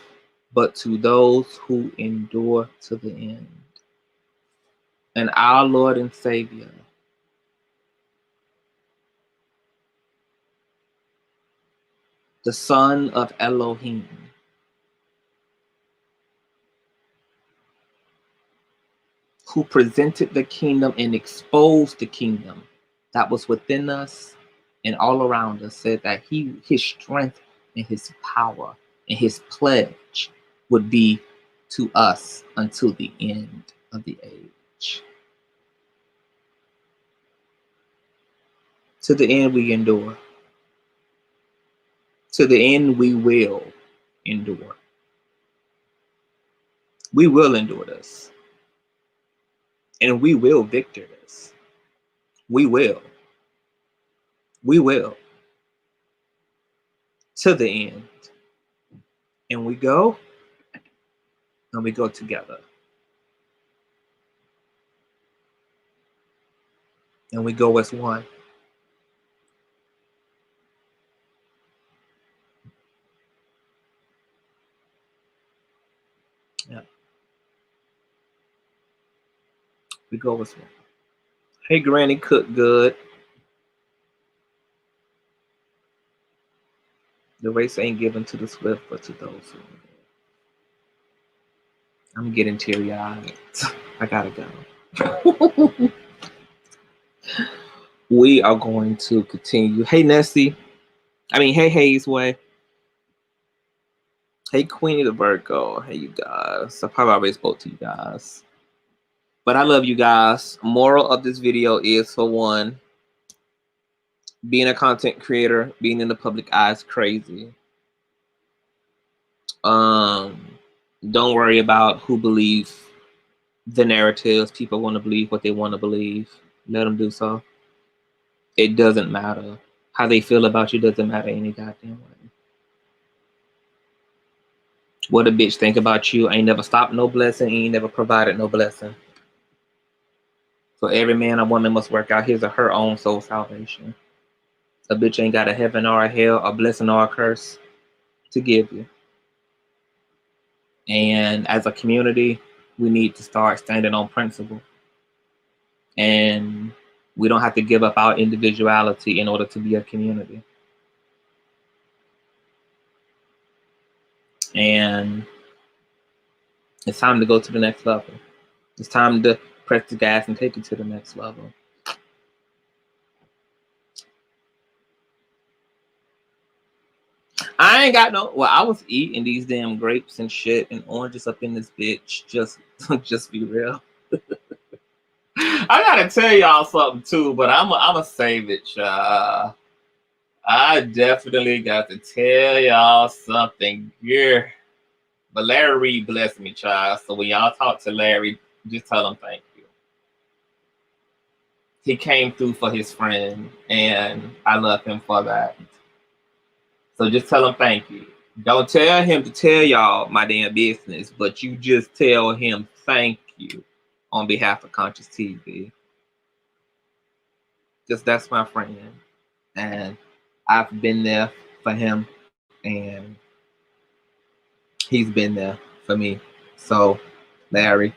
but to those who endure to the end. And our Lord and Savior, the Son of Elohim, who presented the kingdom and exposed the kingdom that was within us and all around us, said that his strength and his power and his pledge would be to us until the end of the age. To the end we endure. To the end we will endure. We will endure this. And we will victor this. We will. We will. To the end. And we go. And we go together. And we go as one. Yeah. We go as one. Hey, Granny, cook good. The race ain't given to the swift, but to those who. I'm getting teary-eyed. I gotta go. We are going to continue. Hey, Nessie. I mean, hey, Hayes way. Hey, Queenie the Virgo. Hey, you guys. I probably already spoke to you guys. But I love you guys. Moral of this video is, for one, being a content creator, being in the public eye is crazy. Don't worry about who believes the narratives. People want to believe what they want to believe. Let them do so. It doesn't matter. How they feel about you doesn't matter any goddamn way. What a bitch think about you ain't never stopped no blessing, ain't never provided no blessing. So every man or woman must work out his or her own soul salvation. A bitch ain't got a heaven or a hell, a blessing or a curse to give you. And as a community, we need to start standing on principle. And we don't have to give up our individuality in order to be a community. And it's time to go to the next level. It's time to press the gas and take it to the next level. I ain't got no, well, I was eating these damn grapes and shit and oranges up in this bitch. Just be real. I gotta tell y'all something too, but I'ma save it, y'all. I definitely got to tell y'all something here. But Larry Reed blessed me, child. So when y'all talk to Larry, just tell him thank you. He came through for his friend, and I love him for that. So just tell him thank you. Don't tell him to tell y'all my damn business, but you just tell him thank you on behalf of Conscious TV. Just that's my friend. And I've been there for him, and he's been there for me. So, Larry,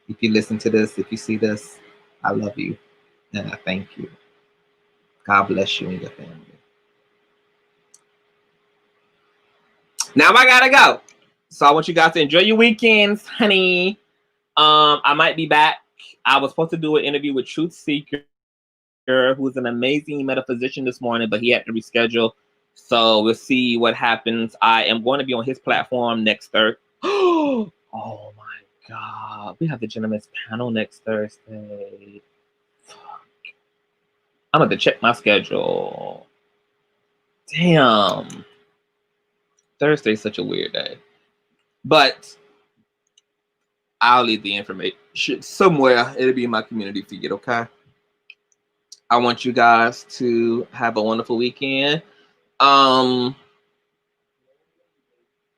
if you listen to this, if you see this, I love you and I thank you. God bless you and your family. Now I gotta go. So I want you guys to enjoy your weekends, honey. I might be back. I was supposed to do an interview with Truth Seeker, who's an amazing metaphysician this morning, but he had to reschedule. So we'll see what happens. I am going to be on his platform next Thursday. Oh my God. We have the gentleman's panel next Thursday. Fuck. I'm going to check my schedule. Damn. Thursday's such a weird day. But I'll leave the information somewhere. It'll be in my community feed, okay? I want you guys to have a wonderful weekend.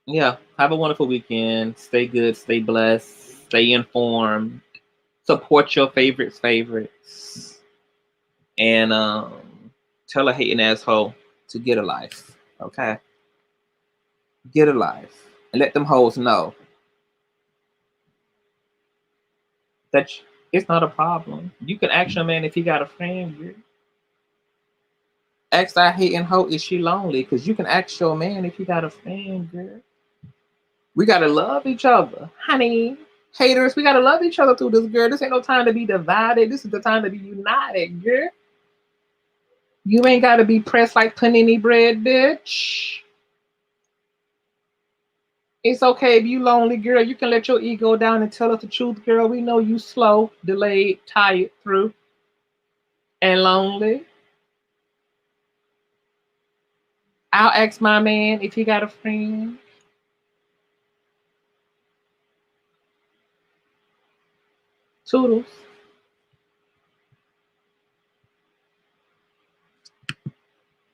Yeah, have a wonderful weekend. Stay good, stay blessed, stay informed, support your favorites, and tell a hating asshole to get a life, okay? Get a life, and let them hoes know that it's not a problem. You can ask your man if he got a friend, girl. Ask that hating hoe, is she lonely? Because you can ask your man if he got a friend, girl. We gotta love each other, honey. Haters, we gotta love each other through this, girl. This ain't no time to be divided. This is the time to be united, girl. You ain't gotta be pressed like panini bread, bitch. It's okay if you lonely, girl. You can let your ego down and tell us the truth, girl. We know you slow, delayed, tired through, and lonely. I'll ask my man if he got a friend. Toodles.